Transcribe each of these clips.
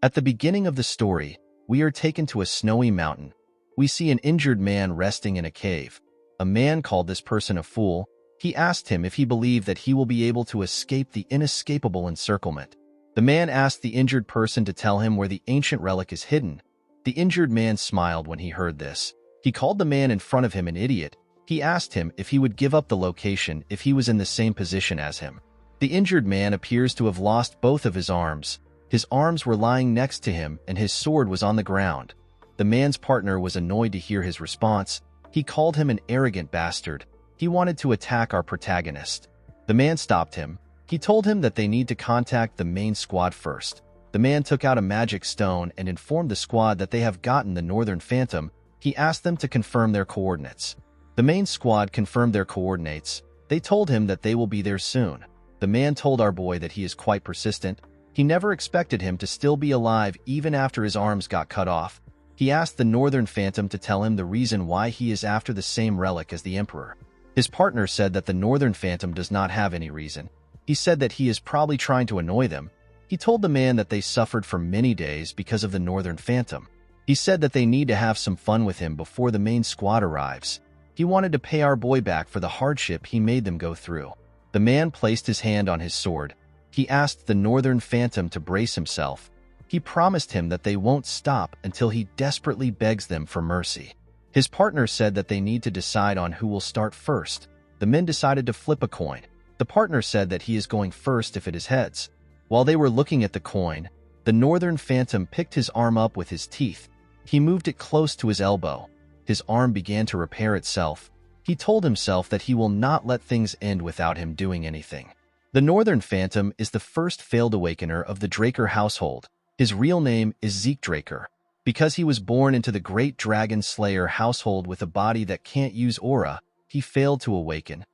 At the beginning of the story, we are taken to a snowy mountain. We see an injured man resting in a cave. A man called this person a fool. He asked him if he believed that he will be able to escape the inescapable encirclement. The man asked the injured person to tell him where the ancient relic is hidden. The injured man smiled when he heard this. He called the man in front of him an idiot. He asked him if he would give up the location if he was in the same position as him. The injured man appears to have lost both of his arms. His arms were lying next to him and his sword was on the ground. The man's partner was annoyed to hear his response. He called him an arrogant bastard. He wanted to attack our protagonist. The man stopped him. He told him that they need to contact the main squad first. The man took out a magic stone and informed the squad that they have gotten the Northern Phantom. He asked them to confirm their coordinates. The main squad confirmed their coordinates. They told him that they will be there soon. The man told our boy that he is quite persistent. He never expected him to still be alive even after his arms got cut off. He asked the Northern Phantom to tell him the reason why he is after the same relic as the Emperor. His partner said that the Northern Phantom does not have any reason. He said that he is probably trying to annoy them. He told the man that they suffered for many days because of the Northern Phantom. He said that they need to have some fun with him before the main squad arrives. He wanted to pay our boy back for the hardship he made them go through. The man placed his hand on his sword. He asked the Northern Phantom to brace himself. He promised him that they won't stop until he desperately begs them for mercy. His partner said that they need to decide on who will start first. The men decided to flip a coin. The partner said that he is going first if it is heads. While they were looking at the coin, the Northern Phantom picked his arm up with his teeth. He moved it close to his elbow. His arm began to repair itself. He told himself that he will not let things end without him doing anything. The Northern Phantom is the first failed awakener of the Draker household. His real name is Zeke Draker. Because he was born into the Great Dragon Slayer household with a body that can't use aura, he failed to awaken.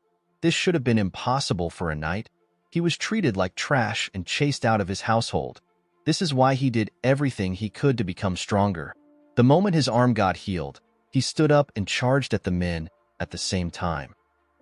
This should have been impossible for a knight. He was treated like trash and chased out of his household. This is why he did everything he could to become stronger. The moment his arm got healed, he stood up and charged at the men at the same time.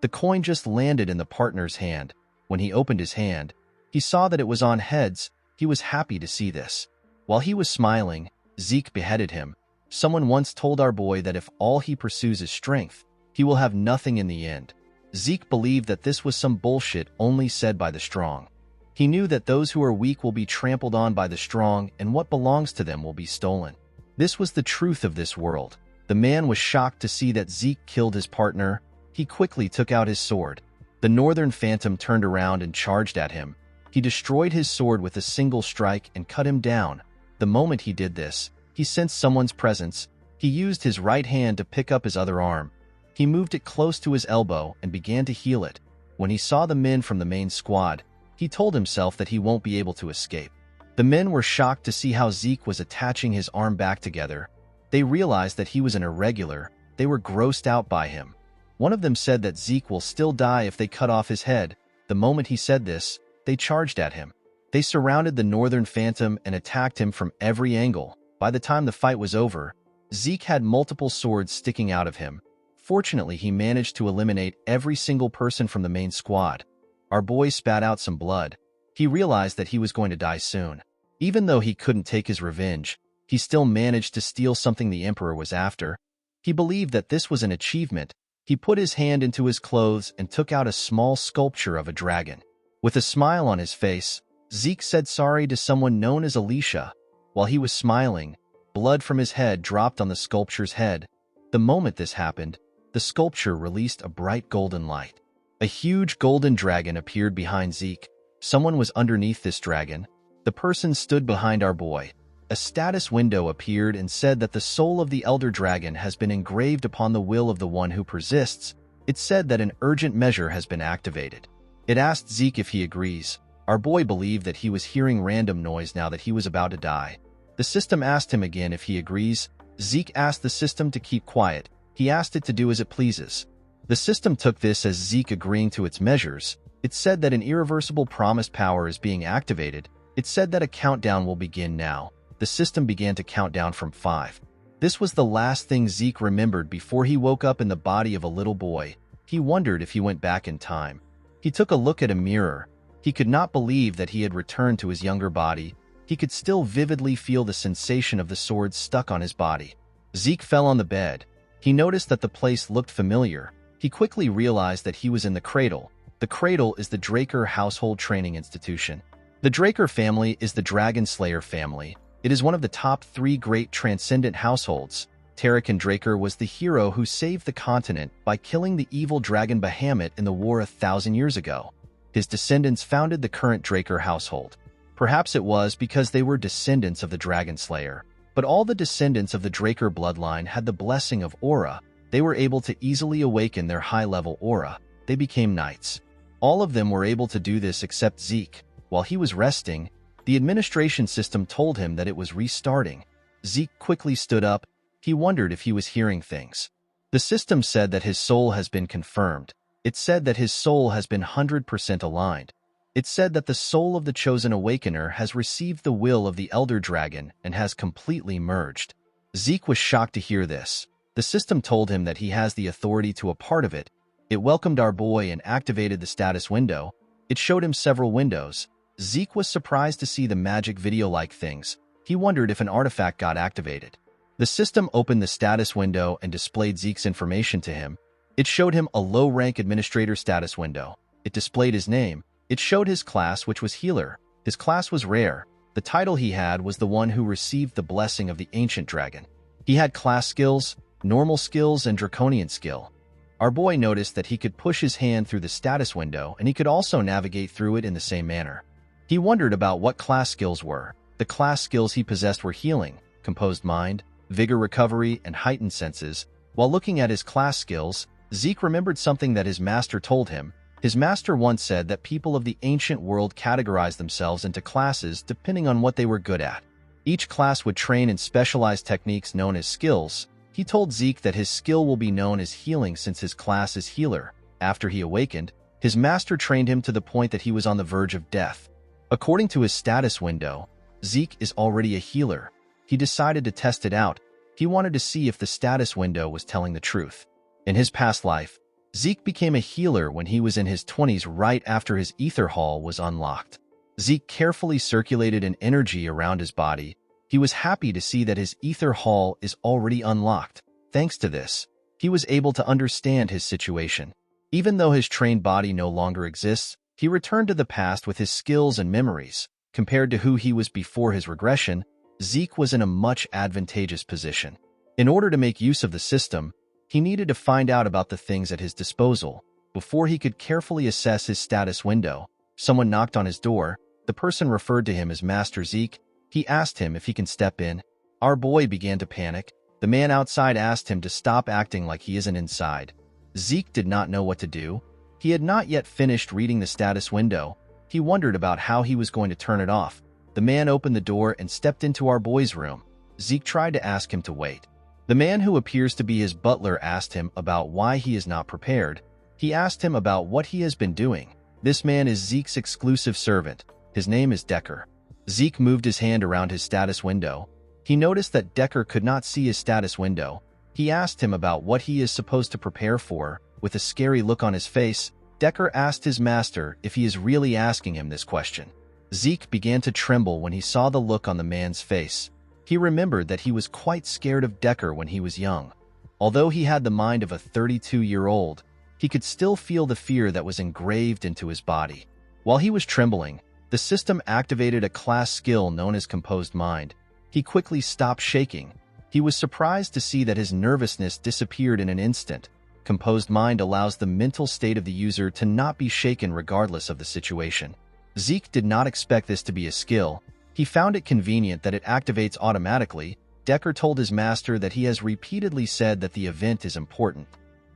The coin just landed in the partner's hand. When he opened his hand, he saw that it was on heads. He was happy to see this. While he was smiling, Zeke beheaded him. Someone once told our boy that if all he pursues is strength, he will have nothing in the end. Zeke believed that this was some bullshit only said by the strong. He knew that those who are weak will be trampled on by the strong and what belongs to them will be stolen. This was the truth of this world. The man was shocked to see that Zeke killed his partner. He quickly took out his sword. The Northern Phantom turned around and charged at him. He destroyed his sword with a single strike and cut him down. The moment he did this, he sensed someone's presence. He used his right hand to pick up his other arm. He moved it close to his elbow and began to heal it. When he saw the men from the main squad, he told himself that he won't be able to escape. The men were shocked to see how Zeke was attaching his arm back together. They realized that he was an irregular. They were grossed out by him. One of them said that Zeke will still die if they cut off his head. The moment he said this, they charged at him. They surrounded the Northern Phantom and attacked him from every angle. By the time the fight was over, Zeke had multiple swords sticking out of him. Fortunately, he managed to eliminate every single person from the main squad. Our boy spat out some blood. He realized that he was going to die soon. Even though he couldn't take his revenge, he still managed to steal something the Emperor was after. He believed that this was an achievement. He put his hand into his clothes and took out a small sculpture of a dragon. With a smile on his face, Zeke said sorry to someone known as Alicia. While he was smiling, blood from his head dropped on the sculpture's head. The moment this happened, the sculpture released a bright golden light. A huge golden dragon appeared behind Zeke. Someone was underneath this dragon. The person stood behind our boy. A status window appeared and said that the soul of the Elder Dragon has been engraved upon the will of the one who persists. It said that an urgent measure has been activated. It asked Zeke if he agrees. Our boy believed that he was hearing random noise now that he was about to die. The system asked him again if he agrees. Zeke asked the system to keep quiet. He asked it to do as it pleases. The system took this as Zeke agreeing to its measures. It said that an irreversible promised power is being activated. It said that a countdown will begin now. The system began to count down from 5. This was the last thing Zeke remembered before he woke up in the body of a little boy. He wondered if he went back in time. He took a look at a mirror. He could not believe that he had returned to his younger body. he could still vividly feel the sensation of the sword stuck on his body. Zeke fell on the bed. He noticed that the place looked familiar. He quickly realized that he was in the cradle. The cradle is the Draker household training institution. The Draker family is the Dragon Slayer family. It is one of the top 3 great transcendent households. Tarakan Draker was the hero who saved the continent by killing the evil dragon Bahamut in the war 1,000 years ago. His descendants founded the current Draker household. Perhaps it was because they were descendants of the Dragon Slayer. But all the descendants of the Draker bloodline had the blessing of aura. They were able to easily awaken their high-level aura. They became knights. All of them were able to do this except Zeke. While he was resting, the administration system told him that it was restarting. Zeke quickly stood up. He wondered if he was hearing things. The system said that his soul has been confirmed. It said that his soul has been 100% aligned. It said that the soul of the Chosen Awakener has received the will of the Elder Dragon and has completely merged. Zeke was shocked to hear this. The system told him that he has the authority to a part of it. It welcomed our boy and activated the status window. It showed him several windows. Zeke was surprised to see the magic video-like things. He wondered if an artifact got activated. The system opened the status window and displayed Zeke's information to him. It showed him a low-rank administrator status window. It displayed his name. It showed his class, which was healer. His class was rare. The title he had was the one who received the blessing of the ancient dragon. He had class skills, normal skills, and draconian skill. Our boy noticed that he could push his hand through the status window and he could also navigate through it in the same manner. He wondered about what class skills were. The class skills he possessed were healing, composed mind, vigor recovery, and heightened senses. While looking at his class skills, Zeke remembered something that his master told him. His master once said that people of the ancient world categorized themselves into classes depending on what they were good at. Each class would train in specialized techniques known as skills. He told Zeke that his skill will be known as healing since his class is healer. After he awakened, his master trained him to the point that he was on the verge of death. According to his status window, Zeke is already a healer. He decided to test it out. He wanted to see if the status window was telling the truth. In his past life, Zeke became a healer when he was in his 20s right after his ether hall was unlocked. Zeke carefully circulated an energy around his body. He was happy to see that his ether hall is already unlocked. Thanks to this, he was able to understand his situation. Even though his trained body no longer exists, he returned to the past with his skills and memories. Compared to who he was before his regression, Zeke was in a much advantageous position. In order to make use of the system, he needed to find out about the things at his disposal. Before he could carefully assess his status window, someone knocked on his door. The person referred to him as Master Zeke. He asked him if he can step in. Our boy began to panic. The man outside asked him to stop acting like he isn't inside. Zeke did not know what to do. He had not yet finished reading the status window. He wondered about how he was going to turn it off. The man opened the door and stepped into our boy's room. Zeke tried to ask him to wait. The man who appears to be his butler asked him about why he is not prepared. He asked him about what he has been doing. This man is Zeke's exclusive servant. His name is Decker. Zeke moved his hand around his status window. He noticed that Decker could not see his status window. He asked him about what he is supposed to prepare for. With a scary look on his face, Decker asked his master if he is really asking him this question. Zeke began to tremble when he saw the look on the man's face. He remembered that he was quite scared of Decker when he was young. Although he had the mind of a 32-year-old, he could still feel the fear that was engraved into his body. While he was trembling, the system activated a class skill known as Composed Mind. He quickly stopped shaking. He was surprised to see that his nervousness disappeared in an instant. Composed Mind allows the mental state of the user to not be shaken regardless of the situation. Zeke did not expect this to be a skill. He found it convenient that it activates automatically. Decker told his master that he has repeatedly said that the event is important.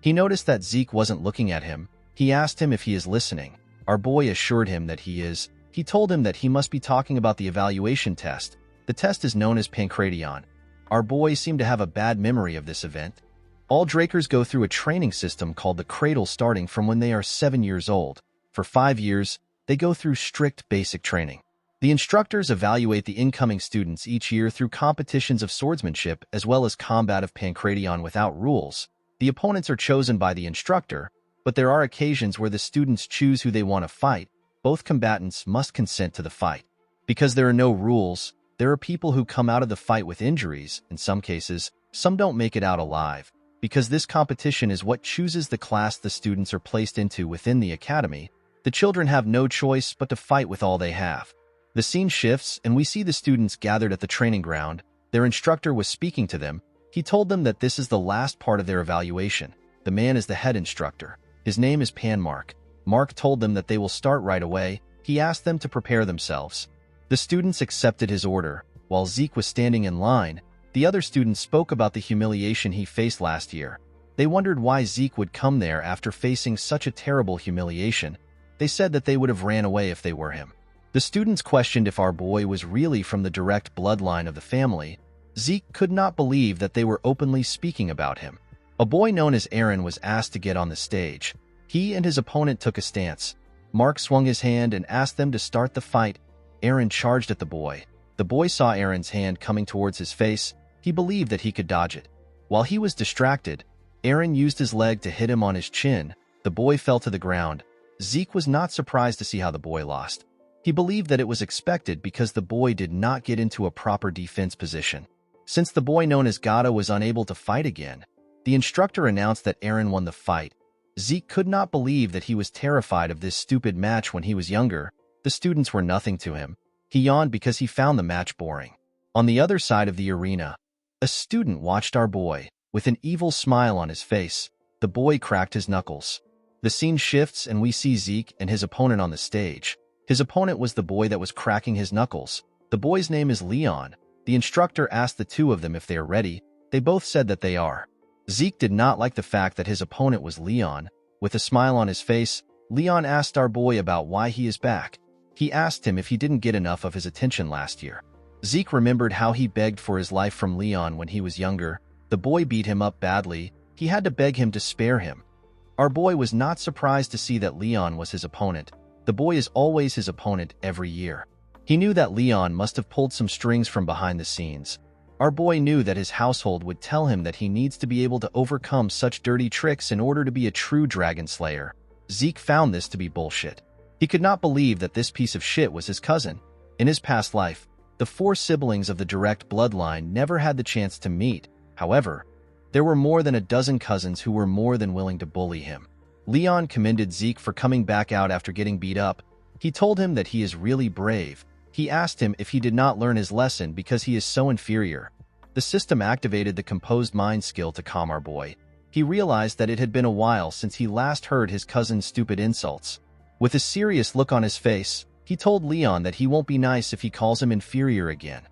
He noticed that Zeke wasn't looking at him. He asked him if he is listening. Our boy assured him that he is. He told him that he must be talking about the evaluation test. The test is known as Pancration. Our boy seemed to have a bad memory of this event. All Drakers go through a training system called the Cradle starting from when they are 7 years old. For 5 years, they go through strict basic training. The instructors evaluate the incoming students each year through competitions of swordsmanship as well as combat of Pancration without rules. The opponents are chosen by the instructor, but there are occasions where the students choose who they want to fight. Both combatants must consent to the fight. Because there are no rules, There are people who come out of the fight with injuries. In some cases, some don't make it out alive. Because this competition is what chooses the class the students are placed into within the academy, the children have no choice but to fight with all they have. The scene shifts, and we see the students gathered at the training ground. Their instructor was speaking to them. He told them that this is the last part of their evaluation. The man is the head instructor. His name is Mark. Mark told them that they will start right away. He asked them to prepare themselves. The students accepted his order. While Zeke was standing in line, the other students spoke about the humiliation he faced last year. They wondered why Zeke would come there after facing such a terrible humiliation. They said that they would have ran away if they were him. The students questioned if our boy was really from the direct bloodline of the family. Zeke could not believe that they were openly speaking about him. A boy known as Aaron was asked to get on the stage. He and his opponent took a stance. Mark swung his hand and asked them to start the fight. Aaron charged at the boy. The boy saw Aaron's hand coming towards his face. He believed that he could dodge it. While he was distracted, Aaron used his leg to hit him on his chin. The boy fell to the ground. Zeke was not surprised to see how the boy lost. He believed that it was expected because the boy did not get into a proper defense position. Since the boy known as Gata was unable to fight again, the instructor announced that Aaron won the fight. Zeke could not believe that he was terrified of this stupid match when he was younger. The students were nothing to him. He yawned because he found the match boring. On the other side of the arena, a student watched our boy. With an evil smile on his face, the boy cracked his knuckles. The scene shifts and we see Zeke and his opponent on the stage. His opponent was the boy that was cracking his knuckles. The boy's name is Leon. The instructor asked the two of them if they are ready. They both said that they are. Zeke did not like the fact that his opponent was Leon. With a smile on his face, Leon asked our boy about why he is back. He asked him if he didn't get enough of his attention last year. Zeke remembered how he begged for his life from Leon when he was younger. The boy beat him up badly. He had to beg him to spare him. Our boy was not surprised to see that Leon was his opponent. The boy is always his opponent every year. He knew that Leon must have pulled some strings from behind the scenes. Our boy knew that his household would tell him that he needs to be able to overcome such dirty tricks in order to be a true dragon slayer. Zeke found this to be bullshit. He could not believe that this piece of shit was his cousin. In his past life, the 4 siblings of the direct bloodline never had the chance to meet. However, there were more than a dozen cousins who were more than willing to bully him. Leon commended Zeke for coming back out after getting beat up. He told him that he is really brave. He asked him if he did not learn his lesson because he is so inferior. The system activated the composed mind skill to calm our boy. He realized that it had been a while since he last heard his cousin's stupid insults. With a serious look on his face, he told Leon that he won't be nice if he calls him inferior again.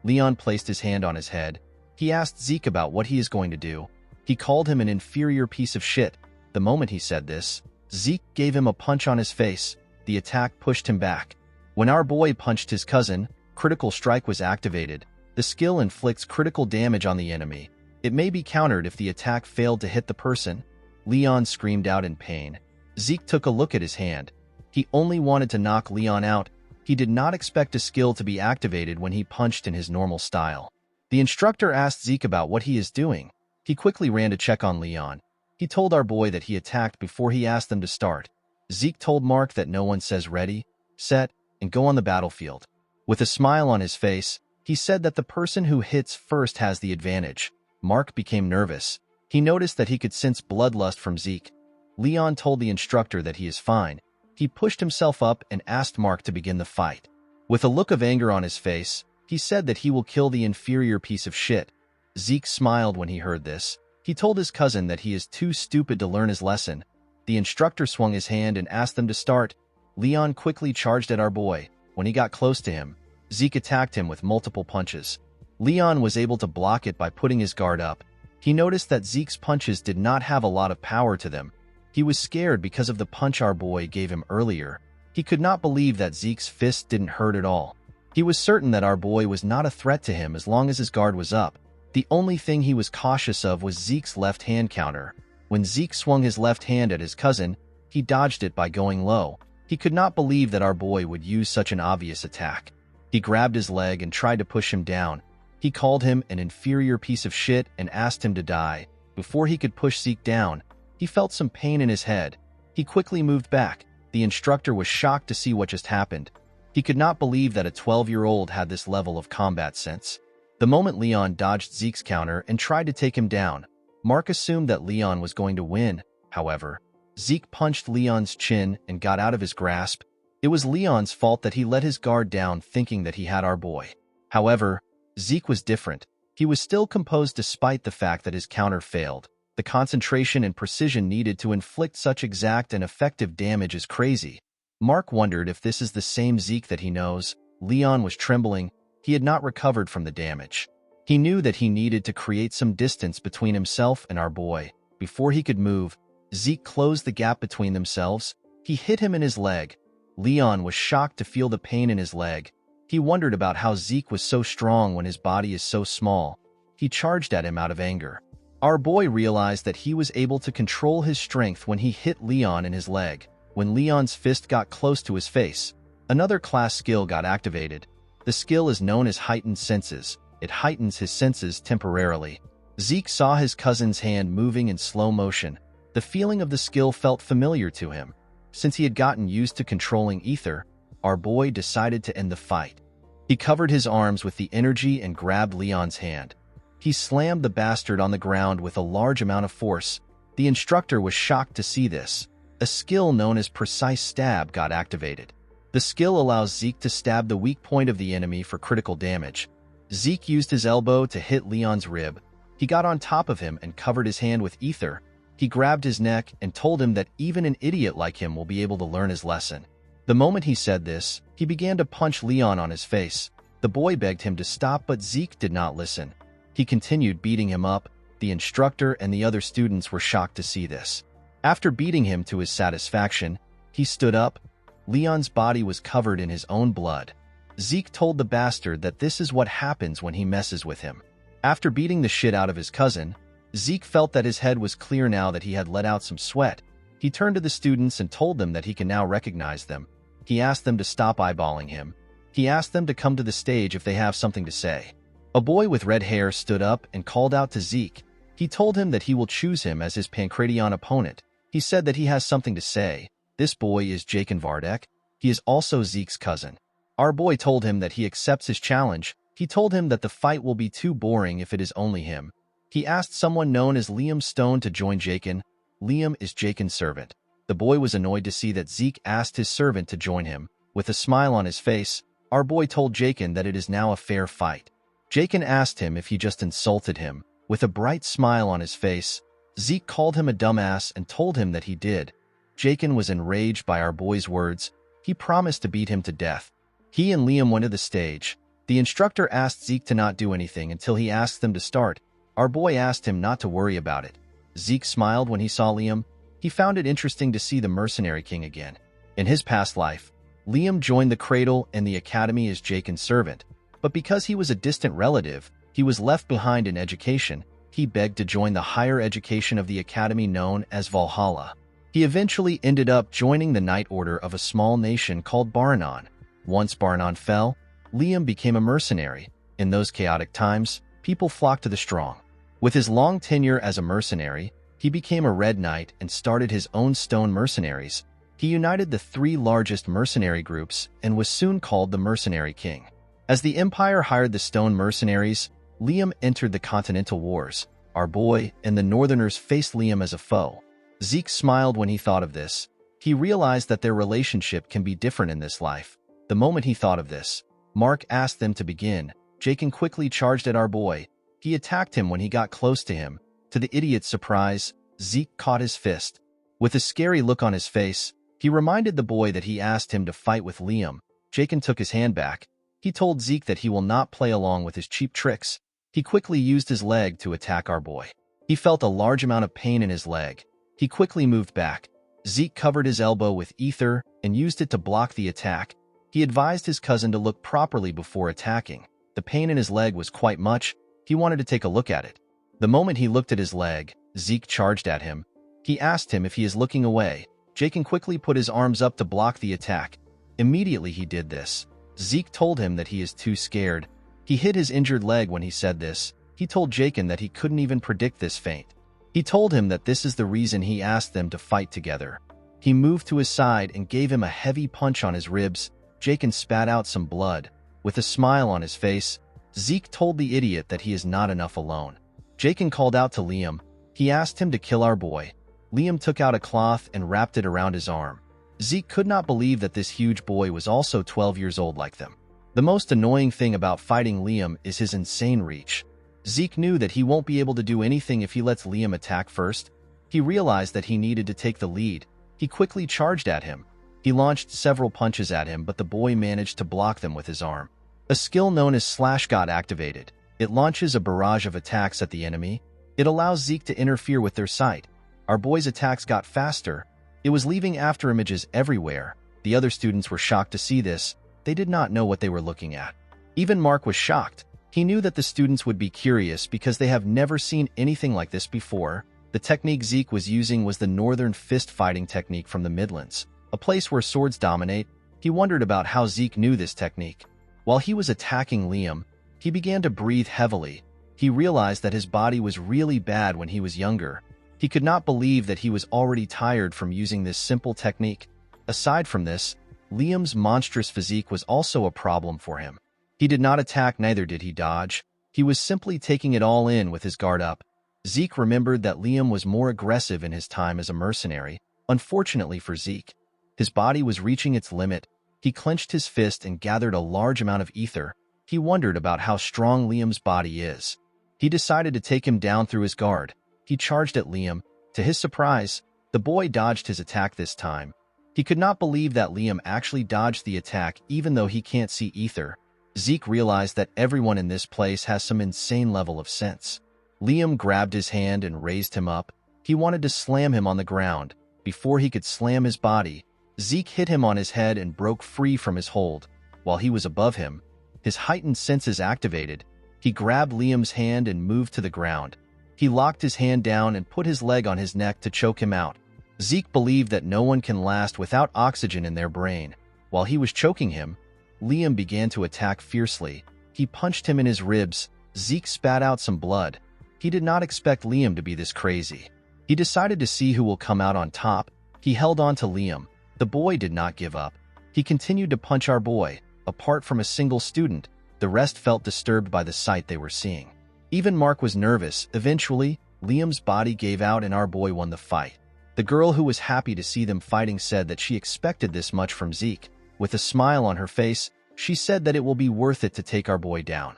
Leon placed his hand on his head. He asked Zeke about what he is going to do. He called him an inferior piece of shit. The moment he said this, Zeke gave him a punch on his face. The attack pushed him back. When our boy punched his cousin, Critical Strike was activated. The skill inflicts critical damage on the enemy. It may be countered if the attack failed to hit the person. Leon screamed out in pain. Zeke took a look at his hand. He only wanted to knock Leon out. He did not expect a skill to be activated when he punched in his normal style. The instructor asked Zeke about what he is doing. He quickly ran to check on Leon. He told our boy that he attacked before he asked them to start. Zeke told Mark that no one says ready, set, and go on the battlefield. With a smile on his face, he said that the person who hits first has the advantage. Mark became nervous. He noticed that he could sense bloodlust from Zeke. Leon told the instructor that he is fine. He pushed himself up and asked Mark to begin the fight. With a look of anger on his face, he said that he will kill the inferior piece of shit. Zeke smiled when he heard this. He told his cousin that he is too stupid to learn his lesson. The instructor swung his hand and asked them to start. Leon quickly charged at our boy. When he got close to him, Zeke attacked him with multiple punches. Leon was able to block it by putting his guard up. He noticed that Zeke's punches did not have a lot of power to them. He was scared because of the punch our boy gave him earlier. He could not believe that Zeke's fist didn't hurt at all. He was certain that our boy was not a threat to him as long as his guard was up. The only thing he was cautious of was Zeke's left hand counter. When Zeke swung his left hand at his cousin, he dodged it by going low. He could not believe that our boy would use such an obvious attack. He grabbed his leg and tried to push him down. He called him an inferior piece of shit and asked him to die. Before he could push Zeke down, he felt some pain in his head. He quickly moved back. The instructor was shocked to see what just happened. He could not believe that a 12-year-old had this level of combat sense. The moment Leon dodged Zeke's counter and tried to take him down, Mark assumed that Leon was going to win. However, Zeke punched Leon's chin and got out of his grasp. It was Leon's fault that he let his guard down thinking that he had our boy. However, Zeke was different. He was still composed despite the fact that his counter failed. The concentration and precision needed to inflict such exact and effective damage is crazy. Mark wondered if this is the same Zeke that he knows. Leon was trembling. He had not recovered from the damage. He knew that he needed to create some distance between himself and our boy. Before he could move, Zeke closed the gap between themselves. He hit him in his leg. Leon was shocked to feel the pain in his leg. He wondered about how Zeke was so strong when his body is so small. He charged at him out of anger. Our boy realized that he was able to control his strength when he hit Leon in his leg. When Leon's fist got close to his face, another class skill got activated. The skill is known as heightened senses. It heightens his senses temporarily. Zeke saw his cousin's hand moving in slow motion. The feeling of the skill felt familiar to him. Since he had gotten used to controlling ether, our boy decided to end the fight. He covered his arms with the energy and grabbed Leon's hand. He slammed the bastard on the ground with a large amount of force. The instructor was shocked to see this. A skill known as precise stab got activated. The skill allows Zeke to stab the weak point of the enemy for critical damage. Zeke used his elbow to hit Leon's rib. He got on top of him and covered his hand with ether. He grabbed his neck and told him that even an idiot like him will be able to learn his lesson. The moment he said this, he began to punch Leon on his face. The boy begged him to stop, but Zeke did not listen. He continued beating him up. The instructor and the other students were shocked to see this. After beating him to his satisfaction, he stood up. Leon's body was covered in his own blood. Zeke told the bastard that this is what happens when he messes with him. After beating the shit out of his cousin, Zeke felt that his head was clear now that he had let out some sweat. He turned to the students and told them that he can now recognize them. He asked them to stop eyeballing him. He asked them to come to the stage if they have something to say. A boy with red hair stood up and called out to Zeke. He told him that he will choose him as his Pancration opponent. He said that he has something to say. This boy is Jakin Vardek. He is also Zeke's cousin. Our boy told him that he accepts his challenge. He told him that the fight will be too boring if it is only him. He asked someone known as Liam Stone to join Jakin. Liam is Jakin's servant. The boy was annoyed to see that Zeke asked his servant to join him. With a smile on his face, our boy told Jakin that it is now a fair fight. Jakin asked him if he just insulted him. With a bright smile on his face, Zeke called him a dumbass and told him that he did. Jakin was enraged by our boy's words. He promised to beat him to death. He and Liam went to the stage. The instructor asked Zeke to not do anything until he asked them to start. Our boy asked him not to worry about it. Zeke smiled when he saw Liam. He found it interesting to see the mercenary king again. In his past life, Liam joined the cradle and the academy as Jakin's servant. But because he was a distant relative, he was left behind in education. He begged to join the higher education of the academy known as Valhalla. He eventually ended up joining the Knight Order of a small nation called Baranon. Once Baranon fell, Liam became a mercenary. In those chaotic times, people flocked to the strong. With his long tenure as a mercenary, he became a Red Knight and started his own stone mercenaries. He united the three largest mercenary groups and was soon called the Mercenary King. As the Empire hired the stone mercenaries, Liam entered the Continental Wars. Our boy and the Northerners faced Liam as a foe. Zeke smiled when he thought of this. He realized that their relationship can be different in this life. The moment he thought of this, Mark asked them to begin. Jakin quickly charged at our boy. He attacked him when he got close to him. To the idiot's surprise, Zeke caught his fist. With a scary look on his face, he reminded the boy that he asked him to fight with Liam. Jakin took his hand back. He told Zeke that he will not play along with his cheap tricks. He quickly used his leg to attack our boy. He felt a large amount of pain in his leg. He quickly moved back. Zeke covered his elbow with ether and used it to block the attack. He advised his cousin to look properly before attacking. The pain in his leg was quite much. He wanted to take a look at it. The moment he looked at his leg, Zeke charged at him. He asked him if he is looking away. Jakin quickly put his arms up to block the attack. Immediately he did this. Zeke told him that he is too scared. He hit his injured leg when he said this. He told Jakin that he couldn't even predict this feint. He told him that this is the reason he asked them to fight together. He moved to his side and gave him a heavy punch on his ribs. Jakin spat out some blood. With a smile on his face, Zeke told the idiot that he is not enough alone. Jakin called out to Liam. He asked him to kill our boy. Liam took out a cloth and wrapped it around his arm. Zeke could not believe that this huge boy was also 12 years old like them. The most annoying thing about fighting Liam is his insane reach. Zeke knew that he won't be able to do anything if he lets Liam attack first. He realized that he needed to take the lead. He quickly charged at him. He launched several punches at him, but the boy managed to block them with his arm. A skill known as Slash got activated. It launches a barrage of attacks at the enemy. It allows Zeke to interfere with their sight. Our boy's attacks got faster. It was leaving after images everywhere. The other students were shocked to see this. They did not know what they were looking at. Even Mark was shocked. He knew that the students would be curious because they have never seen anything like this before. The technique Zeke was using was the Northern Fist fighting technique from the Midlands, a place where swords dominate. He wondered about how Zeke knew this technique. While he was attacking Liam, he began to breathe heavily. He realized that his body was really bad when he was younger. He could not believe that he was already tired from using this simple technique. Aside from this, Liam's monstrous physique was also a problem for him. He did not attack, neither did he dodge. He was simply taking it all in with his guard up. Zeke remembered that Liam was more aggressive in his time as a mercenary. Unfortunately for Zeke, his body was reaching its limit. He clenched his fist and gathered a large amount of ether. He wondered about how strong Liam's body is. He decided to take him down through his guard. He charged at Liam. To his surprise, the boy dodged his attack this time. He could not believe that Liam actually dodged the attack even though he can't see ether. Zeke realized that everyone in this place has some insane level of sense. Liam grabbed his hand and raised him up. He wanted to slam him on the ground. Before he could slam his body, Zeke hit him on his head and broke free from his hold. While he was above him, his heightened senses activated. He grabbed Liam's hand and moved to the ground. He locked his hand down and put his leg on his neck to choke him out. Zeke believed that no one can last without oxygen in their brain. While he was choking him, Liam began to attack fiercely. He punched him in his ribs. Zeke spat out some blood. He did not expect Liam to be this crazy. He decided to see who will come out on top. He held on to Liam. The boy did not give up. He continued to punch our boy. Apart from a single student, the rest felt disturbed by the sight they were seeing. Even Mark was nervous. Eventually, Liam's body gave out and our boy won the fight. The girl who was happy to see them fighting said that she expected this much from Zeke. With a smile on her face, she said that it will be worth it to take our boy down.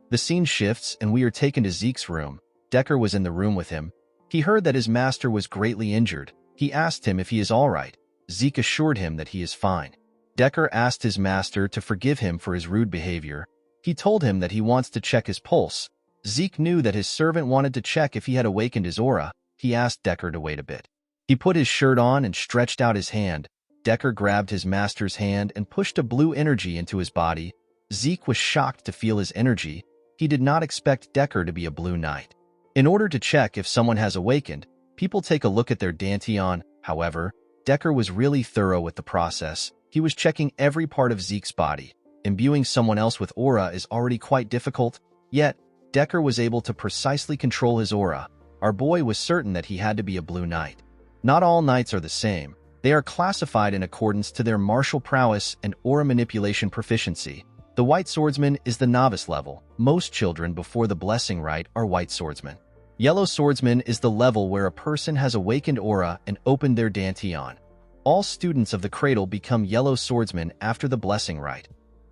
The scene shifts and we are taken to Zeke's room. Decker was in the room with him. He heard that his master was greatly injured. He asked him if he is all right. Zeke assured him that he is fine. Decker asked his master to forgive him for his rude behavior. He told him that he wants to check his pulse. Zeke knew that his servant wanted to check if he had awakened his aura. He asked Decker to wait a bit. He put his shirt on and stretched out his hand. Decker grabbed his master's hand and pushed a blue energy into his body. Zeke was shocked to feel his energy. He did not expect Decker to be a blue knight. In order to check if someone has awakened, people take a look at their dantian. However, Decker was really thorough with the process. He was checking every part of Zeke's body. Imbuing someone else with aura is already quite difficult, yet Decker was able to precisely control his aura. Our boy was certain that he had to be a blue knight. Not all knights are the same. They are classified in accordance to their martial prowess and aura manipulation proficiency. The white swordsman is the novice level. Most children before the blessing rite are white swordsmen. Yellow swordsman is the level where a person has awakened aura and opened their dantian. All students of the cradle become yellow swordsmen after the blessing rite.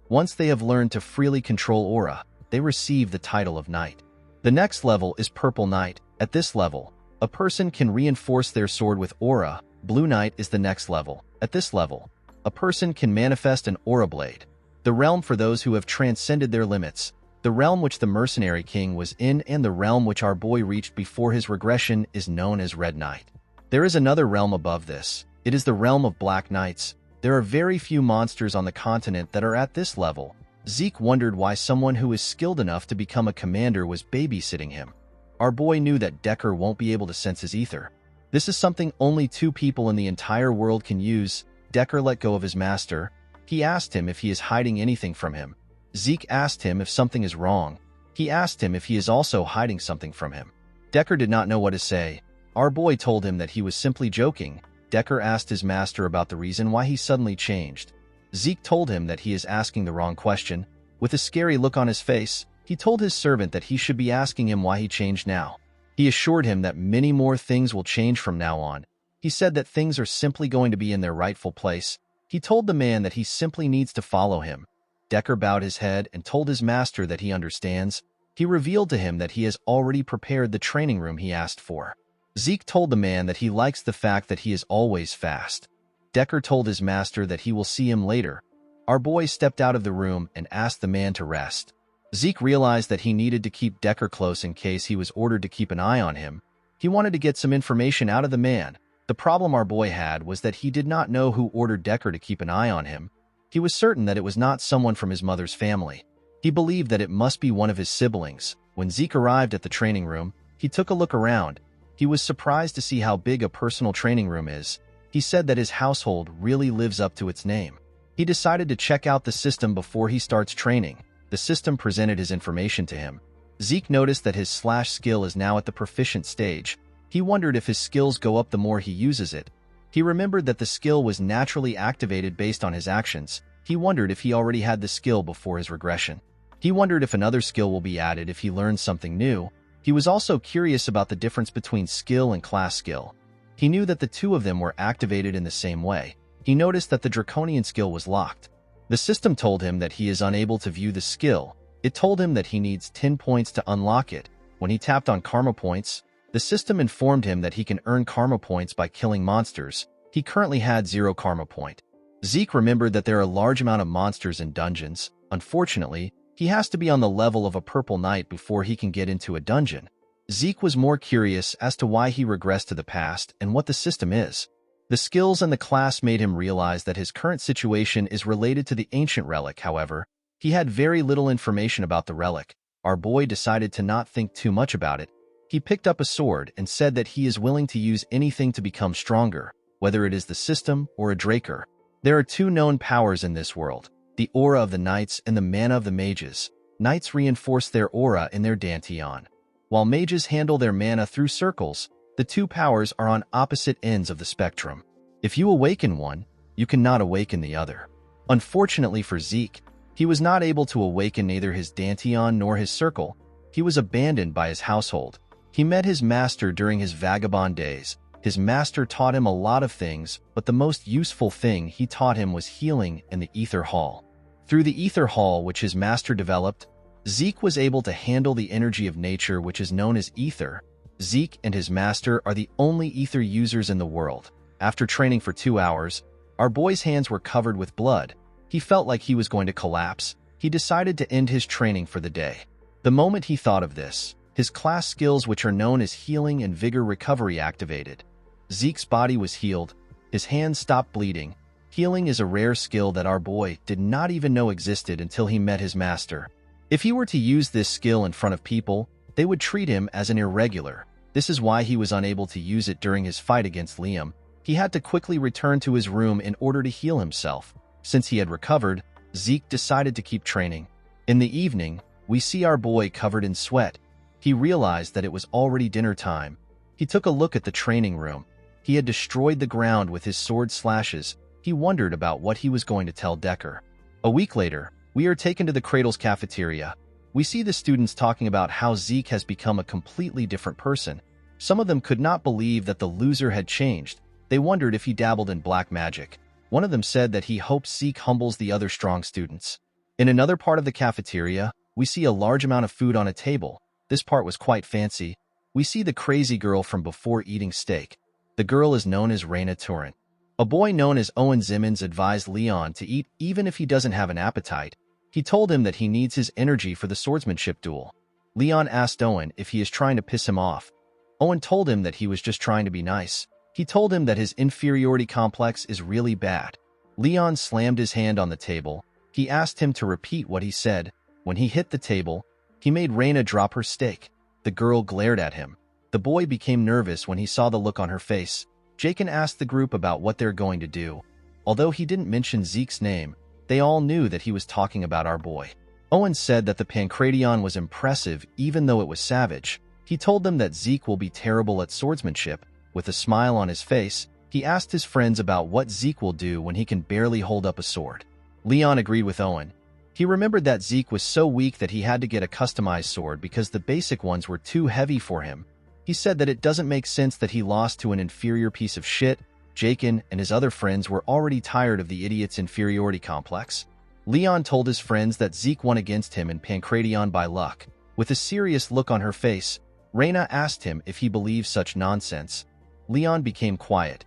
Once they have learned to freely control aura, they receive the title of knight. The next level is purple knight. At this level, a person can reinforce their sword with aura. Blue knight is the next level. At this level, a person can manifest an aura blade. The realm for those who have transcended their limits. The realm which the mercenary king was in and the realm which our boy reached before his regression is known as Red Knight. There is another realm above this. It is the realm of Black Knights. There are very few monsters on the continent that are at this level. Zeke wondered why someone who is skilled enough to become a commander was babysitting him. Our boy knew that Decker won't be able to sense his ether. This is something only 2 people in the entire world can use. Decker let go of his master. He asked him if he is hiding anything from him. Zeke asked him if something is wrong. He asked him if he is also hiding something from him. Decker did not know what to say. Our boy told him that he was simply joking. Decker asked his master about the reason why he suddenly changed. Zeke told him that he is asking the wrong question. With a scary look on his face, he told his servant that he should be asking him why he changed now. He assured him that many more things will change from now on. He said that things are simply going to be in their rightful place. He told the man that he simply needs to follow him. Decker bowed his head and told his master that he understands. He revealed to him that he has already prepared the training room he asked for. Zeke told the man that he likes the fact that he is always fast. Decker told his master that he will see him later. Our boy stepped out of the room and asked the man to rest. Zeke realized that he needed to keep Decker close in case he was ordered to keep an eye on him. He wanted to get some information out of the man. The problem our boy had was that he did not know who ordered Decker to keep an eye on him. He was certain that it was not someone from his mother's family. He believed that it must be one of his siblings. When Zeke arrived at the training room, he took a look around. He was surprised to see how big a personal training room is. He said that his household really lives up to its name. He decided to check out the system before he starts training. The system presented his information to him. Zeke noticed that his slash skill is now at the proficient stage. He wondered if his skills go up the more he uses it. He remembered that the skill was naturally activated based on his actions. He wondered if he already had the skill before his regression. He wondered if another skill will be added if he learns something new. He was also curious about the difference between skill and class skill. He knew that the two of them were activated in the same way. He noticed that the draconian skill was locked. The system told him that he is unable to view the skill. It told him that he needs 10 points to unlock it. When he tapped on karma points, the system informed him that he can earn karma points by killing monsters. He currently had 0 karma point. Zeke remembered that there are a large amount of monsters in dungeons. Unfortunately, he has to be on the level of a purple knight before he can get into a dungeon. Zeke was more curious as to why he regressed to the past and what the system is. The skills and the class made him realize that his current situation is related to the ancient relic. However, he had very little information about the relic. Our boy decided to not think too much about it. He picked up a sword and said that he is willing to use anything to become stronger, whether it is the system or a Draker. There are 2 known powers in this world, the aura of the knights and the mana of the mages. Knights reinforce their aura in their dantian, while mages handle their mana through circles. The 2 powers are on opposite ends of the spectrum. If you awaken one, you cannot awaken the other. Unfortunately for Zeke, he was not able to awaken neither his dantian nor his circle. He was abandoned by his household. He met his master during his vagabond days. His master taught him a lot of things, but the most useful thing he taught him was healing in the Ether Hall. Through the Ether Hall, which his master developed, Zeke was able to handle the energy of nature, which is known as ether. Zeke and his master are the only ether users in the world. After training for 2 hours, our boy's hands were covered with blood. He felt like he was going to collapse. He decided to end his training for the day. The moment he thought of this, his class skills, which are known as healing and vigor recovery, activated. Zeke's body was healed. His hands stopped bleeding. Healing is a rare skill that our boy did not even know existed until he met his master. If he were to use this skill in front of people, they would treat him as an irregular. This is why he was unable to use it during his fight against Liam. He had to quickly return to his room in order to heal himself. Since he had recovered, Zeke decided to keep training. In the evening, we see our boy covered in sweat. He realized that it was already dinner time. He took a look at the training room. He had destroyed the ground with his sword slashes. He wondered about what he was going to tell Decker. A week later, we are taken to the Cradle's cafeteria. We see the students talking about how Zeke has become a completely different person. Some of them could not believe that the loser had changed. They wondered if he dabbled in black magic. One of them said that he hopes Zeke humbles the other strong students. In another part of the cafeteria, we see a large amount of food on a table. This part was quite fancy. We see the crazy girl from before eating steak. The girl is known as Raina Torrent. A boy known as Owen Zimmons advised Leon to eat even if he doesn't have an appetite. He told him that he needs his energy for the swordsmanship duel. Leon asked Owen if he is trying to piss him off. Owen told him that he was just trying to be nice. He told him that his inferiority complex is really bad. Leon slammed his hand on the table. He asked him to repeat what he said. When he hit the table, he made Raina drop her steak. The girl glared at him. The boy became nervous when he saw the look on her face. Jakin asked the group about what they're going to do. Although he didn't mention Zeke's name, they all knew that he was talking about our boy. Owen said that the Pancration was impressive even though it was savage. He told them that Zeke will be terrible at swordsmanship. With a smile on his face, he asked his friends about what Zeke will do when he can barely hold up a sword. Leon agreed with Owen. He remembered that Zeke was so weak that he had to get a customized sword because the basic ones were too heavy for him. He said that it doesn't make sense that he lost to an inferior piece of shit. Jakin and his other friends were already tired of the idiot's inferiority complex. Leon told his friends that Zeke won against him in Pancration by luck. With a serious look on her face, Reyna asked him if he believed such nonsense. Leon became quiet.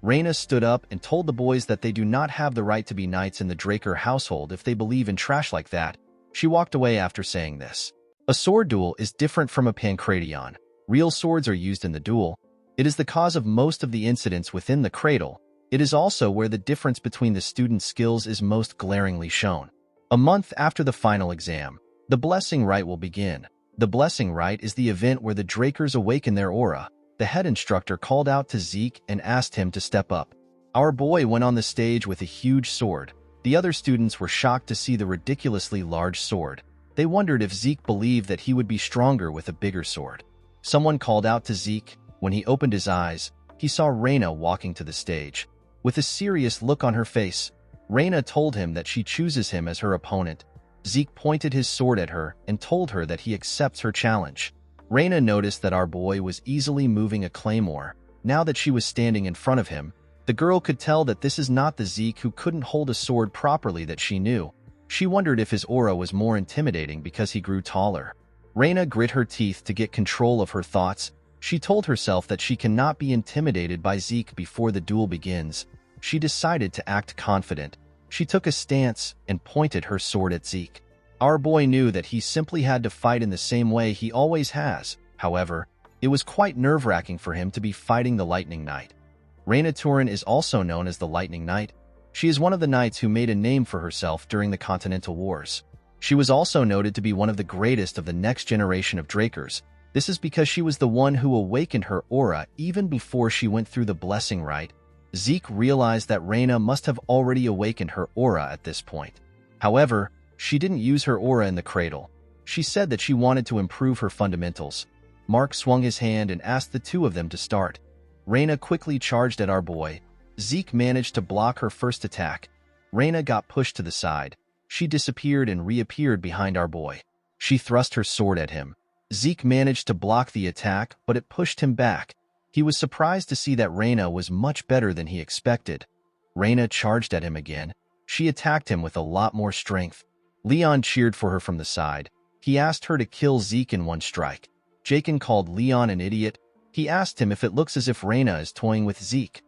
Reyna stood up and told the boys that they do not have the right to be knights in the Draker household if they believe in trash like that. She walked away after saying this. A sword duel is different from a Pancration. Real swords are used in the duel. It is the cause of most of the incidents within the cradle. It is also where the difference between the students' skills is most glaringly shown. A month after the final exam, the blessing rite will begin. The blessing rite is the event where the Drakers awaken their aura. The head instructor called out to Zeke and asked him to step up. Our boy went on the stage with a huge sword. The other students were shocked to see the ridiculously large sword. They wondered if Zeke believed that he would be stronger with a bigger sword. Someone called out to Zeke. When he opened his eyes, he saw Reyna walking to the stage. With a serious look on her face, Reyna told him that she chooses him as her opponent. Zeke pointed his sword at her and told her that he accepts her challenge. Reyna noticed that our boy was easily moving a claymore. Now that she was standing in front of him, the girl could tell that this is not the Zeke who couldn't hold a sword properly that she knew. She wondered if his aura was more intimidating because he grew taller. Reyna grit her teeth to get control of her thoughts. She told herself that she cannot be intimidated by Zeke before the duel begins. She decided to act confident. She took a stance and pointed her sword at Zeke. Our boy knew that he simply had to fight in the same way he always has. However, it was quite nerve-wracking for him to be fighting the Lightning Knight. Reyna Turin is also known as the Lightning Knight. She is one of the knights who made a name for herself during the Continental Wars. She was also noted to be one of the greatest of the next generation of Drakers. This is because she was the one who awakened her aura even before she went through the blessing rite. Zeke realized that Reyna must have already awakened her aura at this point. However, she didn't use her aura in the cradle. She said that she wanted to improve her fundamentals. Mark swung his hand and asked the two of them to start. Reyna quickly charged at our boy. Zeke managed to block her first attack. Reyna got pushed to the side. She disappeared and reappeared behind our boy. She thrust her sword at him. Zeke managed to block the attack, but it pushed him back. He was surprised to see that Reyna was much better than he expected. Reyna charged at him again. She attacked him with a lot more strength. Leon cheered for her from the side. He asked her to kill Zeke in one strike. Jakin called Leon an idiot. He asked him if it looks as if Reyna is toying with Zeke.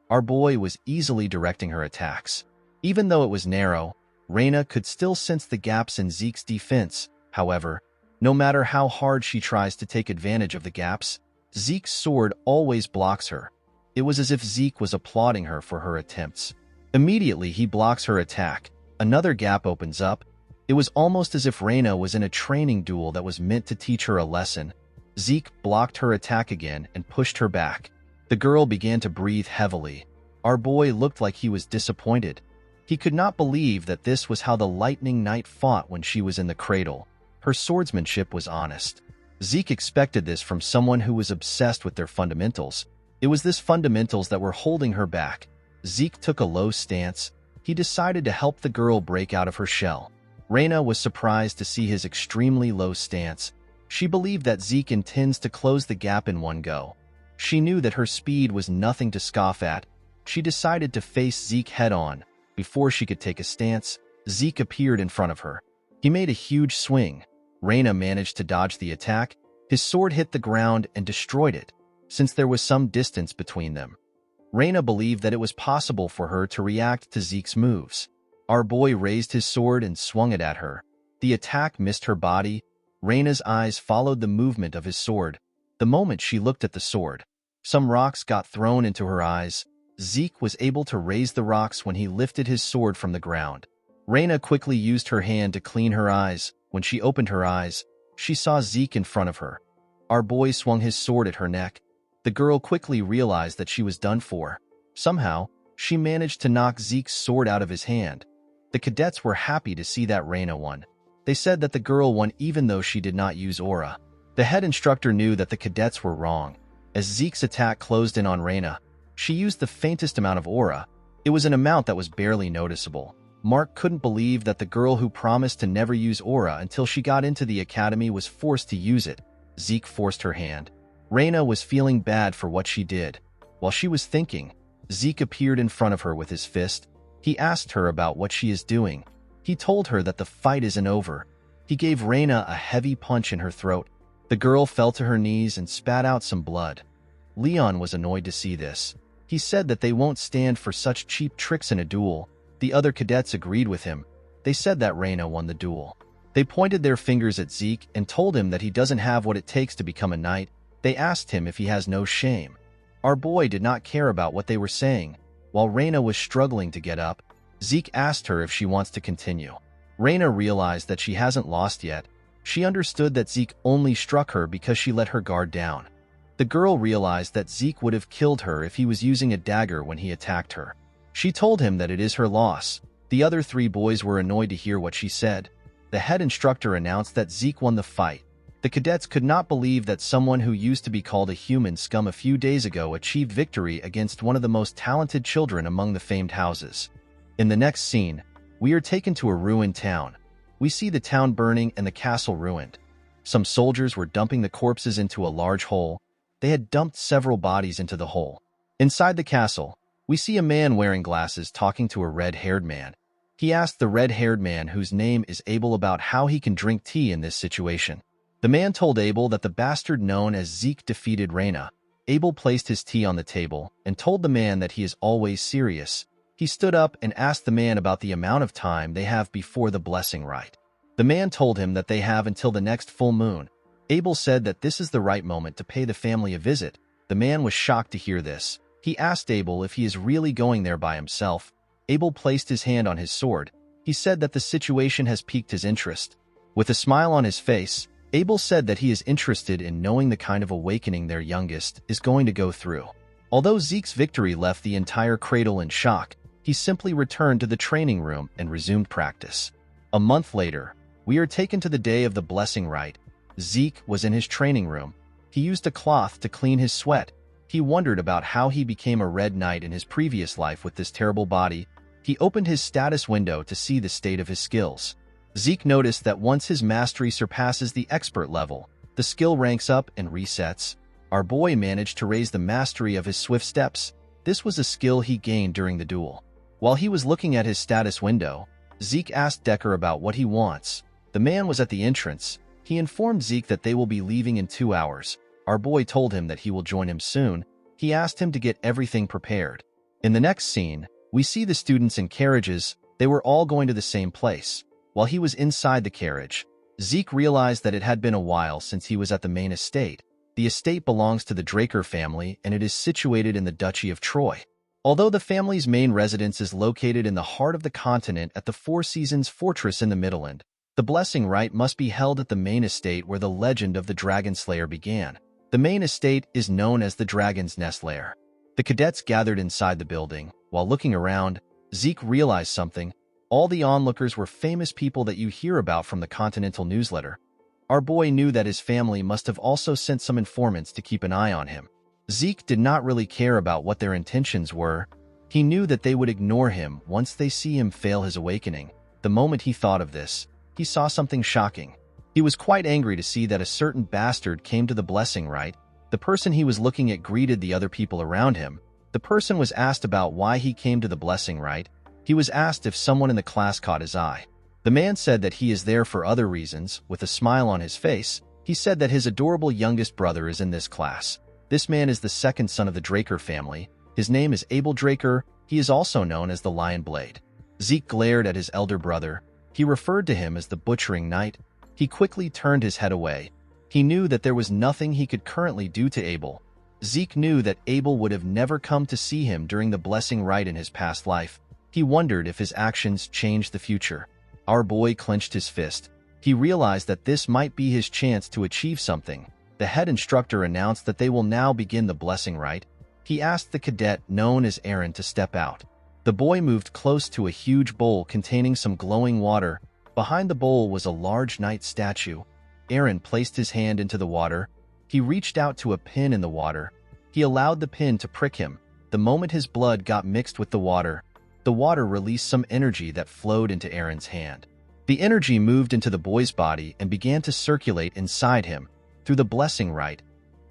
Our boy was easily directing her attacks. Even though it was narrow, Reyna could still sense the gaps in Zeke's defense. However, no matter how hard she tries to take advantage of the gaps, Zeke's sword always blocks her. It was as if Zeke was applauding her for her attempts. Immediately, he blocks her attack. Another gap opens up. It was almost as if Reyna was in a training duel that was meant to teach her a lesson. Zeke blocked her attack again and pushed her back. The girl began to breathe heavily. Our boy looked like he was disappointed. He could not believe that this was how the Lightning Knight fought when she was in the cradle. Her swordsmanship was honest. Zeke expected this from someone who was obsessed with their fundamentals. It was this fundamentals that were holding her back. Zeke took a low stance. He decided to help the girl break out of her shell. Reyna was surprised to see his extremely low stance. She believed that Zeke intends to close the gap in one go. She knew that her speed was nothing to scoff at. She decided to face Zeke head-on. Before she could take a stance, Zeke appeared in front of her. He made a huge swing. Reyna managed to dodge the attack. His sword hit the ground and destroyed it, since there was some distance between them. Reyna believed that it was possible for her to react to Zeke's moves. Our boy raised his sword and swung it at her. The attack missed her body. Reyna's eyes followed the movement of his sword. The moment she looked at the sword, some rocks got thrown into her eyes. Zeke was able to raise the rocks when he lifted his sword from the ground. Reyna quickly used her hand to clean her eyes. When she opened her eyes, she saw Zeke in front of her. Our boy swung his sword at her neck. The girl quickly realized that she was done for. Somehow, she managed to knock Zeke's sword out of his hand. The cadets were happy to see that Reyna won. They said that the girl won even though she did not use aura. The head instructor knew that the cadets were wrong. As Zeke's attack closed in on Reyna, she used the faintest amount of aura. It was an amount that was barely noticeable. Mark couldn't believe that the girl who promised to never use aura until she got into the academy was forced to use it. Zeke forced her hand. Reina was feeling bad for what she did. While she was thinking, Zeke appeared in front of her with his fist. He asked her about what she is doing. He told her that the fight isn't over. He gave Reina a heavy punch in her throat. The girl fell to her knees and spat out some blood. Leon was annoyed to see this. He said that they won't stand for such cheap tricks in a duel. The other cadets agreed with him. They said that Reina won the duel. They pointed their fingers at Zeke and told him that he doesn't have what it takes to become a knight. They asked him if he has no shame. Our boy did not care about what they were saying. While Reina was struggling to get up, Zeke asked her if she wants to continue. Reina realized that she hasn't lost yet. She understood that Zeke only struck her because she let her guard down. The girl realized that Zeke would have killed her if he was using a dagger when he attacked her. She told him that it is her loss. The other 3 boys were annoyed to hear what she said. The head instructor announced that Zeke won the fight. The cadets could not believe that someone who used to be called a human scum a few days ago achieved victory against one of the most talented children among the famed houses. In the next scene, we are taken to a ruined town. We see the town burning and the castle ruined. Some soldiers were dumping the corpses into a large hole. They had dumped several bodies into the hole. Inside the castle, we see a man wearing glasses talking to a red-haired man. He asked the red-haired man, whose name is Abel, about how he can drink tea in this situation. The man told Abel that the bastard known as Zeke defeated Reina. Abel placed his tea on the table and told the man that he is always serious. He stood up and asked the man about the amount of time they have before the blessing rite. The man told him that they have until the next full moon. Abel said that this is the right moment to pay the family a visit. The man was shocked to hear this. He asked Abel if he is really going there by himself. Abel placed his hand on his sword. He said that the situation has piqued his interest. With a smile on his face, Abel said that he is interested in knowing the kind of awakening their youngest is going to go through. Although Zeke's victory left the entire cradle in shock, he simply returned to the training room and resumed practice. A month later, we are taken to the day of the blessing rite. Zeke was in his training room. He used a cloth to clean his sweat. He wondered about how he became a red knight in his previous life with this terrible body. He opened his status window to see the state of his skills. Zeke noticed that once his mastery surpasses the expert level, the skill ranks up and resets. Our boy managed to raise the mastery of his swift steps. This was a skill he gained during the duel. While he was looking at his status window, Zeke asked Decker about what he wants. The man was at the entrance. He informed Zeke that they will be leaving in 2 hours. Our boy told him that he will join him soon. He asked him to get everything prepared. In the next scene, we see the students in carriages. They were all going to the same place. While he was inside the carriage, Zeke realized that it had been a while since he was at the main estate. The estate belongs to the Draker family, and it is situated in the Duchy of Troy. Although the family's main residence is located in the heart of the continent at the Four Seasons Fortress in the Midland, the blessing rite must be held at the main estate where the legend of the Dragon Slayer began. The main estate is known as the Dragon's Nest Lair. The cadets gathered inside the building. While looking around, Zeke realized something. All the onlookers were famous people that you hear about from the Continental newsletter. Our boy knew that his family must have also sent some informants to keep an eye on him. Zeke did not really care about what their intentions were. He knew that they would ignore him once they see him fail his awakening. The moment he thought of this, he saw something shocking. He was quite angry to see that a certain bastard came to the blessing rite. The person he was looking at greeted the other people around him. The person was asked about why he came to the blessing rite. He was asked if someone in the class caught his eye. The man said that he is there for other reasons. With a smile on his face, he said that his adorable youngest brother is in this class. This man is the second son of the Draker family. His name is Abel Draker. He is also known as the Lion Blade. Zeke glared at his elder brother. He referred to him as the Butchering Knight. He quickly turned his head away. He knew that there was nothing he could currently do to Abel. Zeke knew that Abel would have never come to see him during the blessing rite in his past life. He wondered if his actions changed the future. Our boy clenched his fist. He realized that this might be his chance to achieve something. The head instructor announced that they will now begin the blessing rite. He asked the cadet known as Aaron to step out. The boy moved close to a huge bowl containing some glowing water. Behind the bowl was a large knight statue. Aaron placed his hand into the water. He reached out to a pin in the water. He allowed the pin to prick him. The moment his blood got mixed with the water, the water released some energy that flowed into Aaron's hand. The energy moved into the boy's body and began to circulate inside him. Through the blessing rite,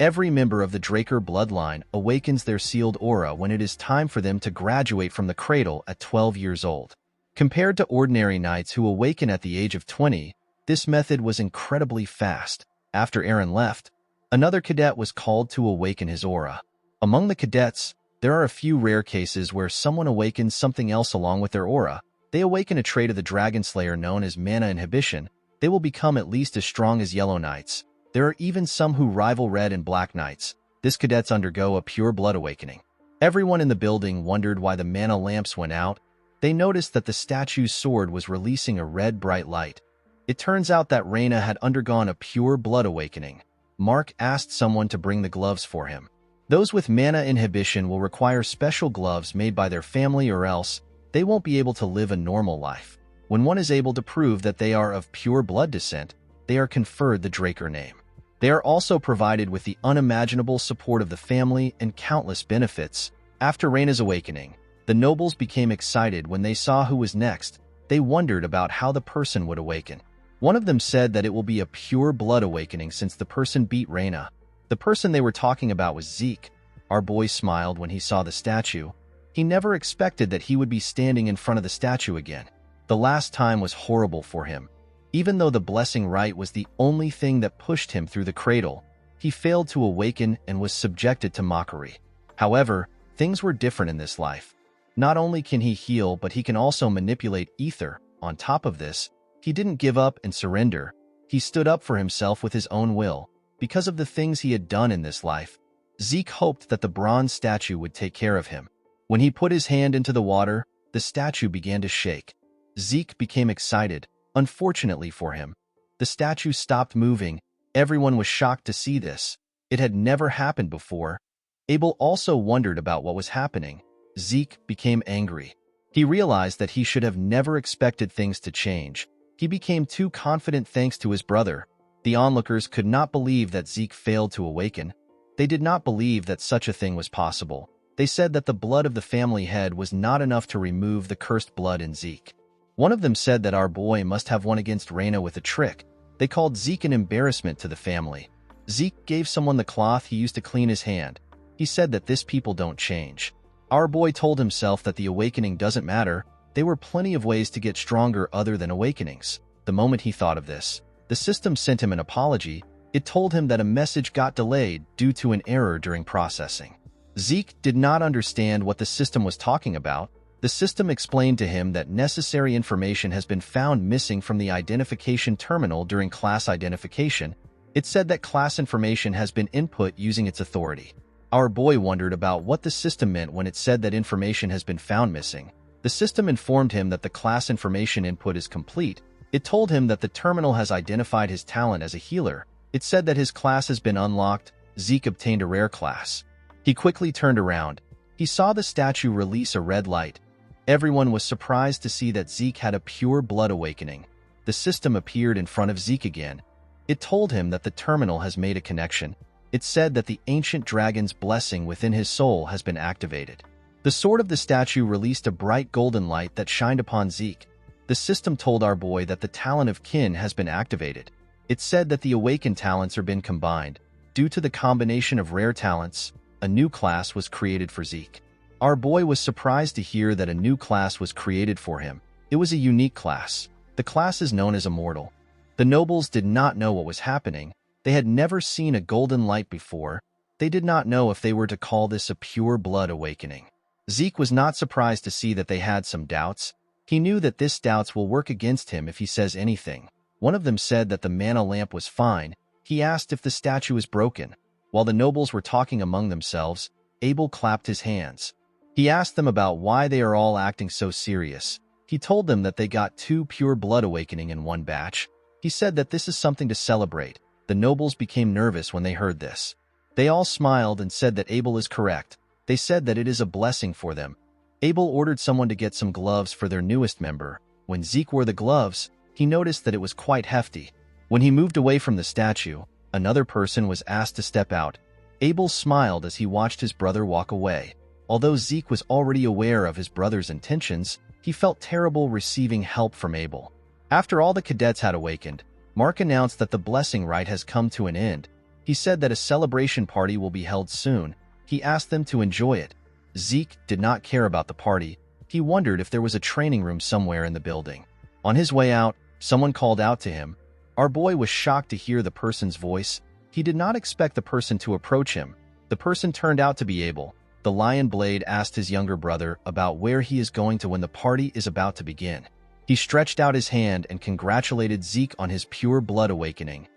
every member of the Draker bloodline awakens their sealed aura when it is time for them to graduate from the cradle at 12 years old. Compared to ordinary knights who awaken at the age of 20, this method was incredibly fast. After Aaron left, another cadet was called to awaken his aura. Among the cadets, there are a few rare cases where someone awakens something else along with their aura. They awaken a trait of the Dragon Slayer known as mana inhibition. They will become at least as strong as Yellow Knights. There are even some who rival Red and Black Knights. These cadets undergo a pure blood awakening. Everyone in the building wondered why the mana lamps went out. They noticed that the statue's sword was releasing a red bright light. It turns out that Reina had undergone a pure blood awakening. Mark asked someone to bring the gloves for him. Those with mana inhibition will require special gloves made by their family, or else they won't be able to live a normal life. When one is able to prove that they are of pure blood descent, they are conferred the Draker name. They are also provided with the unimaginable support of the family and countless benefits. After Reina's awakening, the nobles became excited when they saw who was next. They wondered about how the person would awaken. One of them said that it will be a pure blood awakening since the person beat Reina. The person they were talking about was Zeke. Our boy smiled when he saw the statue. He never expected that he would be standing in front of the statue again. The last time was horrible for him. Even though the blessing rite was the only thing that pushed him through the cradle, he failed to awaken and was subjected to mockery. However, things were different in this life. Not only can he heal, but he can also manipulate ether. On top of this, he didn't give up and surrender. He stood up for himself with his own will. Because of the things he had done in this life, Zeke hoped that the bronze statue would take care of him. When he put his hand into the water, the statue began to shake. Zeke became excited. Unfortunately for him, the statue stopped moving. Everyone was shocked to see this. It had never happened before. Abel also wondered about what was happening. Zeke became angry. He realized that he should have never expected things to change. He became too confident thanks to his brother. The onlookers could not believe that Zeke failed to awaken. They did not believe that such a thing was possible. They said that the blood of the family head was not enough to remove the cursed blood in Zeke. One of them said that our boy must have won against Reina with a trick. They called Zeke an embarrassment to the family. Zeke gave someone the cloth he used to clean his hand. He said that this people don't change. Our boy told himself that the awakening doesn't matter. There were plenty of ways to get stronger other than awakenings. The moment he thought of this, the system sent him an apology. It told him that a message got delayed due to an error during processing. Zeke did not understand what the system was talking about. The system explained to him that necessary information has been found missing from the identification terminal during class identification. It said that class information has been input using its authority. Our boy wondered about what the system meant when it said that information has been found missing. The system informed him that the class information input is complete. It told him that the terminal has identified his talent as a healer. It said that his class has been unlocked. Zeke obtained a rare class. He quickly turned around. He saw the statue release a red light. Everyone was surprised to see that Zeke had a pure blood awakening. The system appeared in front of Zeke again. It told him that the terminal has made a connection. It said that the ancient dragon's blessing within his soul has been activated. The sword of the statue released a bright golden light that shined upon Zeke. The system told our boy that the talent of kin has been activated. It said that the awakened talents are been combined. Due to the combination of rare talents, a new class was created for Zeke. Our boy was surprised to hear that a new class was created for him. It was a unique class. The class is known as Immortal. The nobles did not know what was happening. They had never seen a golden light before. They did not know if they were to call this a pure blood awakening. Zeke was not surprised to see that they had some doubts. He knew that this doubts will work against him if he says anything. One of them said that the mana lamp was fine. He asked if the statue is broken. While the nobles were talking among themselves, Abel clapped his hands. He asked them about why they are all acting so serious. He told them that they got 2 pure blood awakening in one batch. He said that this is something to celebrate. The nobles became nervous when they heard this. They all smiled and said that Abel is correct. They said that it is a blessing for them. Abel ordered someone to get some gloves for their newest member. When Zeke wore the gloves, he noticed that it was quite hefty. When he moved away from the statue, another person was asked to step out. Abel smiled as he watched his brother walk away. Although Zeke was already aware of his brother's intentions, he felt terrible receiving help from Abel. After all the cadets had awakened, Mark announced that the blessing rite has come to an end. He said that a celebration party will be held soon. He asked them to enjoy it. Zeke did not care about the party. He wondered if there was a training room somewhere in the building. On his way out, someone called out to him. Our boy was shocked to hear the person's voice. He did not expect the person to approach him. The person turned out to be Abel. The Lion Blade asked his younger brother about where he is going to when the party is about to begin. He stretched out his hand and congratulated Zeke on his pure blood awakening.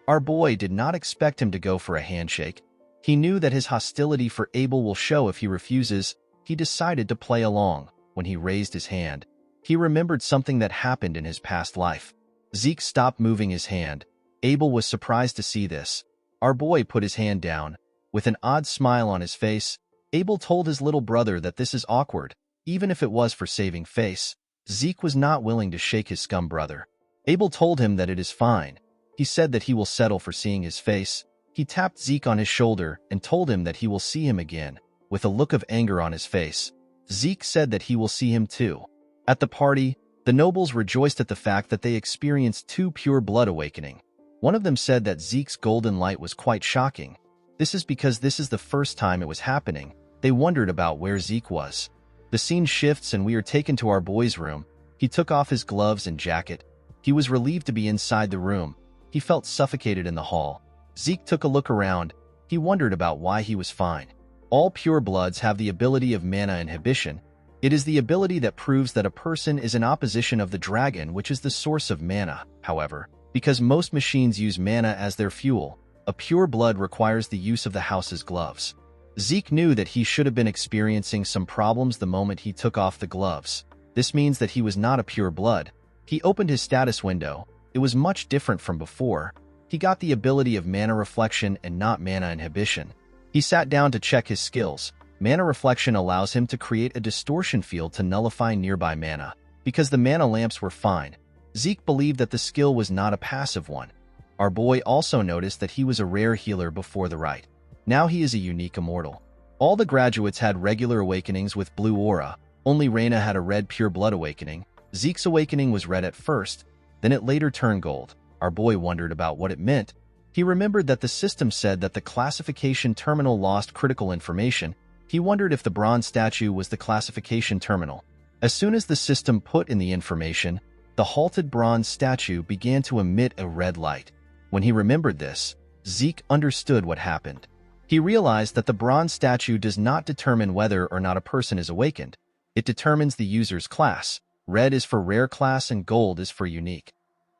Our boy did not expect him to go for a handshake. He knew that his hostility for Abel will show if he refuses. He decided to play along. When he raised his hand, he remembered something that happened in his past life. Zeke stopped moving his hand. Abel was surprised to see this. Our boy put his hand down. With an odd smile on his face, Abel told his little brother that this is awkward, even if it was for saving face. Zeke was not willing to shake his scum brother. Abel told him that it is fine. He said that he will settle for seeing his face. He tapped Zeke on his shoulder and told him that he will see him again, with a look of anger on his face. Zeke said that he will see him too. At the party, the nobles rejoiced at the fact that they experienced two pure blood awakening. One of them said that Zeke's golden light was quite shocking. This is because this is the first time it was happening. They wondered about where Zeke was. The scene shifts and we are taken to our boy's room. He took off his gloves and jacket. He was relieved to be inside the room. He felt suffocated in the hall. Zeke took a look around. He wondered about why he was fine. All pure bloods have the ability of mana inhibition. It is the ability that proves that a person is in opposition of the dragon, which is the source of mana. However, because most machines use mana as their fuel, a pure blood requires the use of the house's gloves. Zeke knew that he should have been experiencing some problems the moment he took off the gloves. This means that he was not a pure blood. He opened his status window. It was much different from before. He got the ability of mana reflection and not mana inhibition. He sat down to check his skills. Mana reflection allows him to create a distortion field to nullify nearby mana. Because the mana lamps were fine, Zeke believed that the skill was not a passive one. Our boy also noticed that he was a rare healer before the rite. Now he is a unique immortal. All the graduates had regular awakenings with blue aura. Only Reina had a red pure blood awakening. Zeke's awakening was red at first, then it later turned gold. Our boy wondered about what it meant. He remembered that the system said that the classification terminal lost critical information. He wondered if the bronze statue was the classification terminal. As soon as the system put in the information, the halted bronze statue began to emit a red light. When he remembered this, Zeke understood what happened. He realized that the bronze statue does not determine whether or not a person is awakened. It determines the user's class. Red is for rare class and gold is for unique.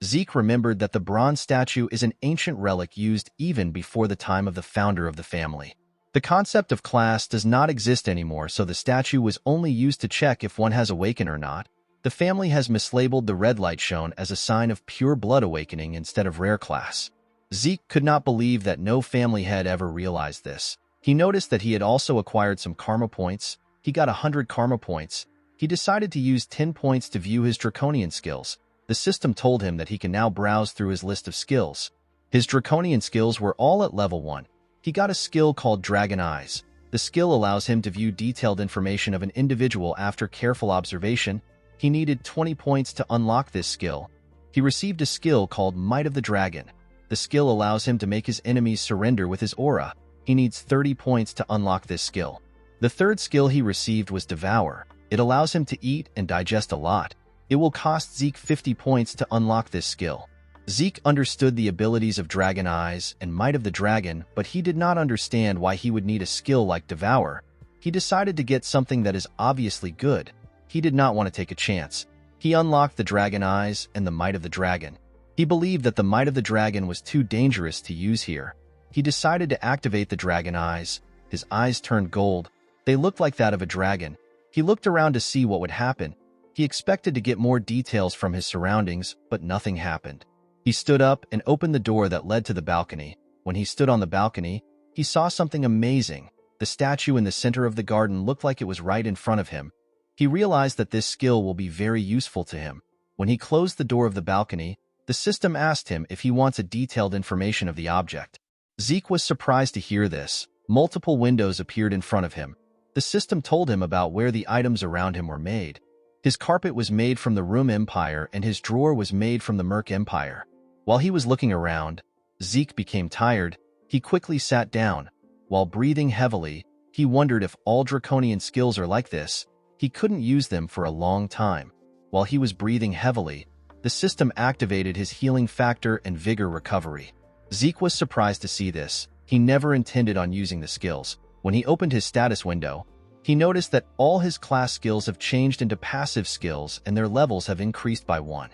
Zeke remembered that the bronze statue is an ancient relic used even before the time of the founder of the family. The concept of class does not exist anymore, so the statue was only used to check if one has awakened or not. The family has mislabeled the red light shown as a sign of pure blood awakening instead of rare class. Zeke could not believe that no family had ever realized this. He noticed that he had also acquired some karma points. He got 100 karma points. He decided to use 10 points to view his draconian skills. The system told him that he can now browse through his list of skills. His draconian skills were all at level 1. He got a skill called Dragon Eyes. The skill allows him to view detailed information of an individual after careful observation. He needed 20 points to unlock this skill. He received a skill called Might of the Dragon. The skill allows him to make his enemies surrender with his aura. He needs 30 points to unlock this skill. The third skill he received was Devour. It allows him to eat and digest a lot. It will cost Zeke 50 points to unlock this skill. Zeke understood the abilities of Dragon Eyes and Might of the Dragon, but he did not understand why he would need a skill like Devour. He decided to get something that is obviously good. He did not want to take a chance. He unlocked the Dragon Eyes and the Might of the Dragon. He believed that the Might of the Dragon was too dangerous to use here. He decided to activate the Dragon Eyes. His eyes turned gold. They looked like that of a dragon. He looked around to see what would happen. He expected to get more details from his surroundings, but nothing happened. He stood up and opened the door that led to the balcony. When he stood on the balcony, he saw something amazing. The statue in the center of the garden looked like it was right in front of him. He realized that this skill will be very useful to him. When he closed the door of the balcony, the system asked him if he wants a detailed information of the object. Zeke was surprised to hear this. Multiple windows appeared in front of him. The system told him about where the items around him were made. His carpet was made from the Room Empire and his drawer was made from the Merc Empire. While he was looking around, Zeke became tired. He quickly sat down. While breathing heavily, he wondered if all draconian skills are like this. He couldn't use them for a long time. While he was breathing heavily, the system activated his healing factor and vigor recovery. Zeke was surprised to see this. He never intended on using the skills. When he opened his status window, he noticed that all his class skills have changed into passive skills and their levels have increased by 1.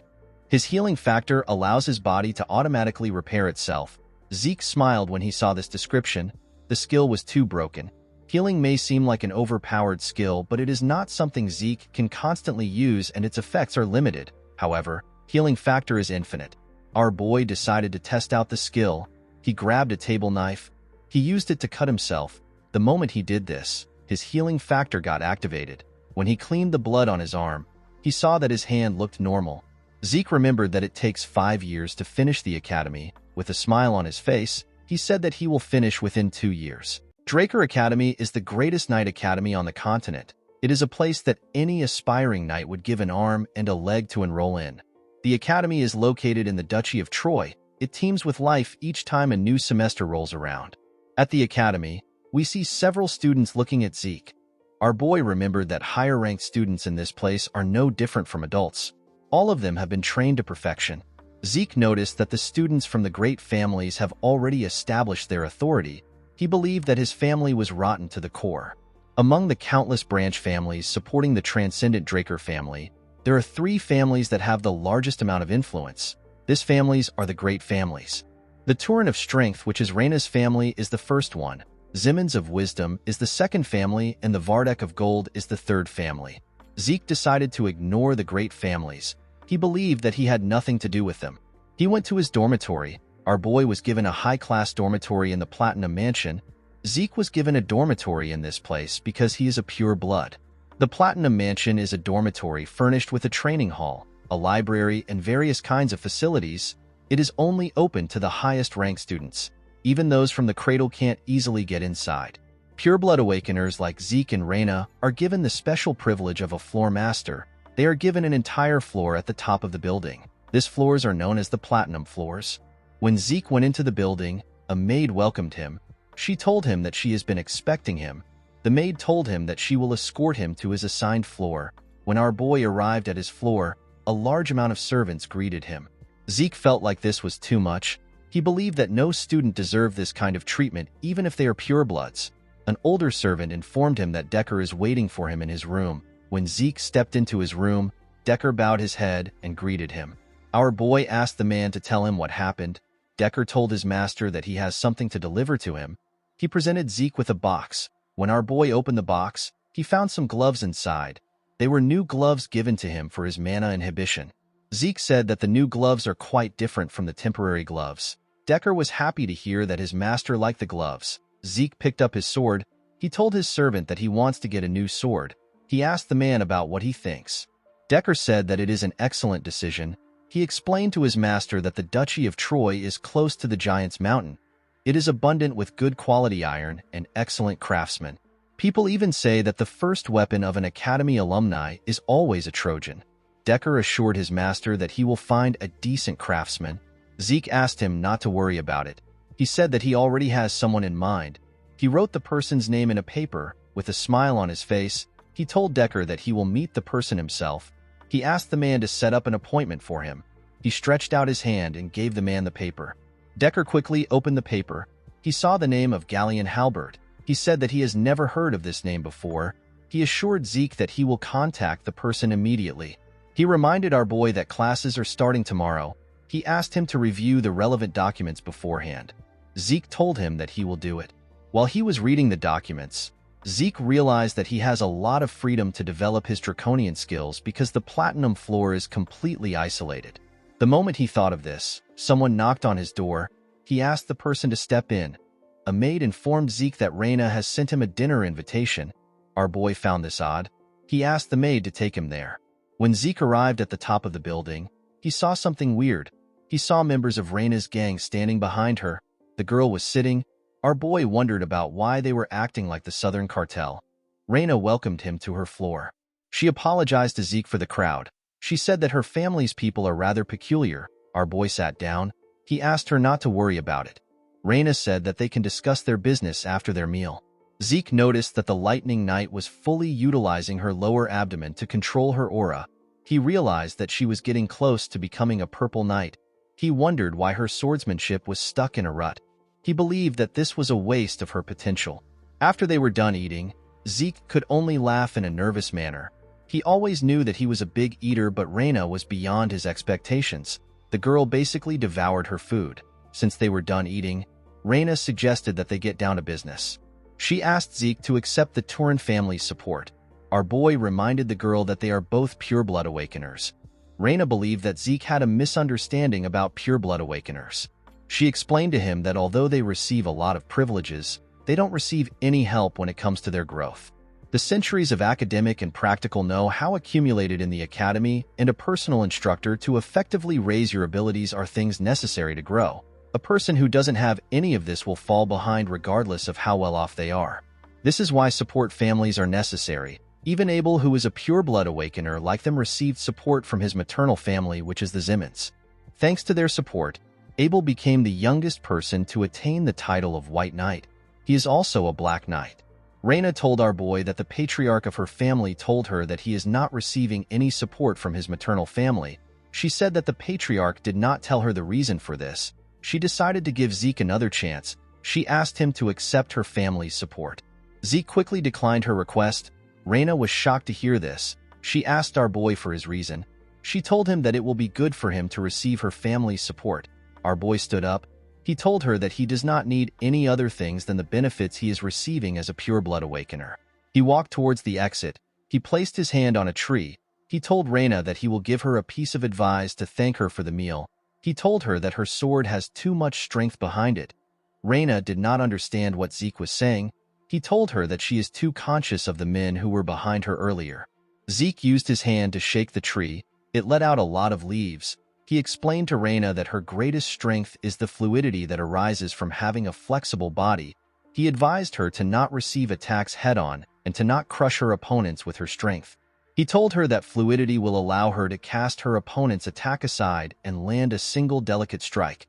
His healing factor allows his body to automatically repair itself. Zeke smiled when he saw this description. The skill was too broken. Healing may seem like an overpowered skill, but it is not something Zeke can constantly use and its effects are limited. However, healing factor is infinite. Our boy decided to test out the skill. He grabbed a table knife. He used it to cut himself. The moment he did this, his healing factor got activated. When he cleaned the blood on his arm, he saw that his hand looked normal. Zeke remembered that it takes 5 years to finish the academy. With a smile on his face, he said that he will finish within 2 years. Draker Academy is the greatest knight academy on the continent. It is a place that any aspiring knight would give an arm and a leg to enroll in. The academy is located in the Duchy of Troy. It teems with life each time a new semester rolls around. At the academy, we see several students looking at Zeke. Our boy remembered that higher-ranked students in this place are no different from adults. All of them have been trained to perfection. Zeke noticed that the students from the great families have already established their authority. He believed that his family was rotten to the core. Among the countless branch families supporting the transcendent Draker family, there are 3 families that have the largest amount of influence. These families are the great families. The Turin of Strength, which is Reyna's family, is the first one. Zimmons of Wisdom is the second family, and the Vardek of Gold is the third family. Zeke decided to ignore the great families. He believed that he had nothing to do with them. He went to his dormitory. Our boy was given a high-class dormitory in the Platinum Mansion. Zeke was given a dormitory in this place because he is a pure blood. The Platinum Mansion is a dormitory furnished with a training hall, a library, and various kinds of facilities. It is only open to the highest-ranked students. Even those from the cradle can't easily get inside. Pure-blood awakeners like Zeke and Reyna are given the special privilege of a floor master. They are given an entire floor at the top of the building. These floors are known as the Platinum Floors. When Zeke went into the building, a maid welcomed him. She told him that she has been expecting him. The maid told him that she will escort him to his assigned floor. When our boy arrived at his floor, a large amount of servants greeted him. Zeke felt like this was too much. He believed that no student deserved this kind of treatment, even if they are purebloods. An older servant informed him that Decker is waiting for him in his room. When Zeke stepped into his room, Decker bowed his head and greeted him. Our boy asked the man to tell him what happened. Decker told his master that he has something to deliver to him. He presented Zeke with a box. When our boy opened the box, he found some gloves inside. They were new gloves given to him for his mana inhibition. Zeke said that the new gloves are quite different from the temporary gloves. Decker was happy to hear that his master liked the gloves. Zeke picked up his sword. He told his servant that he wants to get a new sword. He asked the man about what he thinks. Decker said that it is an excellent decision. He explained to his master that the Duchy of Troy is close to the Giant's Mountain. It is abundant with good quality iron and excellent craftsmen. People even say that the first weapon of an academy alumni is always a Trojan. Decker assured his master that he will find a decent craftsman. Zeke asked him not to worry about it. He said that he already has someone in mind. He wrote the person's name in a paper. With a smile on his face, he told Decker that he will meet the person himself. He asked the man to set up an appointment for him. He stretched out his hand and gave the man the paper. Decker quickly opened the paper. He saw the name of Galleon Halberd. He said that he has never heard of this name before. He assured Zeke that he will contact the person immediately. He reminded our boy that classes are starting tomorrow. He asked him to review the relevant documents beforehand. Zeke told him that he will do it. While he was reading the documents, Zeke realized that he has a lot of freedom to develop his draconian skills because the Platinum Floor is completely isolated. The moment he thought of this, someone knocked on his door. He asked the person to step in. A maid informed Zeke that Reyna has sent him a dinner invitation. Our boy found this odd. He asked the maid to take him there. When Zeke arrived at the top of the building, he saw something weird. He saw members of Reyna's gang standing behind her. The girl was sitting. Our boy wondered about why they were acting like the Southern Cartel. Reina welcomed him to her floor. She apologized to Zeke for the crowd. She said that her family's people are rather peculiar. Our boy sat down. He asked her not to worry about it. Reina said that they can discuss their business after their meal. Zeke noticed that the lightning knight was fully utilizing her lower abdomen to control her aura. He realized that she was getting close to becoming a purple knight. He wondered why her swordsmanship was stuck in a rut. He believed that this was a waste of her potential. After they were done eating, Zeke could only laugh in a nervous manner. He always knew that he was a big eater, but Reina was beyond his expectations. The girl basically devoured her food. Since they were done eating, Reina suggested that they get down to business. She asked Zeke to accept the Turin family's support. Our boy reminded the girl that they are both pure-blood awakeners. Reina believed that Zeke had a misunderstanding about pure-blood awakeners. She explained to him that although they receive a lot of privileges, they don't receive any help when it comes to their growth. The centuries of academic and practical know-how accumulated in the academy and a personal instructor to effectively raise your abilities are things necessary to grow. A person who doesn't have any of this will fall behind regardless of how well off they are. This is why support families are necessary. Even Abel, who is a pure-blood awakener like them, received support from his maternal family, which is the Zimmons. Thanks to their support, Abel became the youngest person to attain the title of White Knight. He is also a Black Knight. Reina told our boy that the patriarch of her family told her that he is not receiving any support from his maternal family. She said that the patriarch did not tell her the reason for this. She decided to give Zeke another chance. She asked him to accept her family's support. Zeke quickly declined her request. Reina was shocked to hear this. She asked our boy for his reason. She told him that it will be good for him to receive her family's support. Our boy stood up. He told her that he does not need any other things than the benefits he is receiving as a pure-blood awakener. He walked towards the exit. He placed his hand on a tree. He told Reina that he will give her a piece of advice to thank her for the meal. He told her that her sword has too much strength behind it. Reina did not understand what Zeke was saying. He told her that she is too conscious of the men who were behind her earlier. Zeke used his hand to shake the tree. It let out a lot of leaves. He explained to Reina that her greatest strength is the fluidity that arises from having a flexible body. He advised her to not receive attacks head-on and to not crush her opponents with her strength. He told her that fluidity will allow her to cast her opponent's attack aside and land a single delicate strike.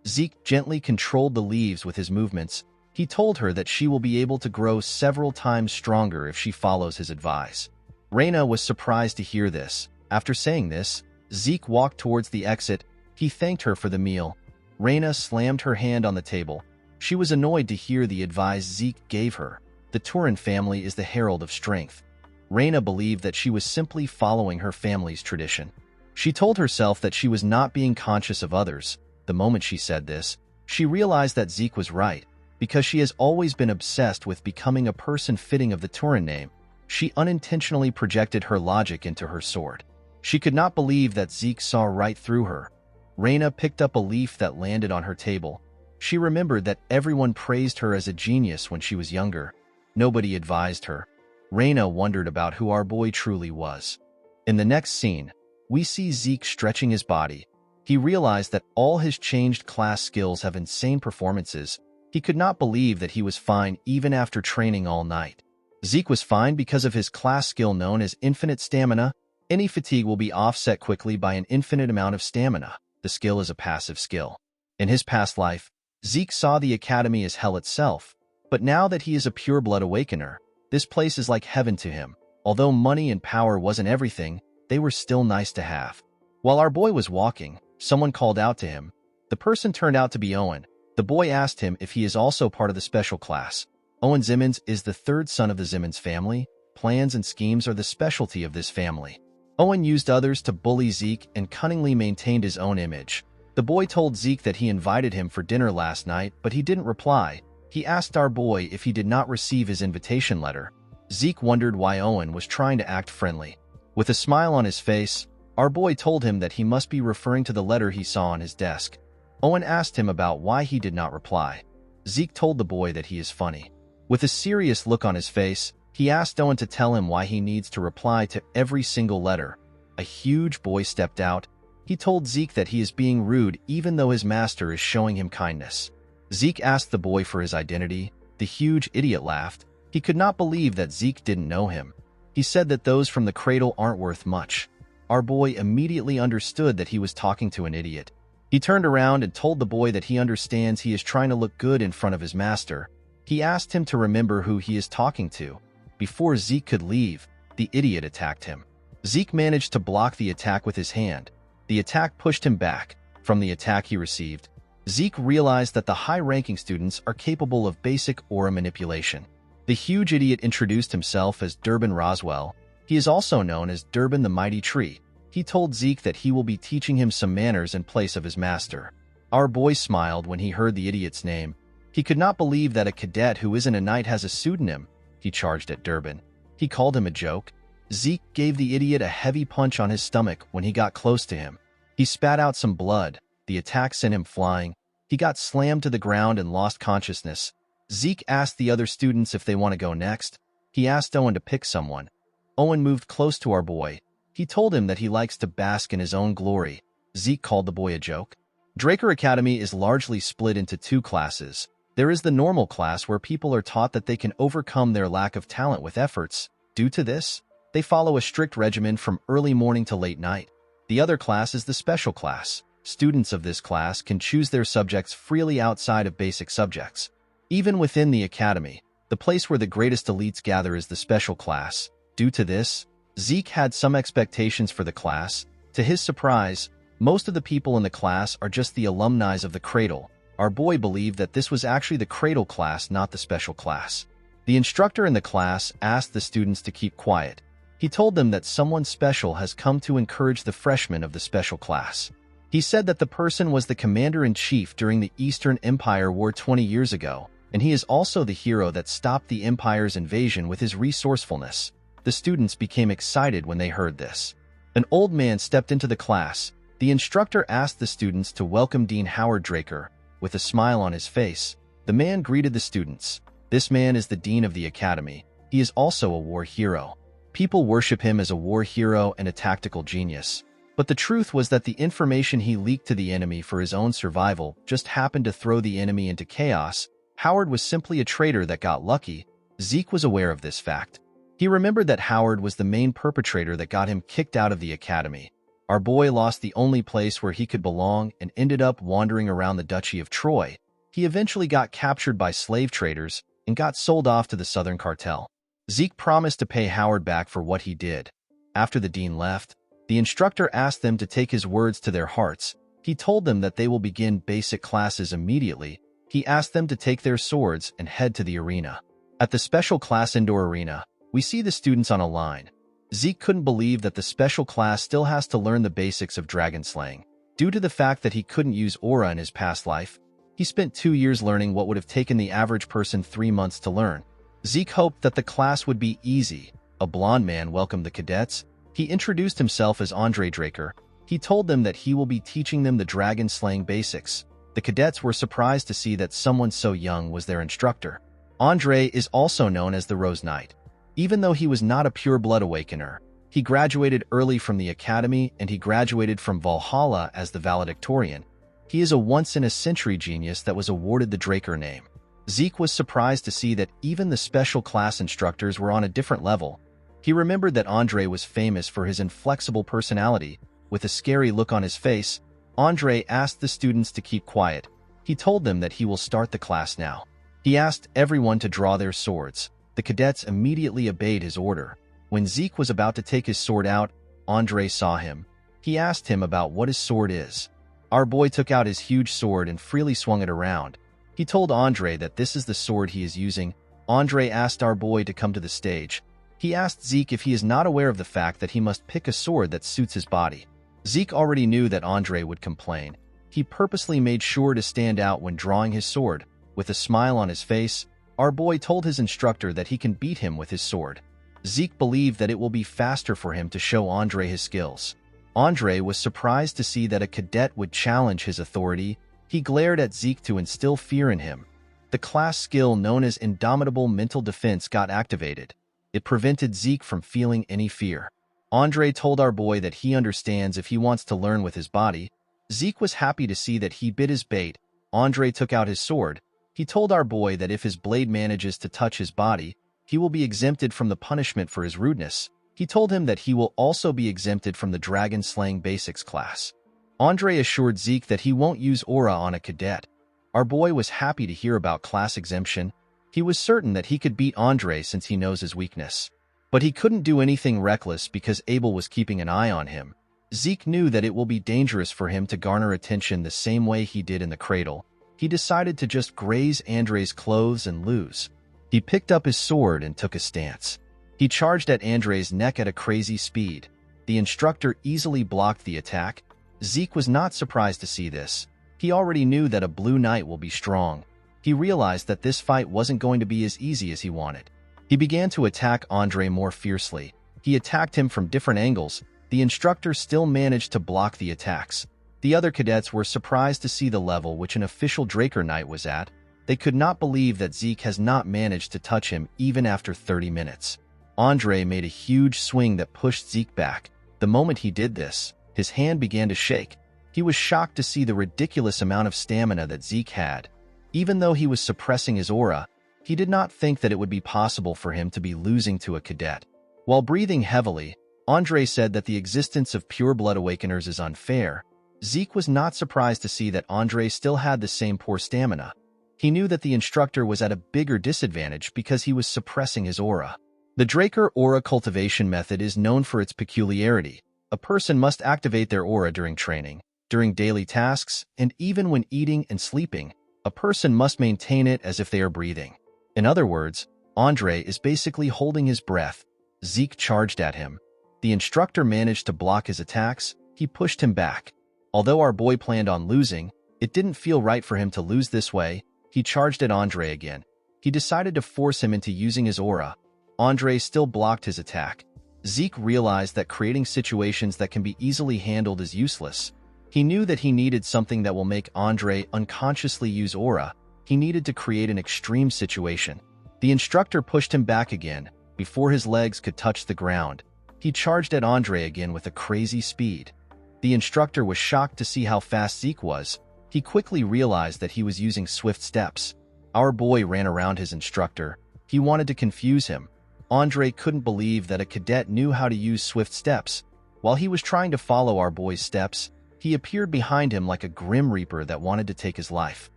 Zeke gently controlled the leaves with his movements. He told her that she will be able to grow several times stronger if she follows his advice. Reina was surprised to hear this. After saying this, Zeke walked towards the exit. He thanked her for the meal. Reina slammed her hand on the table. She was annoyed to hear the advice Zeke gave her. The Turin family is the herald of strength. Reina believed that she was simply following her family's tradition. She told herself that she was not being conscious of others. The moment she said this, she realized that Zeke was right. Because she has always been obsessed with becoming a person fitting of the Turin name, she unintentionally projected her logic into her sword. She could not believe that Zeke saw right through her. Reina picked up a leaf that landed on her table. She remembered that everyone praised her as a genius when she was younger. Nobody advised her. Reina wondered about who our boy truly was. In the next scene, we see Zeke stretching his body. He realized that all his changed class skills have insane performances. He could not believe that he was fine even after training all night. Zeke was fine because of his class skill known as infinite stamina. Any fatigue will be offset quickly by an infinite amount of stamina. The skill is a passive skill. In his past life, Zeke saw the academy as hell itself, but now that he is a pure-blood awakener, this place is like heaven to him. Although money and power wasn't everything, they were still nice to have. While our boy was walking, someone called out to him. The person turned out to be Owen. The boy asked him if he is also part of the special class. Owen Zimmons is the third son of the Zimmons family. Plans and schemes are the specialty of this family. Owen used others to bully Zeke and cunningly maintained his own image. The boy told Zeke that he invited him for dinner last night, but he didn't reply. He asked our boy if he did not receive his invitation letter. Zeke wondered why Owen was trying to act friendly. With a smile on his face, our boy told him that he must be referring to the letter he saw on his desk. Owen asked him about why he did not reply. Zeke told the boy that he is funny. With a serious look on his face, he asked Owen to tell him why he needs to reply to every single letter. A huge boy stepped out. He told Zeke that he is being rude even though his master is showing him kindness. Zeke asked the boy for his identity. The huge idiot laughed. He could not believe that Zeke didn't know him. He said that those from the cradle aren't worth much. Our boy immediately understood that he was talking to an idiot. He turned around and told the boy that he understands he is trying to look good in front of his master. He asked him to remember who he is talking to. Before Zeke could leave, the idiot attacked him. Zeke managed to block the attack with his hand. The attack pushed him back. From the attack he received, Zeke realized that the high-ranking students are capable of basic aura manipulation. The huge idiot introduced himself as Durbin Roswell. He is also known as Durbin the Mighty Tree. He told Zeke that he will be teaching him some manners in place of his master. Our boy smiled when he heard the idiot's name. He could not believe that a cadet who isn't a knight has a pseudonym. He charged at Durbin. He called him a joke. Zeke gave the idiot a heavy punch on his stomach when he got close to him. He spat out some blood. The attack sent him flying. He got slammed to the ground and lost consciousness. Zeke asked the other students if they want to go next. He asked Owen to pick someone. Owen moved close to our boy. He told him that he likes to bask in his own glory. Zeke called the boy a joke. Draker Academy is largely split into two classes. There is the normal class where people are taught that they can overcome their lack of talent with efforts. Due to this, they follow a strict regimen from early morning to late night. The other class is the special class. Students of this class can choose their subjects freely outside of basic subjects. Even within the academy, the place where the greatest elites gather is the special class. Due to this, Zeke had some expectations for the class. To his surprise, most of the people in the class are just the alumni of the cradle. Our boy believed that this was actually the cradle class, not the special class. The instructor in the class asked the students to keep quiet. He told them that someone special has come to encourage the freshmen of the special class. He said that the person was the commander-in-chief during the Eastern Empire War 20 years ago, and he is also the hero that stopped the Empire's invasion with his resourcefulness. The students became excited when they heard this. An old man stepped into the class. The instructor asked the students to welcome Dean Howard Draker. With a smile on his face, the man greeted the students. This man is the dean of the academy. He is also a war hero. People worship him as a war hero and a tactical genius. But the truth was that the information he leaked to the enemy for his own survival just happened to throw the enemy into chaos. Howard was simply a traitor that got lucky. Zeke was aware of this fact. He remembered that Howard was the main perpetrator that got him kicked out of the academy. Our boy lost the only place where he could belong and ended up wandering around the Duchy of Troy. He eventually got captured by slave traders and got sold off to the Southern Cartel. Zeke promised to pay Howard back for what he did. After the dean left, the instructor asked them to take his words to their hearts. He told them that they will begin basic classes immediately. He asked them to take their swords and head to the arena. At the special class indoor arena, we see the students on a line. Zeke couldn't believe that the special class still has to learn the basics of dragon slaying. Due to the fact that he couldn't use aura in his past life, he spent 2 years learning what would have taken the average person 3 months to learn. Zeke hoped that the class would be easy. A blond man welcomed the cadets. He introduced himself as Andre Draker. He told them that he will be teaching them the dragon slaying basics. The cadets were surprised to see that someone so young was their instructor. Andre is also known as the Rose Knight. Even though he was not a pure-blood awakener, he graduated early from the academy and he graduated from Valhalla as the valedictorian. He is a once-in-a-century genius that was awarded the Draker name. Zeke was surprised to see that even the special class instructors were on a different level. He remembered that Andre was famous for his inflexible personality. With a scary look on his face, Andre asked the students to keep quiet. He told them that he will start the class now. He asked everyone to draw their swords. The cadets immediately obeyed his order. When Zeke was about to take his sword out, Andre saw him. He asked him about what his sword is. Our boy took out his huge sword and freely swung it around. He told Andre that this is the sword he is using. Andre asked our boy to come to the stage. He asked Zeke if he is not aware of the fact that he must pick a sword that suits his body. Zeke already knew that Andre would complain. He purposely made sure to stand out when drawing his sword. With a smile on his face, our boy told his instructor that he can beat him with his sword. Zeke believed that it will be faster for him to show Andre his skills. Andre was surprised to see that a cadet would challenge his authority. He glared at Zeke to instill fear in him. The class skill known as Indomitable Mental Defense got activated. It prevented Zeke from feeling any fear. Andre told our boy that he understands if he wants to learn with his body. Zeke was happy to see that he bit his bait. Andre took out his sword. He told our boy that if his blade manages to touch his body, he will be exempted from the punishment for his rudeness. He told him that he will also be exempted from the Dragon Slaying Basics class. Andre assured Zeke that he won't use aura on a cadet. Our boy was happy to hear about class exemption. He was certain that he could beat Andre since he knows his weakness. But he couldn't do anything reckless because Abel was keeping an eye on him. Zeke knew that it will be dangerous for him to garner attention the same way he did in the cradle. He decided to just graze Andre's clothes and lose. He picked up his sword and took a stance. He charged at Andre's neck at a crazy speed. The instructor easily blocked the attack. Zeke was not surprised to see this. He already knew that a blue knight will be strong. He realized that this fight wasn't going to be as easy as he wanted. He began to attack Andre more fiercely. He attacked him from different angles. The instructor still managed to block the attacks. The other cadets were surprised to see the level which an official Draker Knight was at. They could not believe that Zeke has not managed to touch him even after 30 minutes. Andre made a huge swing that pushed Zeke back. The moment he did this, his hand began to shake. He was shocked to see the ridiculous amount of stamina that Zeke had. Even though he was suppressing his aura, he did not think that it would be possible for him to be losing to a cadet. While breathing heavily, Andre said that the existence of pure blood awakeners is unfair. Zeke was not surprised to see that Andre still had the same poor stamina. He knew that the instructor was at a bigger disadvantage because he was suppressing his aura. The Draker aura cultivation method is known for its peculiarity. A person must activate their aura during training, during daily tasks, and even when eating and sleeping. A person must maintain it as if they are breathing. In other words, Andre is basically holding his breath. Zeke charged at him. The instructor managed to block his attacks. He pushed him back. Although our boy planned on losing, it didn't feel right for him to lose this way. He charged at Andre again. He decided to force him into using his aura. Andre still blocked his attack. Zeke realized that creating situations that can be easily handled is useless. He knew that he needed something that will make Andre unconsciously use aura. He needed to create an extreme situation. The instructor pushed him back again. Before his legs could touch the ground, he charged at Andre again with a crazy speed. The instructor was shocked to see how fast Zeke was. He quickly realized that he was using swift steps. Our boy ran around his instructor. He wanted to confuse him. Andre couldn't believe that a cadet knew how to use swift steps. While he was trying to follow our boy's steps, he appeared behind him like a grim reaper that wanted to take his life.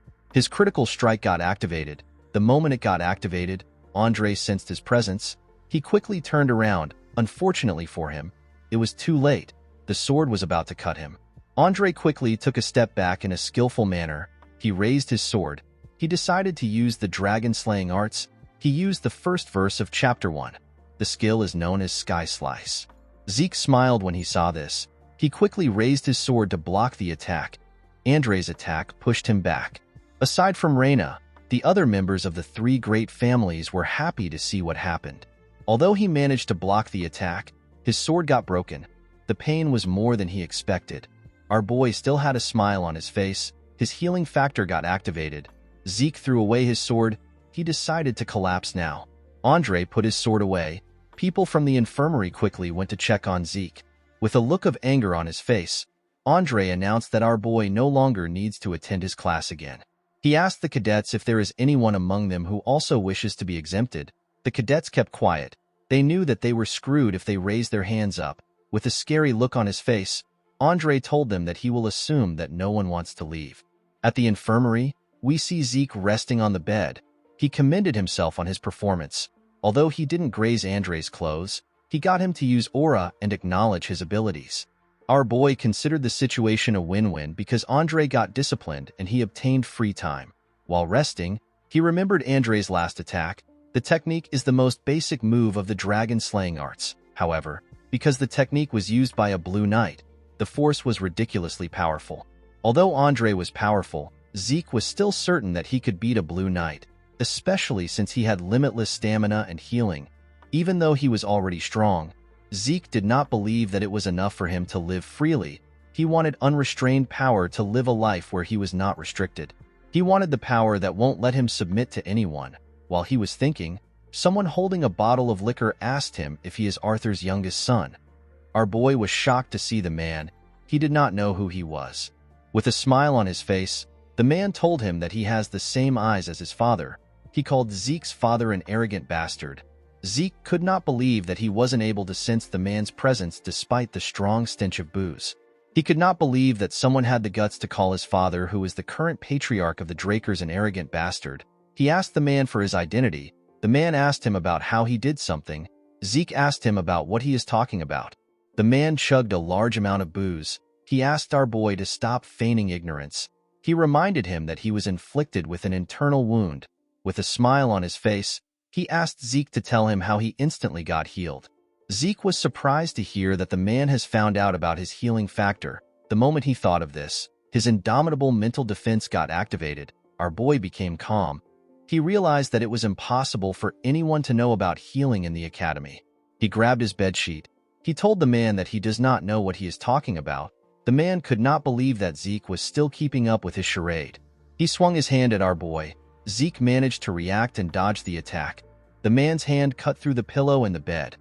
His critical strike got activated. The moment it got activated, Andre sensed his presence. He quickly turned around. Unfortunately for him, it was too late. The sword was about to cut him. Andre quickly took a step back in a skillful manner. He raised his sword. He decided to use the dragon-slaying arts. He used the first verse of Chapter 1. The skill is known as Sky Slice. Zeke smiled when he saw this. He quickly raised his sword to block the attack. Andre's attack pushed him back. Aside from Reina, the other members of the three great families were happy to see what happened. Although he managed to block the attack, his sword got broken. The pain was more than he expected. Our boy still had a smile on his face. His healing factor got activated. Zeke threw away his sword. He decided to collapse now. Andre put his sword away. People from the infirmary quickly went to check on Zeke. With a look of anger on his face, Andre announced that our boy no longer needs to attend his class again. He asked the cadets if there is anyone among them who also wishes to be exempted. The cadets kept quiet. They knew that they were screwed if they raised their hands up. With a scary look on his face, Andre told them that he will assume that no one wants to leave. At the infirmary, we see Zeke resting on the bed. He commended himself on his performance. Although he didn't graze Andre's clothes, he got him to use aura and acknowledge his abilities. Our boy considered the situation a win-win because Andre got disciplined and he obtained free time. While resting, he remembered Andre's last attack. The technique is the most basic move of the dragon-slaying arts. However, because the technique was used by a blue knight, the force was ridiculously powerful. Although Andre was powerful, Zeke was still certain that he could beat a blue knight, especially since he had limitless stamina and healing. Even though he was already strong, Zeke did not believe that it was enough for him to live freely. He wanted unrestrained power to live a life where he was not restricted. He wanted the power that won't let him submit to anyone. While he was thinking, someone holding a bottle of liquor asked him if he is Arthur's youngest son. Our boy was shocked to see the man. He did not know who he was. With a smile on his face, the man told him that he has the same eyes as his father. He called Zeke's father an arrogant bastard. Zeke could not believe that he wasn't able to sense the man's presence despite the strong stench of booze. He could not believe that someone had the guts to call his father, who is the current patriarch of the Drakers, an arrogant bastard. He asked the man for his identity. The man asked him about how he did something. Zeke asked him about what he is talking about. The man chugged a large amount of booze. He asked our boy to stop feigning ignorance. He reminded him that he was inflicted with an internal wound. With a smile on his face, he asked Zeke to tell him how he instantly got healed. Zeke was surprised to hear that the man has found out about his healing factor. The moment he thought of this, his indomitable mental defense got activated. Our boy became calm. He realized that it was impossible for anyone to know about healing in the academy. He grabbed his bedsheet. He told the man that he does not know what he is talking about. The man could not believe that Zeke was still keeping up with his charade. He swung his hand at our boy. Zeke managed to react and dodge the attack. The man's hand cut through the pillow and the bed.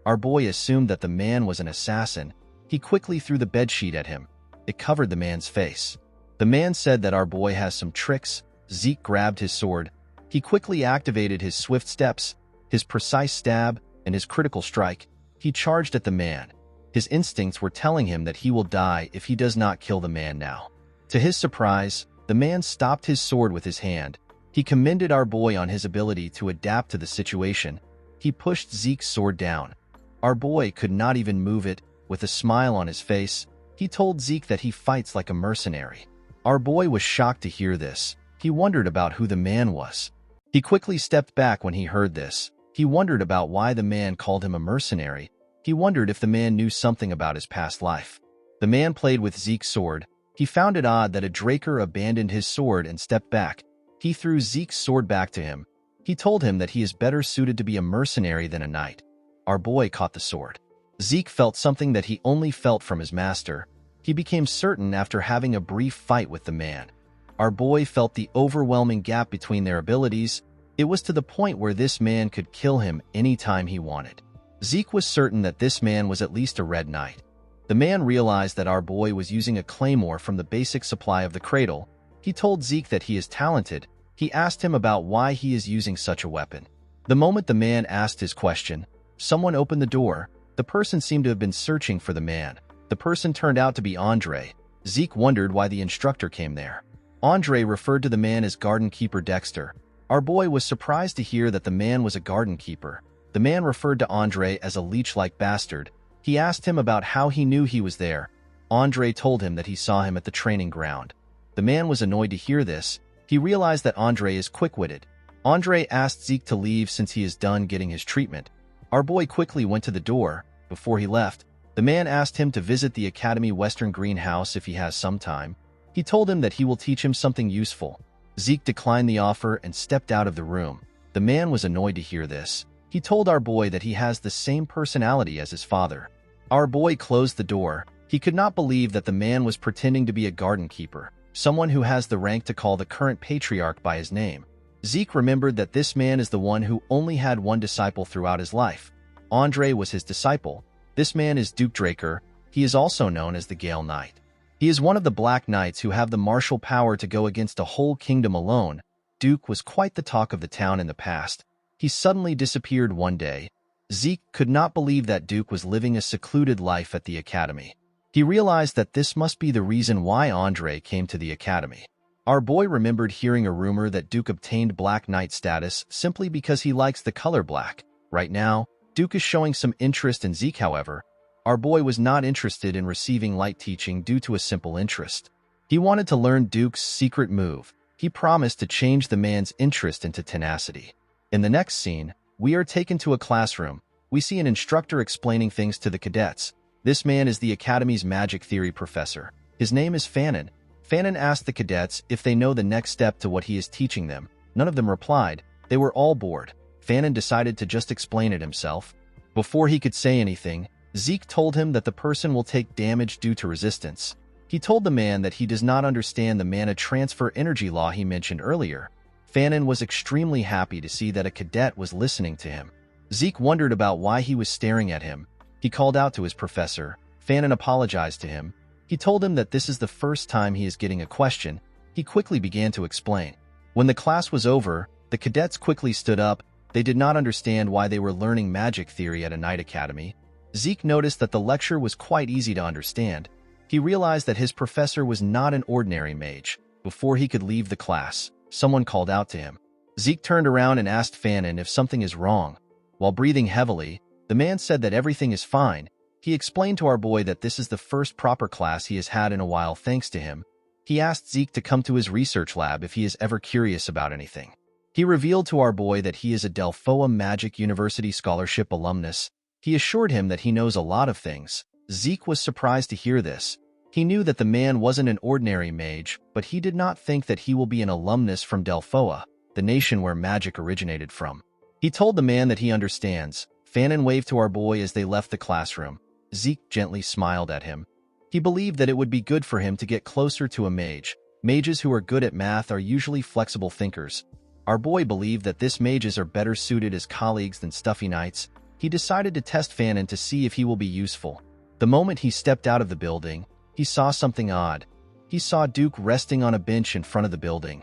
Our boy assumed that the man was an assassin. He quickly threw the bedsheet at him. It covered the man's face. The man said that our boy has some tricks. Zeke grabbed his sword. He quickly activated his swift steps, his precise stab, and his critical strike. He charged at the man. His instincts were telling him that he will die if he does not kill the man now. To his surprise, the man stopped his sword with his hand. He commended our boy on his ability to adapt to the situation. He pushed Zeke's sword down. Our boy could not even move it. With a smile on his face, he told Zeke that he fights like a mercenary. Our boy was shocked to hear this. He wondered about who the man was. He quickly stepped back when he heard this. He wondered about why the man called him a mercenary. He wondered if the man knew something about his past life. The man played with Zeke's sword. He found it odd that a Draker abandoned his sword and stepped back. He threw Zeke's sword back to him. He told him that he is better suited to be a mercenary than a knight. Our boy caught the sword. Zeke felt something that he only felt from his master. He became certain after having a brief fight with the man. Our boy felt the overwhelming gap between their abilities. It was to the point where this man could kill him anytime he wanted. Zeke was certain that this man was at least a red knight. The man realized that our boy was using a claymore from the basic supply of the cradle. He told Zeke that he is talented. He asked him about why he is using such a weapon. The moment the man asked his question, someone opened the door. The person seemed to have been searching for the man. The person turned out to be Andre. Zeke wondered why the instructor came there. Andre referred to the man as Garden Keeper Dexter. Our boy was surprised to hear that the man was a garden keeper. The man referred to Andre as a leech-like bastard. He asked him about how he knew he was there. Andre told him that he saw him at the training ground. The man was annoyed to hear this. He realized that Andre is quick-witted. Andre asked Zeke to leave since he is done getting his treatment. Our boy quickly went to the door. Before he left, the man asked him to visit the Academy Western Greenhouse if he has some time. He told him that he will teach him something useful. Zeke declined the offer and stepped out of the room. The man was annoyed to hear this. He told our boy that he has the same personality as his father. Our boy closed the door. He could not believe that the man was pretending to be a garden keeper, someone who has the rank to call the current patriarch by his name. Zeke remembered that this man is the one who only had one disciple throughout his life. Andre was his disciple. This man is Duke Draker. He is also known as the Gale Knight. He is one of the Black Knights who have the martial power to go against a whole kingdom alone. Duke was quite the talk of the town in the past. He suddenly disappeared one day. Zeke could not believe that Duke was living a secluded life at the academy. He realized that this must be the reason why Andre came to the academy. Our boy remembered hearing a rumor that Duke obtained Black Knight status simply because he likes the color black. Right now, Duke is showing some interest in Zeke, however. Our boy was not interested in receiving light teaching due to a simple interest. He wanted to learn Duke's secret move. He promised to change the man's interest into tenacity. In the next scene, we are taken to a classroom. We see an instructor explaining things to the cadets. This man is the Academy's magic theory professor. His name is Fannin. Fannin asked the cadets if they know the next step to what he is teaching them. None of them replied. They were all bored. Fannin decided to just explain it himself. Before he could say anything, Zeke told him that the person will take damage due to resistance. He told the man that he does not understand the mana transfer energy law he mentioned earlier. Fannin was extremely happy to see that a cadet was listening to him. Zeke wondered about why he was staring at him. He called out to his professor. Fannin apologized to him. He told him that this is the first time he is getting a question. He quickly began to explain. When the class was over, the cadets quickly stood up. They did not understand why they were learning magic theory at a night academy. Zeke noticed that the lecture was quite easy to understand. He realized that his professor was not an ordinary mage. Before he could leave the class, someone called out to him. Zeke turned around and asked Fanon if something is wrong. While breathing heavily, the man said that everything is fine. He explained to our boy that this is the first proper class he has had in a while thanks to him. He asked Zeke to come to his research lab if he is ever curious about anything. He revealed to our boy that he is a Delphoa Magic University Scholarship alumnus. He assured him that he knows a lot of things. Zeke was surprised to hear this. He knew that the man wasn't an ordinary mage, but he did not think that he will be an alumnus from Delphoa, the nation where magic originated from. He told the man that he understands. Fanon waved to our boy as they left the classroom. Zeke gently smiled at him. He believed that it would be good for him to get closer to a mage. Mages who are good at math are usually flexible thinkers. Our boy believed that this mages are better suited as colleagues than stuffy knights. He decided to test Fanon to see if he will be useful. The moment he stepped out of the building, he saw something odd. He saw Duke resting on a bench in front of the building.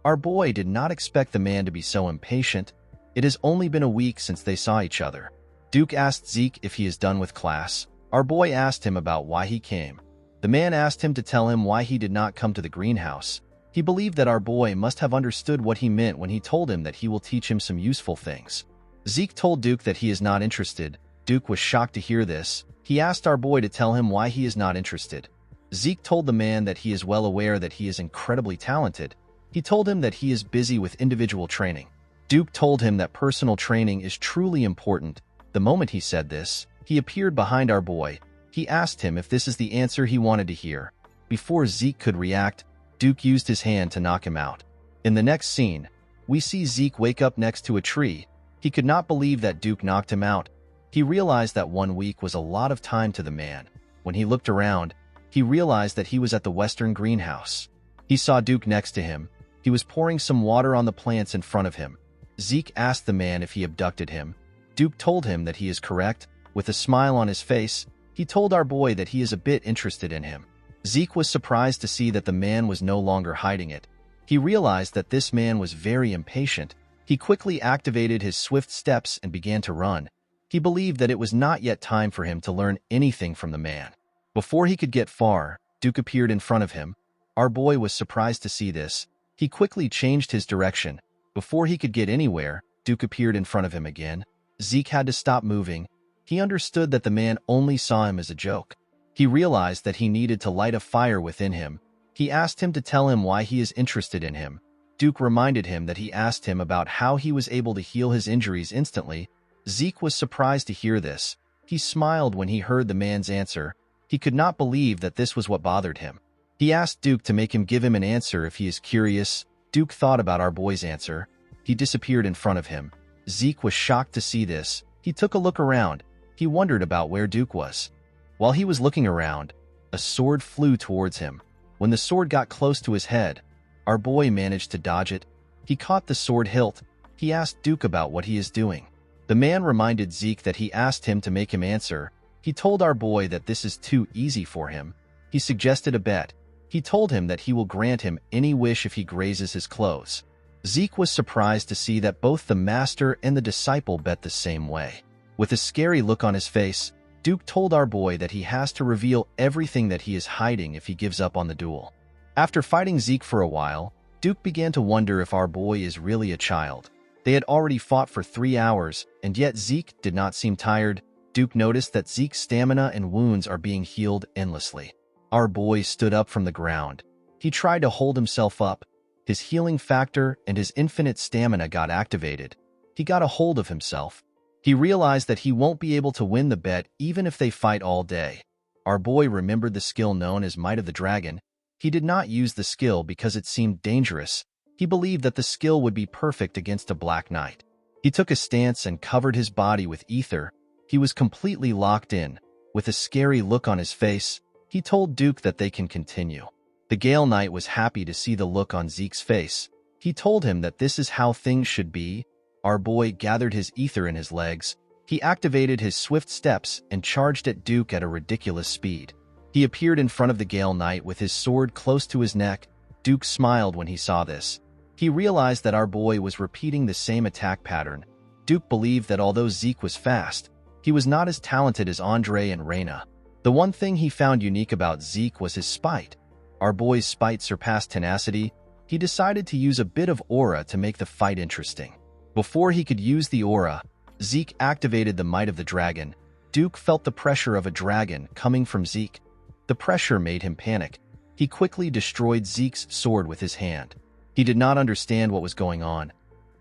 Our boy did not expect the man to be so impatient. It has only been a week since they saw each other. Duke asked Zeke if he is done with class. Our boy asked him about why he came. The man asked him to tell him why he did not come to the greenhouse. He believed that our boy must have understood what he meant when he told him that he will teach him some useful things. Zeke told Duke that he is not interested. Duke was shocked to hear this. He asked our boy to tell him why he is not interested. Zeke told the man that he is well aware that he is incredibly talented. He told him that he is busy with individual training. Duke told him that personal training is truly important. The moment he said this, he appeared behind our boy. He asked him if this is the answer he wanted to hear. Before Zeke could react, Duke used his hand to knock him out. In the next scene, we see Zeke wake up next to a tree. He could not believe that Duke knocked him out. He realized that 1 week was a lot of time to the man. When he looked around, he realized that he was at the western greenhouse. He saw Duke next to him. He was pouring some water on the plants in front of him. Zeke asked the man if he abducted him. Duke told him that he is correct. With a smile on his face, he told our boy that he is a bit interested in him. Zeke was surprised to see that the man was no longer hiding it. He realized that this man was very impatient. He quickly activated his swift steps and began to run. He believed that it was not yet time for him to learn anything from the man. Before he could get far, Duke appeared in front of him. Our boy was surprised to see this. He quickly changed his direction. Before he could get anywhere, Duke appeared in front of him again. Zeke had to stop moving. He understood that the man only saw him as a joke. He realized that he needed to light a fire within him. He asked him to tell him why he is interested in him. Duke reminded him that he asked him about how he was able to heal his injuries instantly. Zeke was surprised to hear this. He smiled when he heard the man's answer. He could not believe that this was what bothered him. He asked Duke to make him give him an answer if he is curious. Duke thought about our boy's answer. He disappeared in front of him. Zeke was shocked to see this. He took a look around. He wondered about where Duke was. While he was looking around, a sword flew towards him. When the sword got close to his head, our boy managed to dodge it. He caught the sword hilt. He asked Duke about what he is doing. The man reminded Zeke that he asked him to make him answer. He told our boy that this is too easy for him. He suggested a bet. He told him that he will grant him any wish if he grazes his clothes. Zeke was surprised to see that both the master and the disciple bet the same way. With a scary look on his face, Duke told our boy that he has to reveal everything that he is hiding if he gives up on the duel. After fighting Zeke for a while, Duke began to wonder if our boy is really a child. They had already fought for 3 hours, and yet Zeke did not seem tired. Duke noticed that Zeke's stamina and wounds are being healed endlessly. Our boy stood up from the ground. He tried to hold himself up. His healing factor and his infinite stamina got activated. He got a hold of himself. He realized that he won't be able to win the bet even if they fight all day. Our boy remembered the skill known as Might of the Dragon. He did not use the skill because it seemed dangerous. He believed that the skill would be perfect against a Black Knight. He took a stance and covered his body with ether. He was completely locked in. With a scary look on his face, he told Duke that they can continue. The Gale Knight was happy to see the look on Zeke's face. He told him that this is how things should be. Our boy gathered his ether in his legs. He activated his swift steps and charged at Duke at a ridiculous speed. He appeared in front of the Gale Knight with his sword close to his neck. Duke smiled when he saw this. He realized that our boy was repeating the same attack pattern. Duke believed that although Zeke was fast, he was not as talented as Andre and Reyna. The one thing he found unique about Zeke was his spite. Our boy's spite surpassed tenacity. He decided to use a bit of aura to make the fight interesting. Before he could use the aura, Zeke activated the might of the dragon. Duke felt the pressure of a dragon coming from Zeke. The pressure made him panic. He quickly destroyed Zeke's sword with his hand. He did not understand what was going on.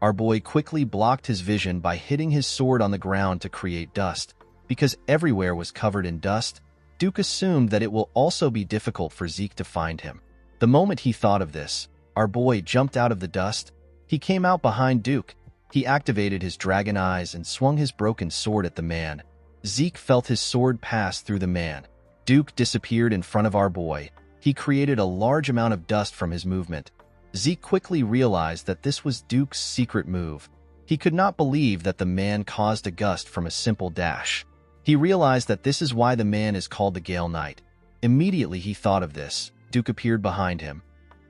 Our boy quickly blocked his vision by hitting his sword on the ground to create dust. Because everywhere was covered in dust, Duke assumed that it will also be difficult for Zeke to find him. The moment he thought of this, our boy jumped out of the dust. He came out behind Duke. He activated his dragon eyes and swung his broken sword at the man. Zeke felt his sword pass through the man. Duke disappeared in front of our boy. He created a large amount of dust from his movement. Zeke quickly realized that this was Duke's secret move. He could not believe that the man caused a gust from a simple dash. He realized that this is why the man is called the Gale Knight. Immediately he thought of this. Duke appeared behind him.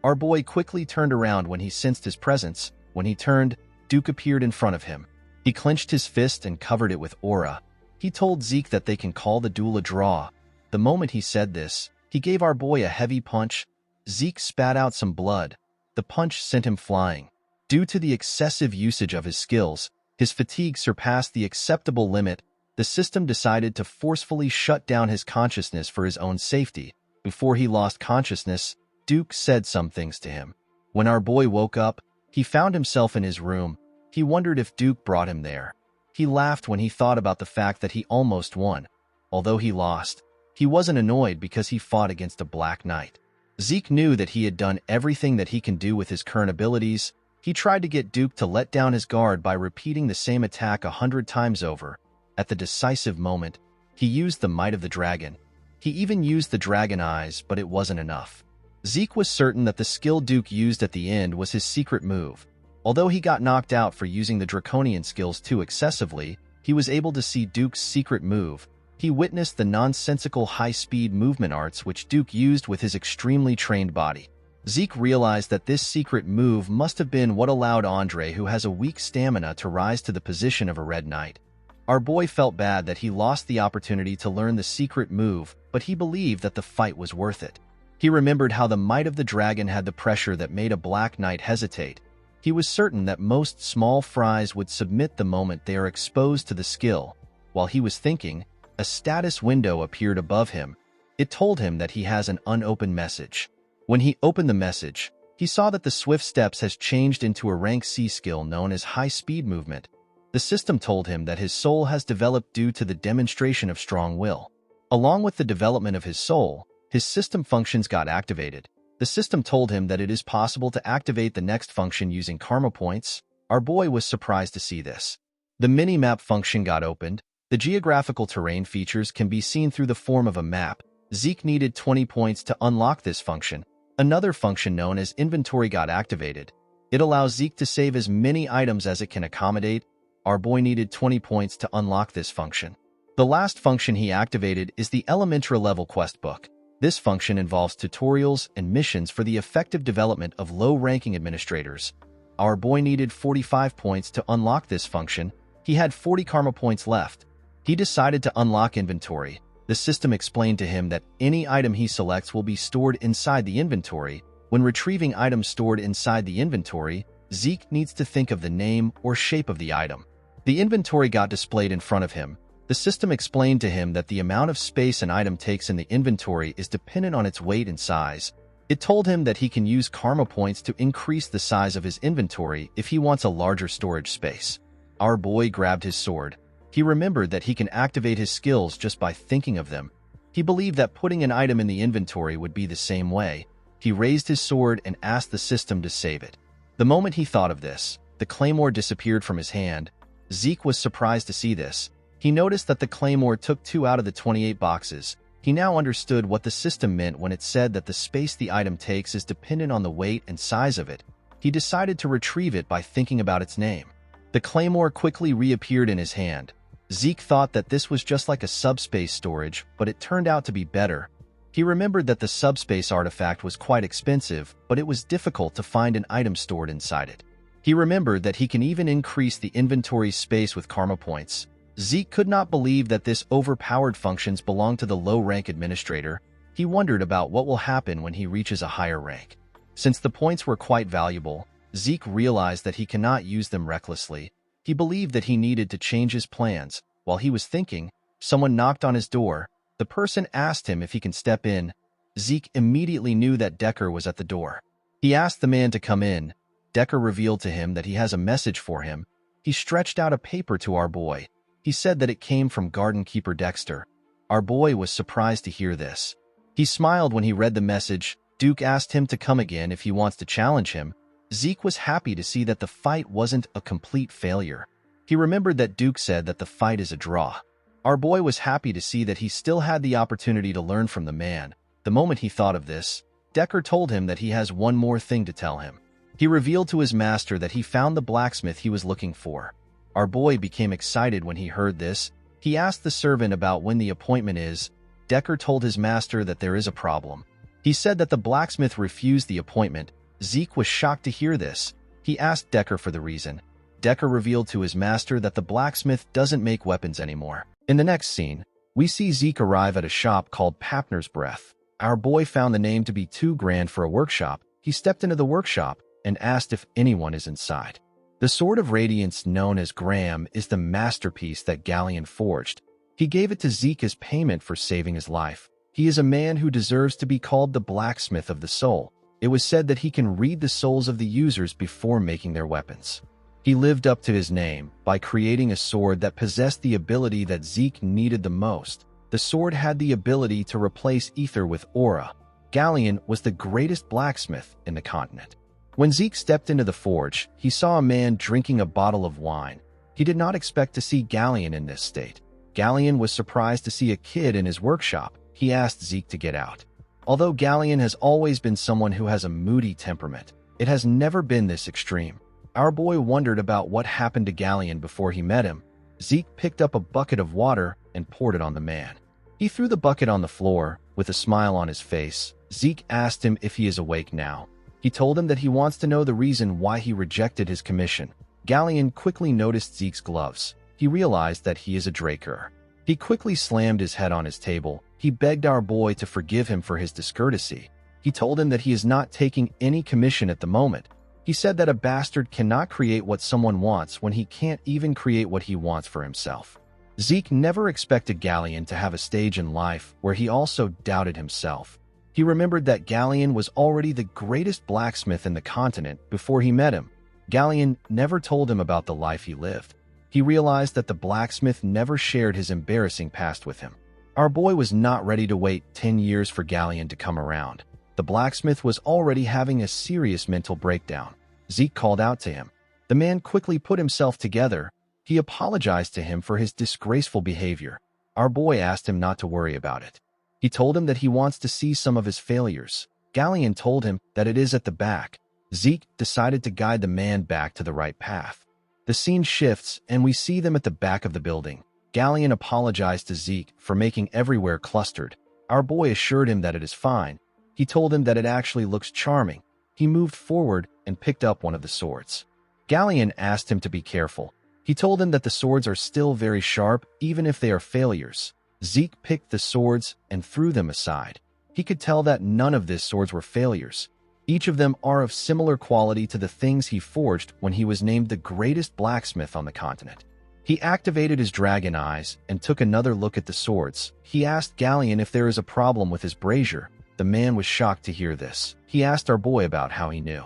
Our boy quickly turned around when he sensed his presence. When he turned, Duke appeared in front of him. He clenched his fist and covered it with aura. He told Zeke that they can call the duel a draw. The moment he said this, he gave our boy a heavy punch. Zeke spat out some blood. The punch sent him flying. Due to the excessive usage of his skills, his fatigue surpassed the acceptable limit. The system decided to forcefully shut down his consciousness for his own safety. Before he lost consciousness, Duke said some things to him. When our boy woke up, he found himself in his room. He wondered if Duke brought him there. He laughed when he thought about the fact that he almost won. Although he lost, he wasn't annoyed because he fought against a Black Knight. Zeke knew that he had done everything that he can do with his current abilities. He tried to get Duke to let down his guard by repeating the same attack 100 times over. At the decisive moment, he used the might of the dragon. He even used the dragon eyes, but it wasn't enough. Zeke was certain that the skill Duke used at the end was his secret move. Although he got knocked out for using the draconian skills too excessively, he was able to see Duke's secret move. He witnessed the nonsensical high-speed movement arts which Duke used with his extremely trained body. Zeke realized that this secret move must have been what allowed Andre, who has a weak stamina, to rise to the position of a Red Knight. Our boy felt bad that he lost the opportunity to learn the secret move, but he believed that the fight was worth it. He remembered how the might of the dragon had the pressure that made a Black Knight hesitate. He was certain that most small fries would submit the moment they are exposed to the skill. While he was thinking, a status window appeared above him. It told him that he has an unopened message. When he opened the message, he saw that the Swift Steps has changed into a rank C skill known as High Speed Movement. The system told him that his soul has developed due to the demonstration of strong will. Along with the development of his soul, his system functions got activated. The system told him that it is possible to activate the next function using karma points. Our boy was surprised to see this. The mini-map function got opened. The geographical terrain features can be seen through the form of a map. Zeke needed 20 points to unlock this function. Another function known as inventory got activated. It allows Zeke to save as many items as it can accommodate. Our boy needed 20 points to unlock this function. The last function he activated is the Elementra level quest book. This function involves tutorials and missions for the effective development of low-ranking administrators. Our boy needed 45 points to unlock this function. He had 40 karma points left. He decided to unlock inventory. The system explained to him that any item he selects will be stored inside the inventory. When retrieving items stored inside the inventory, Zeke needs to think of the name or shape of the item. The inventory got displayed in front of him. The system explained to him that the amount of space an item takes in the inventory is dependent on its weight and size. It told him that he can use karma points to increase the size of his inventory if he wants a larger storage space. Our boy grabbed his sword. He remembered that he can activate his skills just by thinking of them. He believed that putting an item in the inventory would be the same way. He raised his sword and asked the system to save it. The moment he thought of this, the claymore disappeared from his hand. Zeke was surprised to see this. He noticed that the claymore took 2 out of the 28 boxes. He now understood what the system meant when it said that the space the item takes is dependent on the weight and size of it. He decided to retrieve it by thinking about its name. The claymore quickly reappeared in his hand. Zeke thought that this was just like a subspace storage, but it turned out to be better. He remembered that the subspace artifact was quite expensive, but it was difficult to find an item stored inside it. He remembered that he can even increase the inventory space with karma points. Zeke could not believe that this overpowered functions belonged to the low-rank administrator. He wondered about what will happen when he reaches a higher rank. Since the points were quite valuable, Zeke realized that he cannot use them recklessly. He believed that he needed to change his plans. While he was thinking, someone knocked on his door. The person asked him if he can step in. Zeke immediately knew that Decker was at the door. He asked the man to come in. Decker revealed to him that he has a message for him. He stretched out a paper to our boy. He said that it came from garden keeper Dexter. Our boy was surprised to hear this. He smiled when he read the message. Duke asked him to come again if he wants to challenge him. Zeke was happy to see that the fight wasn't a complete failure. He remembered that Duke said that the fight is a draw. Our boy was happy to see that he still had the opportunity to learn from the man. The moment he thought of this, Decker told him that he has one more thing to tell him. He revealed to his master that he found the blacksmith he was looking for. Our boy became excited when he heard this. He asked the servant about when the appointment is. Decker told his master that there is a problem. He said that the blacksmith refused the appointment. Zeke was shocked to hear this. He asked Decker for the reason. Decker revealed to his master that the blacksmith doesn't make weapons anymore. In the next scene, we see Zeke arrive at a shop called Papner's Breath. Our boy found the name to be too grand for a workshop. He stepped into the workshop and asked if anyone is inside. The Sword of Radiance, known as Graham, is the masterpiece that Galleon forged. He gave it to Zeke as payment for saving his life. He is a man who deserves to be called the blacksmith of the soul. It was said that he can read the souls of the users before making their weapons. He lived up to his name by creating a sword that possessed the ability that Zeke needed the most. The sword had the ability to replace ether with aura. Galleon was the greatest blacksmith in the continent. When Zeke stepped into the forge, he saw a man drinking a bottle of wine. He did not expect to see Galleon in this state. Galleon was surprised to see a kid in his workshop. He asked Zeke to get out. Although Galleon has always been someone who has a moody temperament, it has never been this extreme. Our boy wondered about what happened to Galleon before he met him. Zeke picked up a bucket of water and poured it on the man. He threw the bucket on the floor. With a smile on his face, Zeke asked him if he is awake now. He told him that he wants to know the reason why he rejected his commission. Galleon quickly noticed Zeke's gloves. He realized that he is a Draker. He quickly slammed his head on his table. He begged our boy to forgive him for his discourtesy. He told him that he is not taking any commission at the moment. He said that a bastard cannot create what someone wants when he can't even create what he wants for himself. Zeke never expected Galleon to have a stage in life where he also doubted himself. He remembered that Galleon was already the greatest blacksmith in the continent before he met him. Galleon never told him about the life he lived. He realized that the blacksmith never shared his embarrassing past with him. Our boy was not ready to wait 10 years for Galleon to come around. The blacksmith was already having a serious mental breakdown. Zeke called out to him. The man quickly put himself together. He apologized to him for his disgraceful behavior. Our boy asked him not to worry about it. He told him that he wants to see some of his failures. Galleon told him that it is at the back. Zeke decided to guide the man back to the right path. The scene shifts, and we see them at the back of the building. Galleon apologized to Zeke for making everywhere clustered. Our boy assured him that it is fine. He told him that it actually looks charming. He moved forward and picked up one of the swords. Galleon asked him to be careful. He told him that the swords are still very sharp, even if they are failures. Zeke picked the swords and threw them aside. He could tell that none of these swords were failures. Each of them are of similar quality to the things he forged when he was named the greatest blacksmith on the continent. He activated his dragon eyes and took another look at the swords. He asked Galleon if there is a problem with his brazier. The man was shocked to hear this. He asked our boy about how he knew.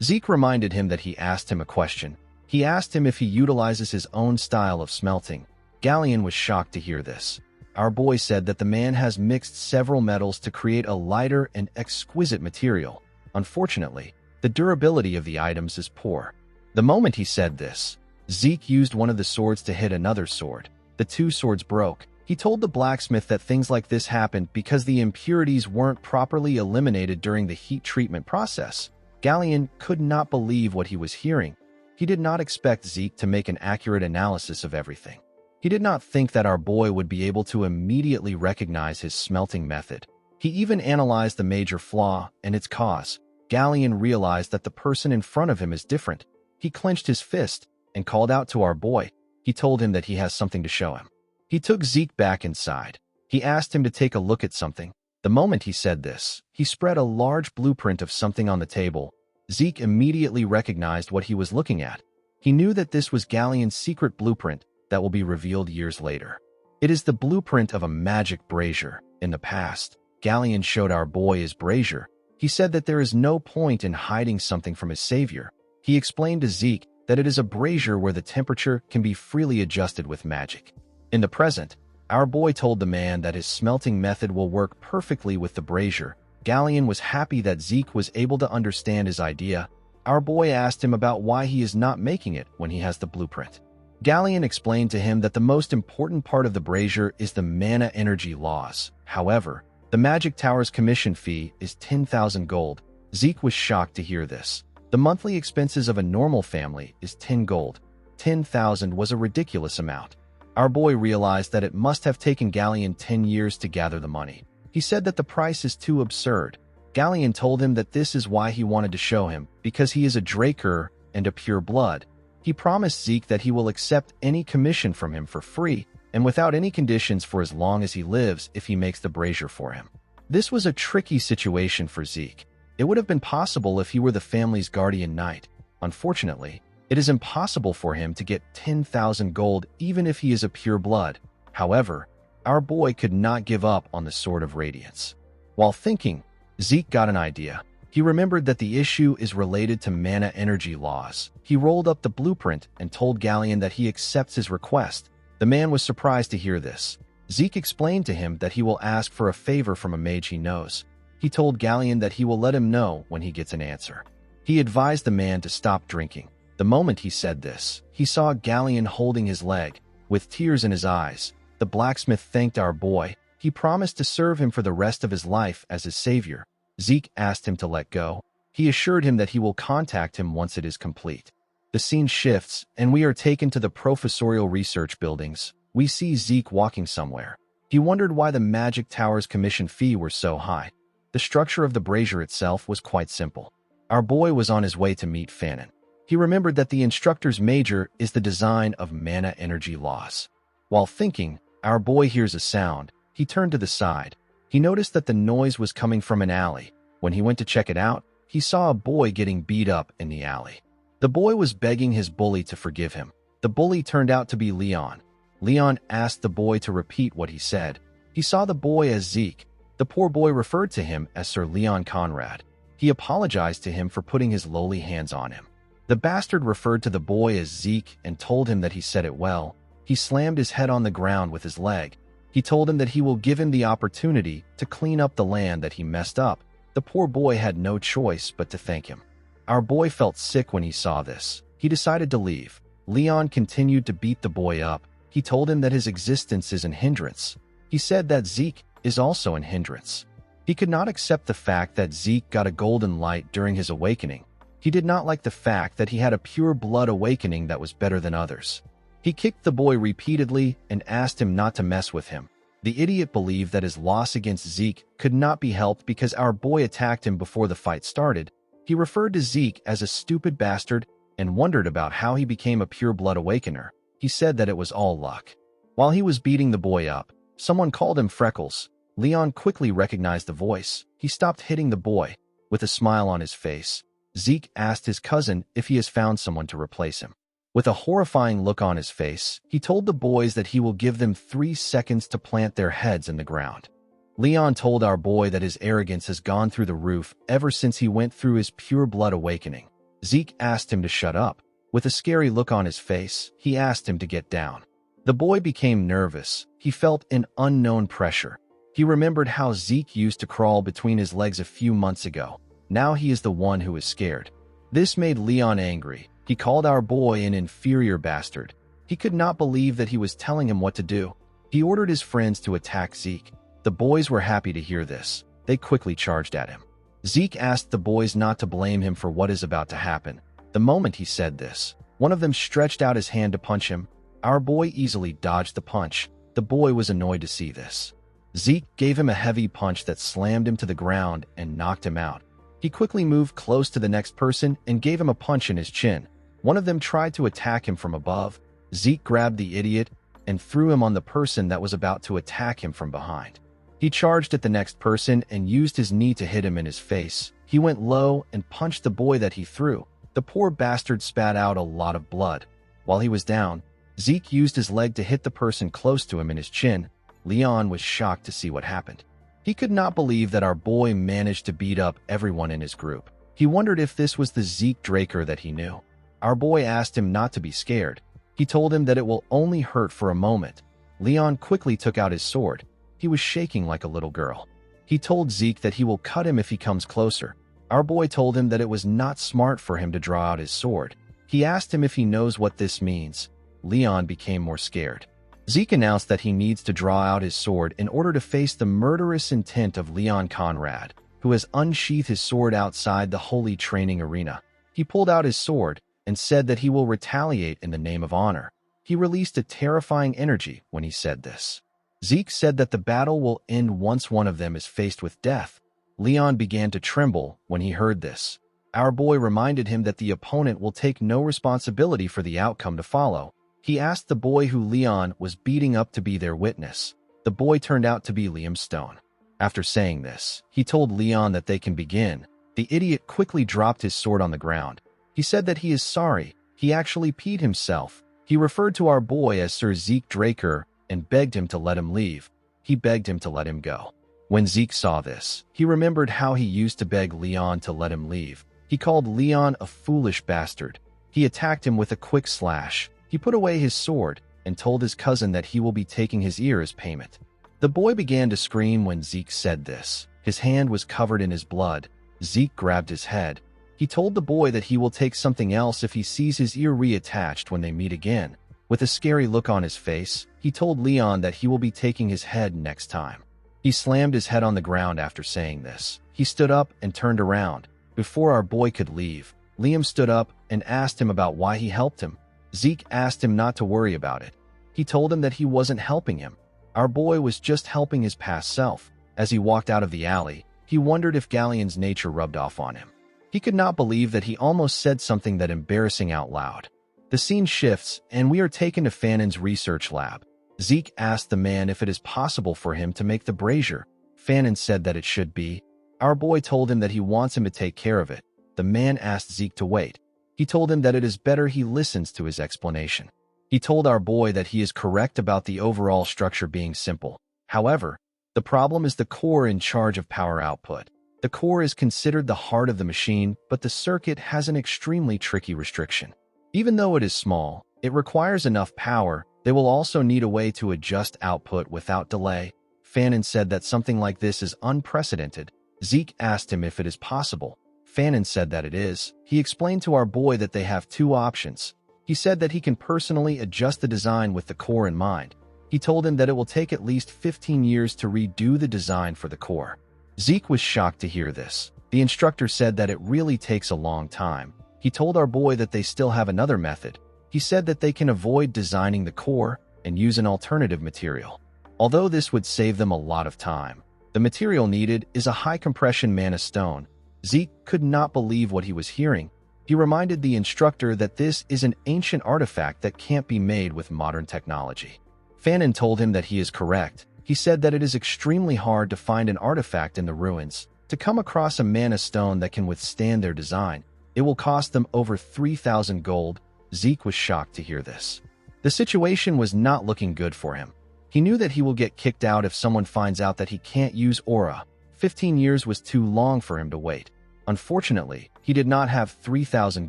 Zeke reminded him that he asked him a question. He asked him if he utilizes his own style of smelting. Galleon was shocked to hear this. Our boy said that the man has mixed several metals to create a lighter and exquisite material. Unfortunately, the durability of the items is poor. The moment he said this, Zeke used one of the swords to hit another sword. The two swords broke. He told the blacksmith that things like this happened because the impurities weren't properly eliminated during the heat treatment process. Galleon could not believe what he was hearing. He did not expect Zeke to make an accurate analysis of everything. He did not think that our boy would be able to immediately recognize his smelting method. He even analyzed the major flaw and its cause. Galleon realized that the person in front of him is different. He clenched his fist and called out to our boy. He told him that he has something to show him. He took Zeke back inside. He asked him to take a look at something. The moment he said this, he spread a large blueprint of something on the table. Zeke immediately recognized what he was looking at. He knew that this was Galleon's secret blueprint that will be revealed years later. It is the blueprint of a magic brazier. In the past, Galleon showed our boy his brazier. He said that there is no point in hiding something from his savior. He explained to Zeke that it is a brazier where the temperature can be freely adjusted with magic. In the present, our boy told the man that his smelting method will work perfectly with the brazier. Galleon was happy that Zeke was able to understand his idea. Our boy asked him about why he is not making it when he has the blueprint. Galleon explained to him that the most important part of the brazier is the mana energy laws. However, the Magic Tower's commission fee is 10,000 gold. Zeke was shocked to hear this. The monthly expenses of a normal family is 10 gold. 10,000 was a ridiculous amount. Our boy realized that it must have taken Galleon 10 years to gather the money. He said that the price is too absurd. Galleon told him that this is why he wanted to show him, because he is a Draker and a pure blood. He promised Zeke that he will accept any commission from him for free and without any conditions for as long as he lives if he makes the brazier for him. This was a tricky situation for Zeke. It would have been possible if he were the family's guardian knight. Unfortunately, it is impossible for him to get 10,000 gold even if he is a pure blood. However, our boy could not give up on the Sword of Radiance. While thinking, Zeke got an idea. He remembered that the issue is related to mana energy laws. He rolled up the blueprint and told Galleon that he accepts his request. The man was surprised to hear this. Zeke explained to him that he will ask for a favor from a mage he knows. He told Galleon that he will let him know when he gets an answer. He advised the man to stop drinking. The moment he said this, he saw Galleon holding his leg. With tears in his eyes, the blacksmith thanked our boy. He promised to serve him for the rest of his life as his savior. Zeke asked him to let go. He assured him that he will contact him once it is complete. The scene shifts, and we are taken to the professorial research buildings. We see Zeke walking somewhere. He wondered why the Magic Tower's commission fee were so high. The structure of the brazier itself was quite simple. Our boy was on his way to meet Fanon. He remembered that the instructor's major is the design of mana energy laws. While thinking, our boy hears a sound. He turned to the side. He noticed that the noise was coming from an alley. When he went to check it out, he saw a boy getting beat up in the alley. The boy was begging his bully to forgive him. The bully turned out to be Leon. Leon asked the boy to repeat what he said. He saw the boy as Zeke. The poor boy referred to him as Sir Leon Conrad. He apologized to him for putting his lowly hands on him. The bastard referred to the boy as Zeke and told him that he said it well. He slammed his head on the ground with his leg. He told him that he will give him the opportunity to clean up the land that he messed up. The poor boy had no choice but to thank him. Our boy felt sick when he saw this. He decided to leave. Leon continued to beat the boy up. He told him that his existence is an hindrance. He said that Zeke is also an hindrance. He could not accept the fact that Zeke got a golden light during his awakening. He did not like the fact that he had a pure blood awakening that was better than others. He kicked the boy repeatedly and asked him not to mess with him. The idiot believed that his loss against Zeke could not be helped because our boy attacked him before the fight started. He referred to Zeke as a stupid bastard and wondered about how he became a pure blood awakener. He said that it was all luck. While he was beating the boy up, someone called him Freckles. Leon quickly recognized the voice. He stopped hitting the boy. With a smile on his face, Zeke asked his cousin if he has found someone to replace him. With a horrifying look on his face, he told the boys that he will give them 3 seconds to plant their heads in the ground. Leon told our boy that his arrogance has gone through the roof ever since he went through his pure blood awakening. Zeke asked him to shut up. With a scary look on his face, he asked him to get down. The boy became nervous. He felt an unknown pressure. He remembered how Zeke used to crawl between his legs a few months ago. Now he is the one who is scared. This made Leon angry. He called our boy an inferior bastard. He could not believe that he was telling him what to do. He ordered his friends to attack Zeke. The boys were happy to hear this. They quickly charged at him. Zeke asked the boys not to blame him for what is about to happen. The moment he said this, one of them stretched out his hand to punch him. Our boy easily dodged the punch. The boy was annoyed to see this. Zeke gave him a heavy punch that slammed him to the ground and knocked him out. He quickly moved close to the next person and gave him a punch in his chin. One of them tried to attack him from above. Zeke grabbed the idiot and threw him on the person that was about to attack him from behind. He charged at the next person and used his knee to hit him in his face. He went low and punched the boy that he threw. The poor bastard spat out a lot of blood. While he was down, Zeke used his leg to hit the person close to him in his chin. Leon was shocked to see what happened. He could not believe that our boy managed to beat up everyone in his group. He wondered if this was the Zeke Draker that he knew. Our boy asked him not to be scared. He told him that it will only hurt for a moment. Leon quickly took out his sword. He was shaking like a little girl. He told Zeke that he will cut him if he comes closer. Our boy told him that it was not smart for him to draw out his sword. He asked him if he knows what this means. Leon became more scared. Zeke announced that he needs to draw out his sword in order to face the murderous intent of Leon Conrad, who has unsheathed his sword outside the holy training arena. He pulled out his sword and said that he will retaliate in the name of honor. He released a terrifying energy when he said this. Zeke said that the battle will end once one of them is faced with death. Leon began to tremble when he heard this. Our boy reminded him that the opponent will take no responsibility for the outcome to follow. He asked the boy who Leon was beating up to be their witness. The boy turned out to be Liam Stone. After saying this, he told Leon that they can begin. The idiot quickly dropped his sword on the ground. He said that he is sorry. He actually peed himself. He referred to our boy as Sir Zeke Draker and begged him to let him leave. He begged him to let him go. When Zeke saw this, he remembered how he used to beg Leon to let him leave. He called Leon a foolish bastard. He attacked him with a quick slash. He put away his sword and told his cousin that he will be taking his ear as payment. The boy began to scream when Zeke said this. His hand was covered in his blood. Zeke grabbed his head. He told the boy that he will take something else if he sees his ear reattached when they meet again. With a scary look on his face, he told Leon that he will be taking his head next time. He slammed his head on the ground after saying this. He stood up and turned around. Before our boy could leave, Liam stood up and asked him about why he helped him. Zeke asked him not to worry about it. He told him that he wasn't helping him. Our boy was just helping his past self. As he walked out of the alley, he wondered if Galleon's nature rubbed off on him. He could not believe that he almost said something that embarrassing out loud. The scene shifts, and we are taken to Fanon's research lab. Zeke asked the man if it is possible for him to make the brazier. Fanon said that it should be. Our boy told him that he wants him to take care of it. The man asked Zeke to wait. He told him that it is better he listens to his explanation. He told our boy that he is correct about the overall structure being simple. However, the problem is the core in charge of power output. The core is considered the heart of the machine, but the circuit has an extremely tricky restriction. Even though it is small, it requires enough power. They will also need a way to adjust output without delay. Fanon said that something like this is unprecedented. Zeke asked him if it is possible. Fanon said that it is. He explained to our boy that they have two options. He said that he can personally adjust the design with the core in mind. He told him that it will take at least 15 years to redo the design for the core. Zeke was shocked to hear this. The instructor said that it really takes a long time. He told our boy that they still have another method. He said that they can avoid designing the core and use an alternative material. Although this would save them a lot of time, the material needed is a high-compression mana stone. Zeke could not believe what he was hearing. He reminded the instructor that this is an ancient artifact that can't be made with modern technology. Fanon told him that he is correct. He said that it is extremely hard to find an artifact in the ruins. To come across a mana stone that can withstand their design, it will cost them over 3,000 gold. Zeke was shocked to hear this. The situation was not looking good for him. He knew that he will get kicked out if someone finds out that he can't use aura. 15 years was too long for him to wait. Unfortunately, he did not have 3,000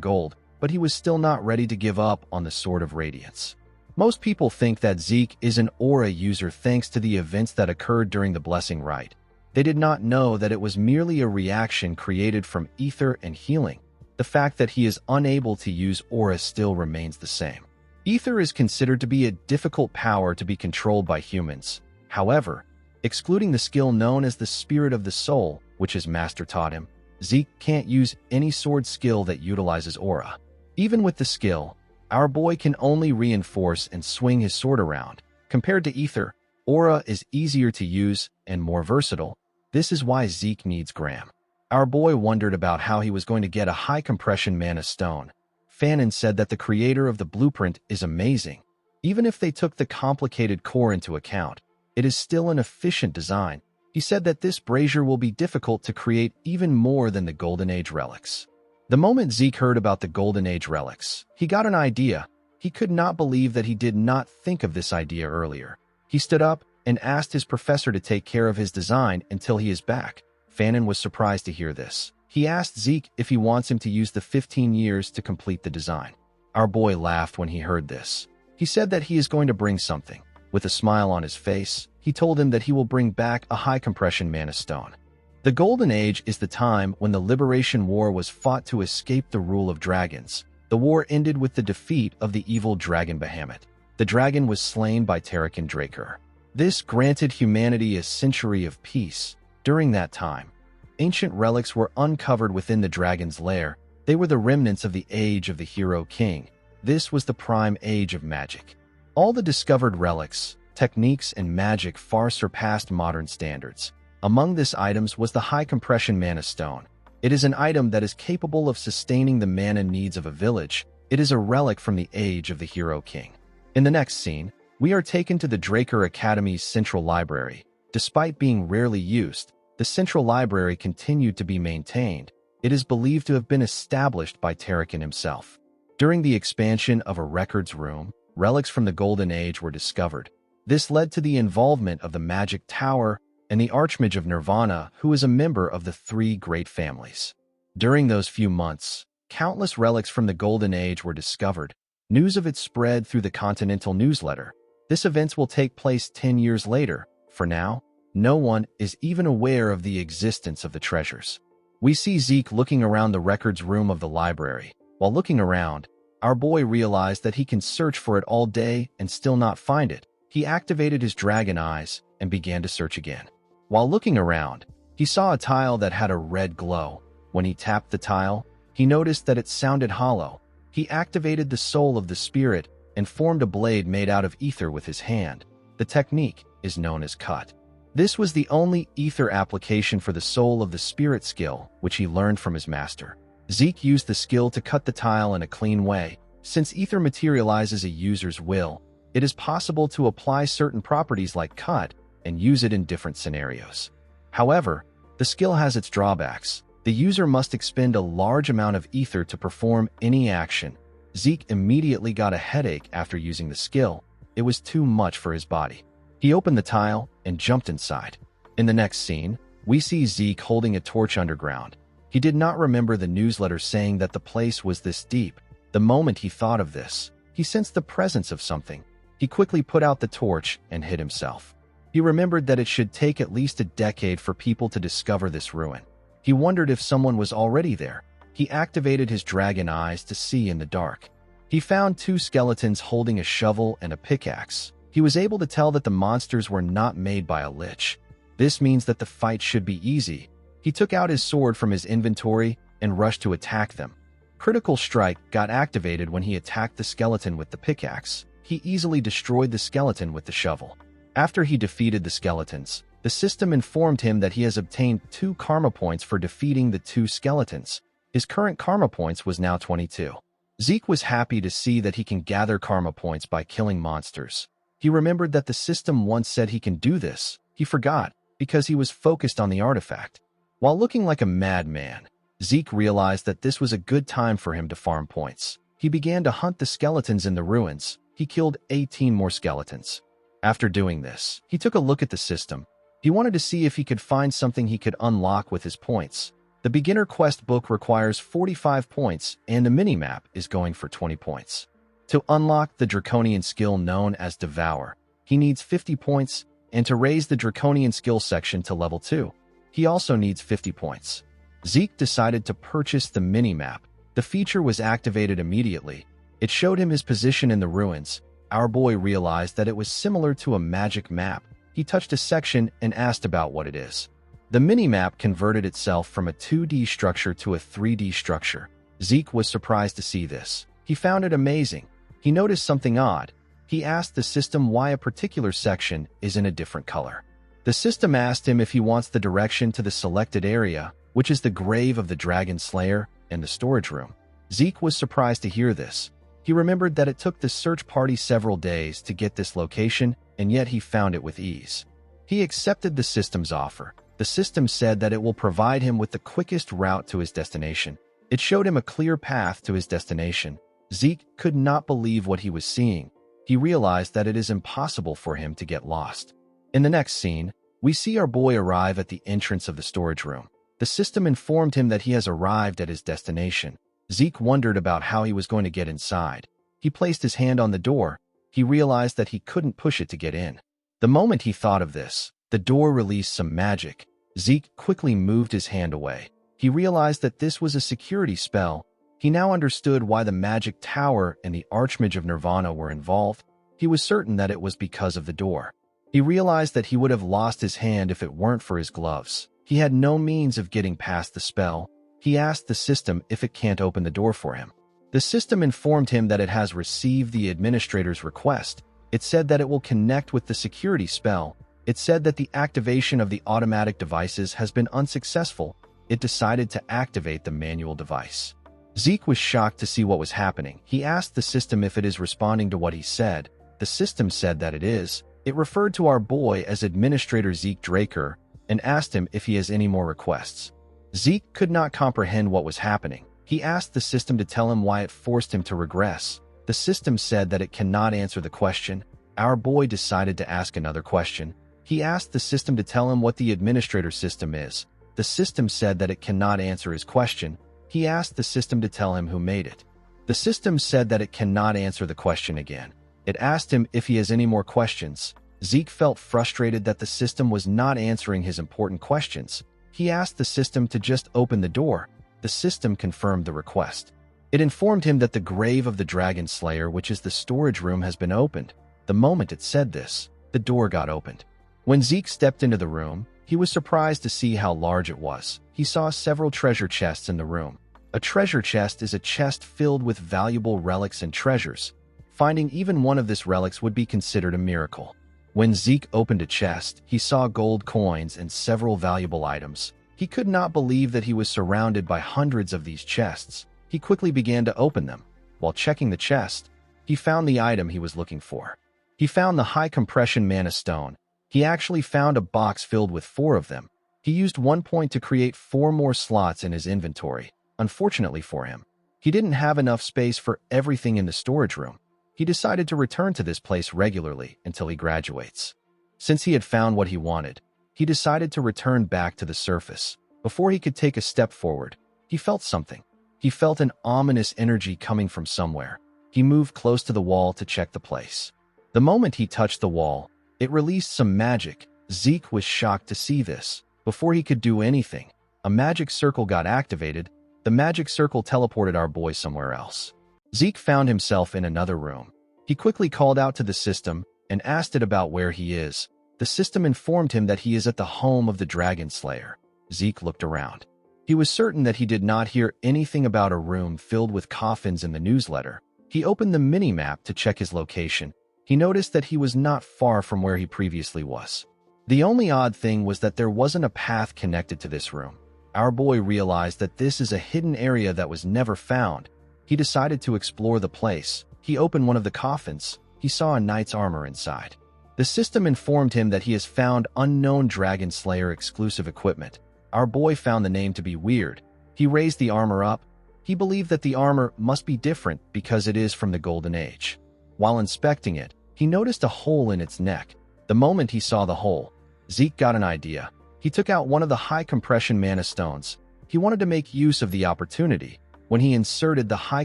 gold, but he was still not ready to give up on the Sword of Radiance. Most people think that Zeke is an aura user thanks to the events that occurred during the Blessing Rite. They did not know that it was merely a reaction created from ether and healing. The fact that he is unable to use aura still remains the same. Ether is considered to be a difficult power to be controlled by humans. However, excluding the skill known as the Spirit of the Soul, which his master taught him, Zeke can't use any sword skill that utilizes aura. Even with the skill, our boy can only reinforce and swing his sword around. Compared to ether, aura is easier to use and more versatile. This is why Zeke needs Graham. Our boy wondered about how he was going to get a high-compression mana stone. Fanon said that the creator of the blueprint is amazing. Even if they took the complicated core into account, it is still an efficient design. He said that this brazier will be difficult to create even more than the Golden Age relics. The moment Zeke heard about the Golden Age relics, he got an idea. He could not believe that he did not think of this idea earlier. He stood up and asked his professor to take care of his design until he is back. Fanon was surprised to hear this. He asked Zeke if he wants him to use the 15 years to complete the design. Our boy laughed when he heard this. He said that he is going to bring something. With a smile on his face, he told him that he will bring back a high-compression mana stone. The Golden Age is the time when the Liberation War was fought to escape the rule of dragons. The war ended with the defeat of the evil dragon Bahamut. The dragon was slain by Tarakan Draker. This granted humanity a century of peace. During that time, ancient relics were uncovered within the dragon's lair. They were the remnants of the age of the Hero King. This was the prime age of magic. All the discovered relics, techniques, and magic far surpassed modern standards. Among these items was the high-compression mana stone. It is an item that is capable of sustaining the mana needs of a village. It is a relic from the age of the Hero King. In the next scene, we are taken to the Draker Academy's central library. Despite being rarely used, the central library continued to be maintained. It is believed to have been established by Tarakan himself. During the expansion of a records room, relics from the Golden Age were discovered. This led to the involvement of the Magic Tower and the Archmage of Nirvana, who is a member of the three great families. During those few months, countless relics from the Golden Age were discovered. News of it spread through the Continental newsletter. This event will take place 10 years later. For now, no one is even aware of the existence of the treasures. We see Zeke looking around the records room of the library. While looking around, our boy realized that he can search for it all day and still not find it. He activated his dragon eyes and began to search again. While looking around, he saw a tile that had a red glow. When he tapped the tile, he noticed that it sounded hollow. He activated the soul of the spirit and formed a blade made out of ether with his hand. The technique is known as cut. This was the only ether application for the soul of the spirit skill, which he learned from his master. Zeke used the skill to cut the tile in a clean way. Since ether materializes a user's will, it is possible to apply certain properties like cut and use it in different scenarios. However, the skill has its drawbacks. The user must expend a large amount of ether to perform any action. Zeke immediately got a headache after using the skill. It was too much for his body. He opened the tile and jumped inside. In the next scene, we see Zeke holding a torch underground. He did not remember the newsletter saying that the place was this deep. The moment he thought of this, he sensed the presence of something. He quickly put out the torch and hid himself. He remembered that it should take at least a decade for people to discover this ruin. He wondered if someone was already there. He activated his dragon eyes to see in the dark. He found two skeletons holding a shovel and a pickaxe. He was able to tell that the monsters were not made by a lich. This means that the fight should be easy. He took out his sword from his inventory and rushed to attack them. Critical Strike got activated when he attacked the skeleton with the pickaxe. He easily destroyed the skeleton with the shovel. After he defeated the skeletons, the system informed him that he has obtained 2 karma points for defeating the 2 skeletons. His current karma points was now 22. Zeke was happy to see that he can gather karma points by killing monsters. He remembered that the system once said he can do this. He forgot, because he was focused on the artifact. While looking like a madman, Zeke realized that this was a good time for him to farm points. He began to hunt the skeletons in the ruins. He killed 18 more skeletons. After doing this, he took a look at the system. He wanted to see if he could find something he could unlock with his points. The beginner quest book requires 45 points, and the minimap is going for 20 points. To unlock the draconian skill known as Devour, he needs 50 points, and to raise the draconian skill section to level 2, he also needs 50 points. Zeke decided to purchase the minimap. The feature was activated immediately. It showed him his position in the ruins. Our boy realized that it was similar to a magic map. He touched a section and asked about what it is. The minimap converted itself from a 2D structure to a 3D structure. Zeke was surprised to see this. He found it amazing. He noticed something odd. He asked the system why a particular section is in a different color. The system asked him if he wants the direction to the selected area, which is the grave of the Dragon Slayer and the storage room. Zeke was surprised to hear this. He remembered that it took the search party several days to get this location, and yet he found it with ease. He accepted the system's offer. The system said that it will provide him with the quickest route to his destination. It showed him a clear path to his destination. Zeke could not believe what he was seeing. He realized that it is impossible for him to get lost. In the next scene, we see our boy arrive at the entrance of the storage room. The system informed him that he has arrived at his destination. Zeke wondered about how he was going to get inside. He placed his hand on the door. He realized that he couldn't push it to get in. The moment he thought of this, the door released some magic. Zeke quickly moved his hand away. He realized that this was a security spell. He now understood why the magic tower and the Archmage of Nirvana were involved. He was certain that it was because of the door. He realized that he would have lost his hand if it weren't for his gloves. He had no means of getting past the spell. He asked the system if it can't open the door for him. The system informed him that it has received the administrator's request. It said that it will connect with the security spell. It said that the activation of the automatic devices has been unsuccessful. It decided to activate the manual device. Zeke was shocked to see what was happening. He asked the system if it is responding to what he said. The system said that it is. It referred to our boy as Administrator Zeke Draker and asked him if he has any more requests. Zeke could not comprehend what was happening. He asked the system to tell him why it forced him to regress. The system said that it cannot answer the question. Our boy decided to ask another question. He asked the system to tell him what the administrator system is. The system said that it cannot answer his question. He asked the system to tell him who made it. The system said that it cannot answer the question again. It asked him if he has any more questions. Zeke felt frustrated that the system was not answering his important questions. He asked the system to just open the door. The system confirmed the request. It informed him that the grave of the Dragon Slayer, which is the storage room, has been opened. The moment it said this, the door got opened. When Zeke stepped into the room, he was surprised to see how large it was. He saw several treasure chests in the room. A treasure chest is a chest filled with valuable relics and treasures. Finding even one of these relics would be considered a miracle. When Zeke opened a chest, he saw gold coins and several valuable items. He could not believe that he was surrounded by hundreds of these chests. He quickly began to open them. While checking the chest, he found the item he was looking for. He found the high compression mana stone. He actually found a box filled with 4 of them. He used 1 point to create 4 more slots in his inventory. Unfortunately for him, he didn't have enough space for everything in the storage room. He decided to return to this place regularly until he graduates. Since he had found what he wanted, he decided to return back to the surface. Before he could take a step forward, he felt something. He felt an ominous energy coming from somewhere. He moved close to the wall to check the place. The moment he touched the wall, it released some magic. Zeke was shocked to see this. Before he could do anything, a magic circle got activated. The magic circle teleported our boy somewhere else. Zeke found himself in another room. He quickly called out to the system and asked it about where he is. The system informed him that he is at the home of the Dragon Slayer. Zeke looked around. He was certain that he did not hear anything about a room filled with coffins in the newsletter. He opened the mini-map to check his location. He noticed that he was not far from where he previously was. The only odd thing was that there wasn't a path connected to this room. Our boy realized that this is a hidden area that was never found. He decided to explore the place. He opened one of the coffins. He saw a knight's armor inside. The system informed him that he has found unknown Dragon Slayer exclusive equipment. Our boy found the name to be weird. He raised the armor up. He believed that the armor must be different because it is from the Golden Age. While inspecting it, he noticed a hole in its neck. The moment he saw the hole, Zeke got an idea. He took out one of the high compression mana stones. He wanted to make use of the opportunity when he inserted the high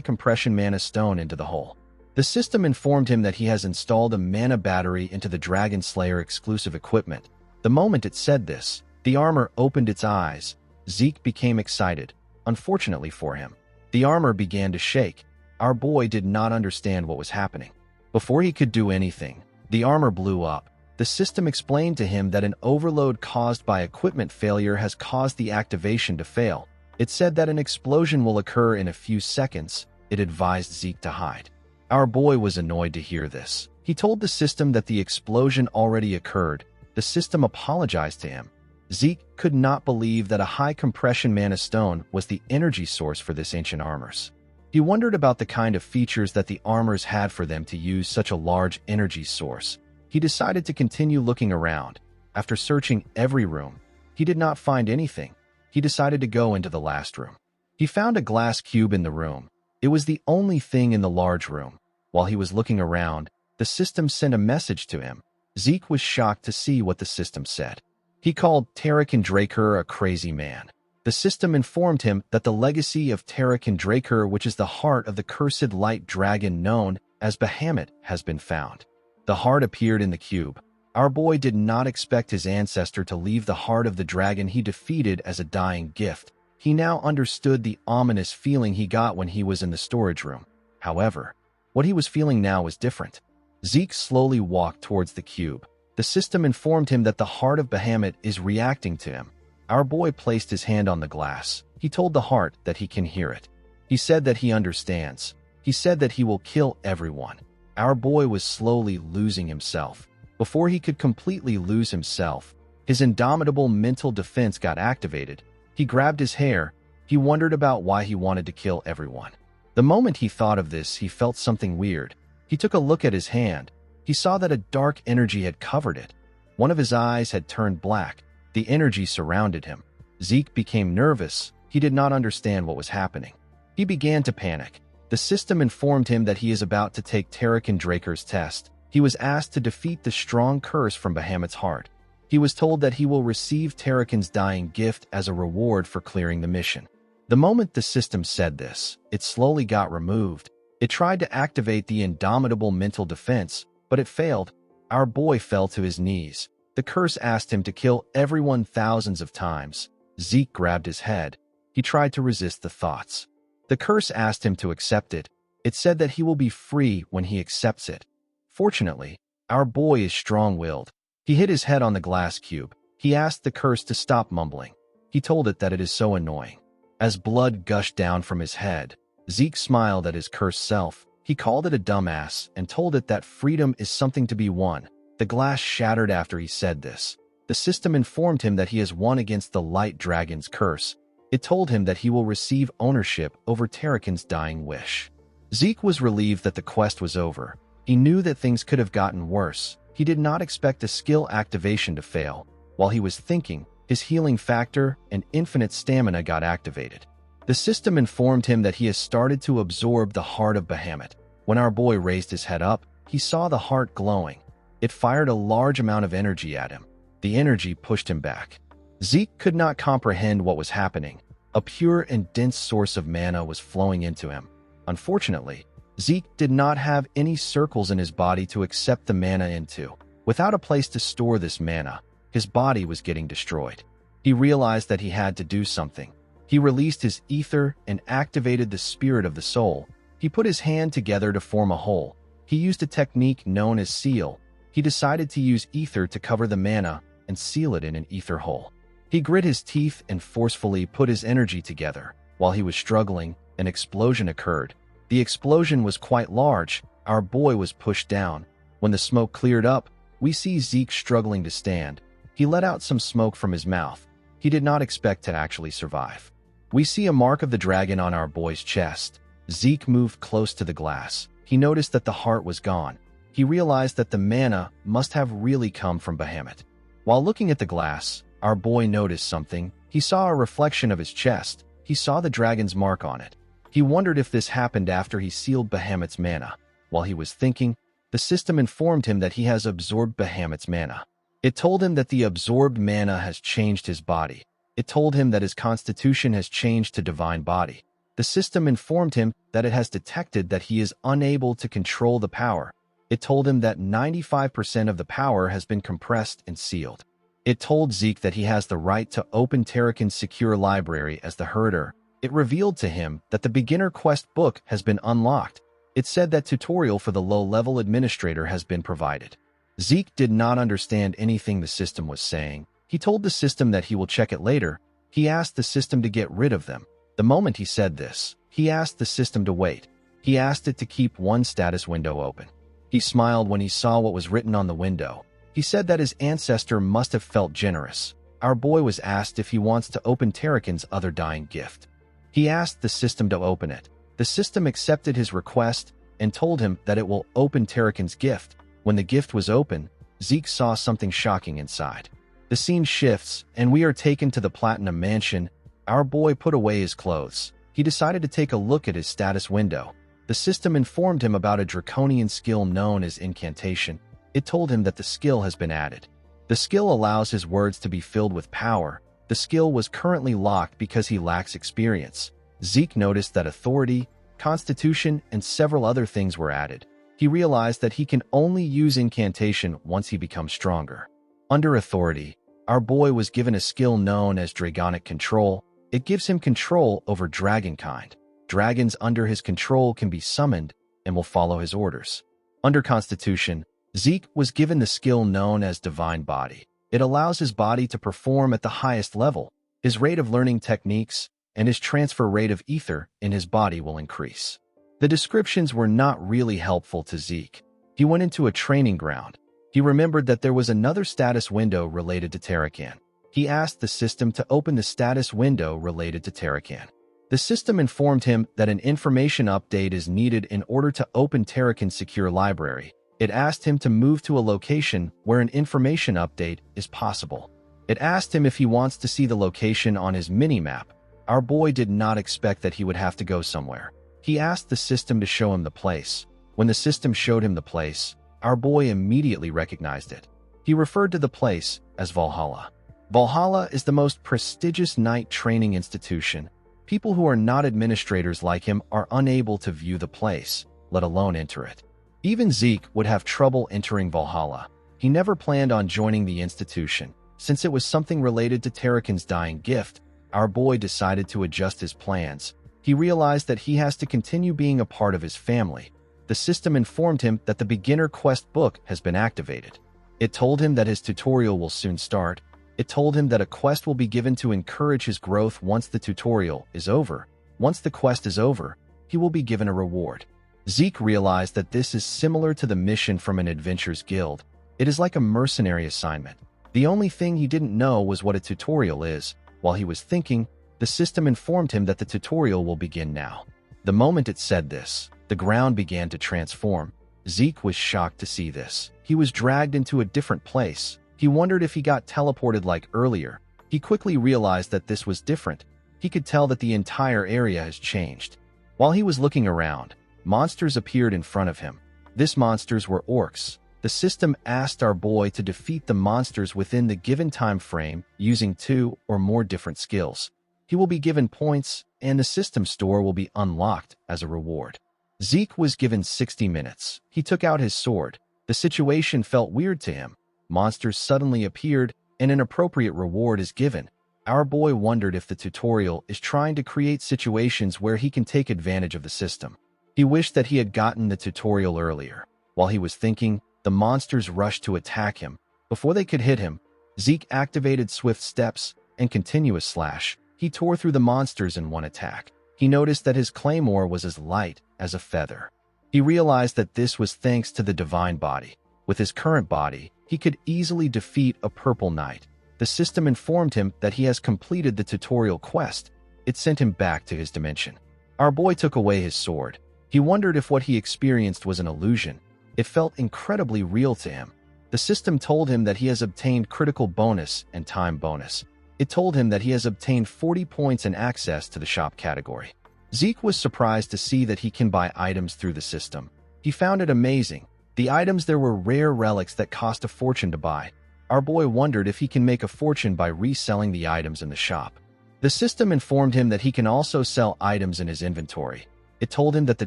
compression mana stone into the hole. The system informed him that he has installed a mana battery into the Dragon Slayer exclusive equipment. The moment it said this, the armor opened its eyes. Zeke became excited. Unfortunately for him, the armor began to shake. Our boy did not understand what was happening. Before he could do anything, the armor blew up. The system explained to him that an overload caused by equipment failure has caused the activation to fail. It said that an explosion will occur in a few seconds. It advised Zeke to hide. Our boy was annoyed to hear this. He told the system that the explosion already occurred. The system apologized to him. Zeke could not believe that a high compression mana stone was the energy source for this ancient armors. He wondered about the kind of features that the armors had for them to use such a large energy source. He decided to continue looking around. After searching every room, he did not find anything. He decided to go into the last room. He found a glass cube in the room. It was the only thing in the large room. While he was looking around, the system sent a message to him. Zeke was shocked to see what the system said. He called Tarakan Draker a crazy man. The system informed him that the legacy of Tarakan Draker, which is the heart of the cursed light dragon known as Bahamut, has been found. The heart appeared in the cube. Our boy did not expect his ancestor to leave the heart of the dragon he defeated as a dying gift. He now understood the ominous feeling he got when he was in the storage room. However, what he was feeling now was different. Zeke slowly walked towards the cube. The system informed him that the heart of Bahamut is reacting to him. Our boy placed his hand on the glass. He told the heart that he can hear it. He said that he understands. He said that he will kill everyone. Our boy was slowly losing himself. Before he could completely lose himself, his indomitable mental defense got activated. He grabbed his hair. He wondered about why he wanted to kill everyone. The moment he thought of this, he felt something weird. He took a look at his hand. He saw that a dark energy had covered it. One of his eyes had turned black. The energy surrounded him. Zeke became nervous. He did not understand what was happening. He began to panic. The system informed him that he is about to take Tarakan Draker's test. He was asked to defeat the strong curse from Bahamut's heart. He was told that he will receive Tarakan's dying gift as a reward for clearing the mission. The moment the system said this, it slowly got removed. It tried to activate the indomitable mental defense, but it failed. Our boy fell to his knees. The curse asked him to kill everyone thousands of times. Zeke grabbed his head. He tried to resist the thoughts. The curse asked him to accept it. It said that he will be free when he accepts it. Fortunately, our boy is strong-willed. He hit his head on the glass cube. He asked the curse to stop mumbling. He told it that it is so annoying. As blood gushed down from his head, Zeke smiled at his cursed self. He called it a dumbass and told it that freedom is something to be won. The glass shattered after he said this. The system informed him that he has won against the light dragon's curse. It told him that he will receive ownership over Tarakan's dying wish. Zeke was relieved that the quest was over. He knew that things could have gotten worse. He did not expect the skill activation to fail. While he was thinking, his healing factor and infinite stamina got activated. The system informed him that he has started to absorb the heart of Bahamut. When our boy raised his head up, he saw the heart glowing. It fired a large amount of energy at him. The energy pushed him back. Zeke could not comprehend what was happening. A pure and dense source of mana was flowing into him. Unfortunately, Zeke did not have any circles in his body to accept the mana into. Without a place to store this mana, his body was getting destroyed. He realized that he had to do something. He released his ether and activated the spirit of the soul. He put his hand together to form a hole. He used a technique known as seal. He decided to use ether to cover the mana and seal it in an ether hole. He grit his teeth and forcefully put his energy together. While he was struggling, an explosion occurred. The explosion was quite large. Our boy was pushed down. When the smoke cleared up, we see Zeke struggling to stand. He let out some smoke from his mouth. He did not expect to actually survive. We see a mark of the dragon on our boy's chest. Zeke moved close to the glass. He noticed that the heart was gone. He realized that the mana must have really come from Bahamut. While looking at the glass, our boy noticed something. He saw a reflection of his chest. He saw the dragon's mark on it. He wondered if this happened after he sealed Bahamut's mana. While he was thinking, the system informed him that he has absorbed Bahamut's mana. It told him that the absorbed mana has changed his body. It told him that his constitution has changed to divine body. The system informed him that it has detected that he is unable to control the power. It told him that 95% of the power has been compressed and sealed. It told Zeke that he has the right to open Tarakan's secure library as the herder. It revealed to him that the beginner quest book has been unlocked. It said that tutorial for the low-level administrator has been provided. Zeke did not understand anything the system was saying. He told the system that he will check it later. He asked the system to get rid of them. The moment he said this, he asked the system to wait. He asked it to keep one status window open. He smiled when he saw what was written on the window. He said that his ancestor must have felt generous. Our boy was asked if he wants to open Tarakan's other dying gift. He asked the system to open it. The system accepted his request and told him that it will open Tarakan's gift. When the gift was open, Zeke saw something shocking inside. The scene shifts, and we are taken to the Platinum Mansion. Our boy put away his clothes. He decided to take a look at his status window. The system informed him about a draconian skill known as incantation. It told him that the skill has been added. The skill allows his words to be filled with power. The skill was currently locked because he lacks experience. Zeke noticed that authority, constitution, and several other things were added. He realized that he can only use incantation once he becomes stronger. Under authority, our boy was given a skill known as Dragonic Control. It gives him control over dragonkind. Dragons under his control can be summoned and will follow his orders. Under Constitution, Zeke was given the skill known as Divine Body. It allows his body to perform at the highest level. His rate of learning techniques and his transfer rate of ether in his body will increase. The descriptions were not really helpful to Zeke. He went into a training ground. He remembered that there was another status window related to Tarakan. He asked the system to open the status window related to Tarakan. The system informed him that an information update is needed in order to open Tarakan's secure library. It asked him to move to a location where an information update is possible. It asked him if he wants to see the location on his mini-map. Our boy did not expect that he would have to go somewhere. He asked the system to show him the place. When the system showed him the place, our boy immediately recognized it. He referred to the place as Valhalla. Valhalla is the most prestigious knight training institution. People who are not administrators like him are unable to view the place, let alone enter it. Even Zeke would have trouble entering Valhalla. He never planned on joining the institution. Since it was something related to Tarakan's dying gift, our boy decided to adjust his plans. He realized that he has to continue being a part of his family. The system informed him that the beginner quest book has been activated. It told him that his tutorial will soon start. It told him that a quest will be given to encourage his growth once the tutorial is over. Once the quest is over, he will be given a reward. Zeke realized that this is similar to the mission from an adventurers guild. It is like a mercenary assignment. The only thing he didn't know was what a tutorial is. While he was thinking, the system informed him that the tutorial will begin now. The moment it said this, the ground began to transform. Zeke was shocked to see this. He was dragged into a different place. He wondered if he got teleported like earlier. He quickly realized that this was different. He could tell that the entire area has changed. While he was looking around, monsters appeared in front of him. These monsters were orcs. The system asked our boy to defeat the monsters within the given time frame using 2 or more different skills. He will be given points, and the system store will be unlocked as a reward. Zeke was given 60 minutes. He took out his sword. The situation felt weird to him. Monsters suddenly appeared, and an appropriate reward is given. Our boy wondered if the tutorial is trying to create situations where he can take advantage of the system. He wished that he had gotten the tutorial earlier. While he was thinking, the monsters rushed to attack him. Before they could hit him, Zeke activated swift steps and continuous slash. He tore through the monsters in one attack. He noticed that his claymore was as light as a feather. He realized that this was thanks to the divine body. With his current body, he could easily defeat a purple knight. The system informed him that he has completed the tutorial quest. It sent him back to his dimension. Our boy took away his sword. He wondered if what he experienced was an illusion. It felt incredibly real to him. The system told him that he has obtained critical bonus and time bonus. It told him that he has obtained 40 points and access to the shop category. Zeke was surprised to see that he can buy items through the system. He found it amazing. The items there were rare relics that cost a fortune to buy. Our boy wondered if he can make a fortune by reselling the items in the shop. The system informed him that he can also sell items in his inventory. It told him that the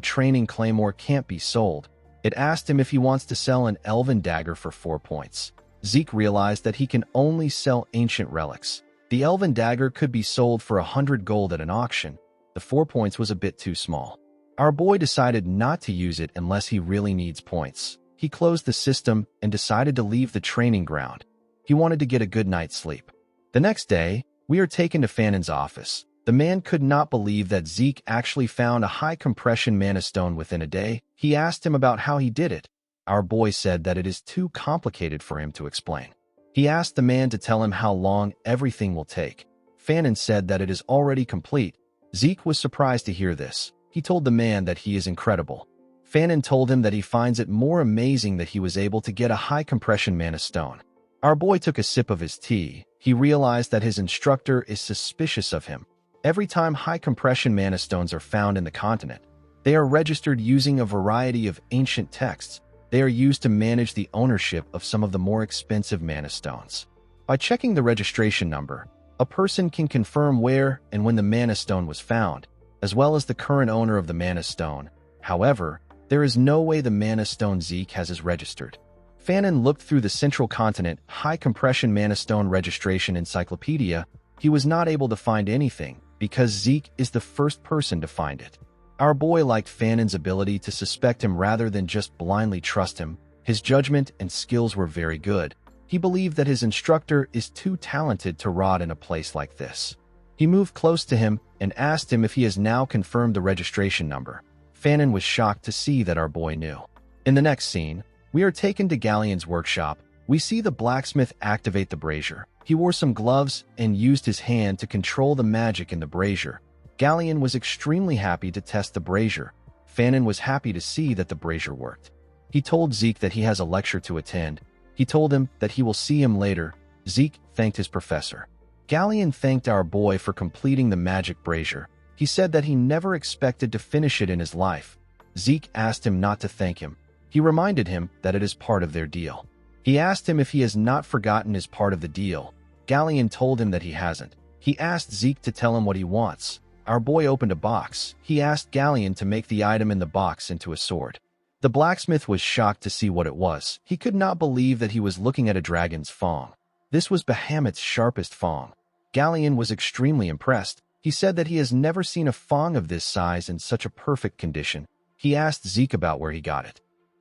training claymore can't be sold. It asked him if he wants to sell an elven dagger for 4 points. Zeke realized that he can only sell ancient relics. The elven dagger could be sold for 100 gold at an auction. The 4 points was a bit too small. Our boy decided not to use it unless he really needs points. He closed the system and decided to leave the training ground. He wanted to get a good night's sleep. The next day, we are taken to Fanon's office. The man could not believe that Zeke actually found a high-compression mana stone within a day. He asked him about how he did it. Our boy said that it is too complicated for him to explain. He asked the man to tell him how long everything will take. Fanon said that it is already complete. Zeke was surprised to hear this. He told the man that he is incredible. Fanon told him that he finds it more amazing that he was able to get a high-compression mana stone. Our boy took a sip of his tea. He realized that his instructor is suspicious of him. Every time high-compression mana stones are found in the continent, they are registered using a variety of ancient texts. They are used to manage the ownership of some of the more expensive mana stones. By checking the registration number, a person can confirm where and when the mana stone was found, as well as the current owner of the mana stone. However, there is no way the mana stone Zeke has is registered. Fanon looked through the Central Continent high-compression mana stone registration encyclopedia. He was not able to find anything because Zeke is the first person to find it. Our boy liked Fanon's ability to suspect him rather than just blindly trust him. His judgment and skills were very good. He believed that his instructor is too talented to rot in a place like this. He moved close to him and asked him if he has now confirmed the registration number. Fanon was shocked to see that our boy knew. In the next scene, we are taken to Galleon's workshop. We see the blacksmith activate the brazier. He wore some gloves and used his hand to control the magic in the brazier. Galleon was extremely happy to test the brazier. Fanon was happy to see that the brazier worked. He told Zeke that he has a lecture to attend. He told him that he will see him later. Zeke thanked his professor. Galleon thanked our boy for completing the magic brazier. He said that he never expected to finish it in his life. Zeke asked him not to thank him. He reminded him that it is part of their deal. He asked him if he has not forgotten his part of the deal. Galleon told him that he hasn't. He asked Zeke to tell him what he wants. Our boy opened a box. He asked Galleon to make the item in the box into a sword. The blacksmith was shocked to see what it was. He could not believe that he was looking at a dragon's fang. This was Bahamut's sharpest fang. Galleon was extremely impressed. He said that he has never seen a fang of this size in such a perfect condition. He asked Zeke about where he got it.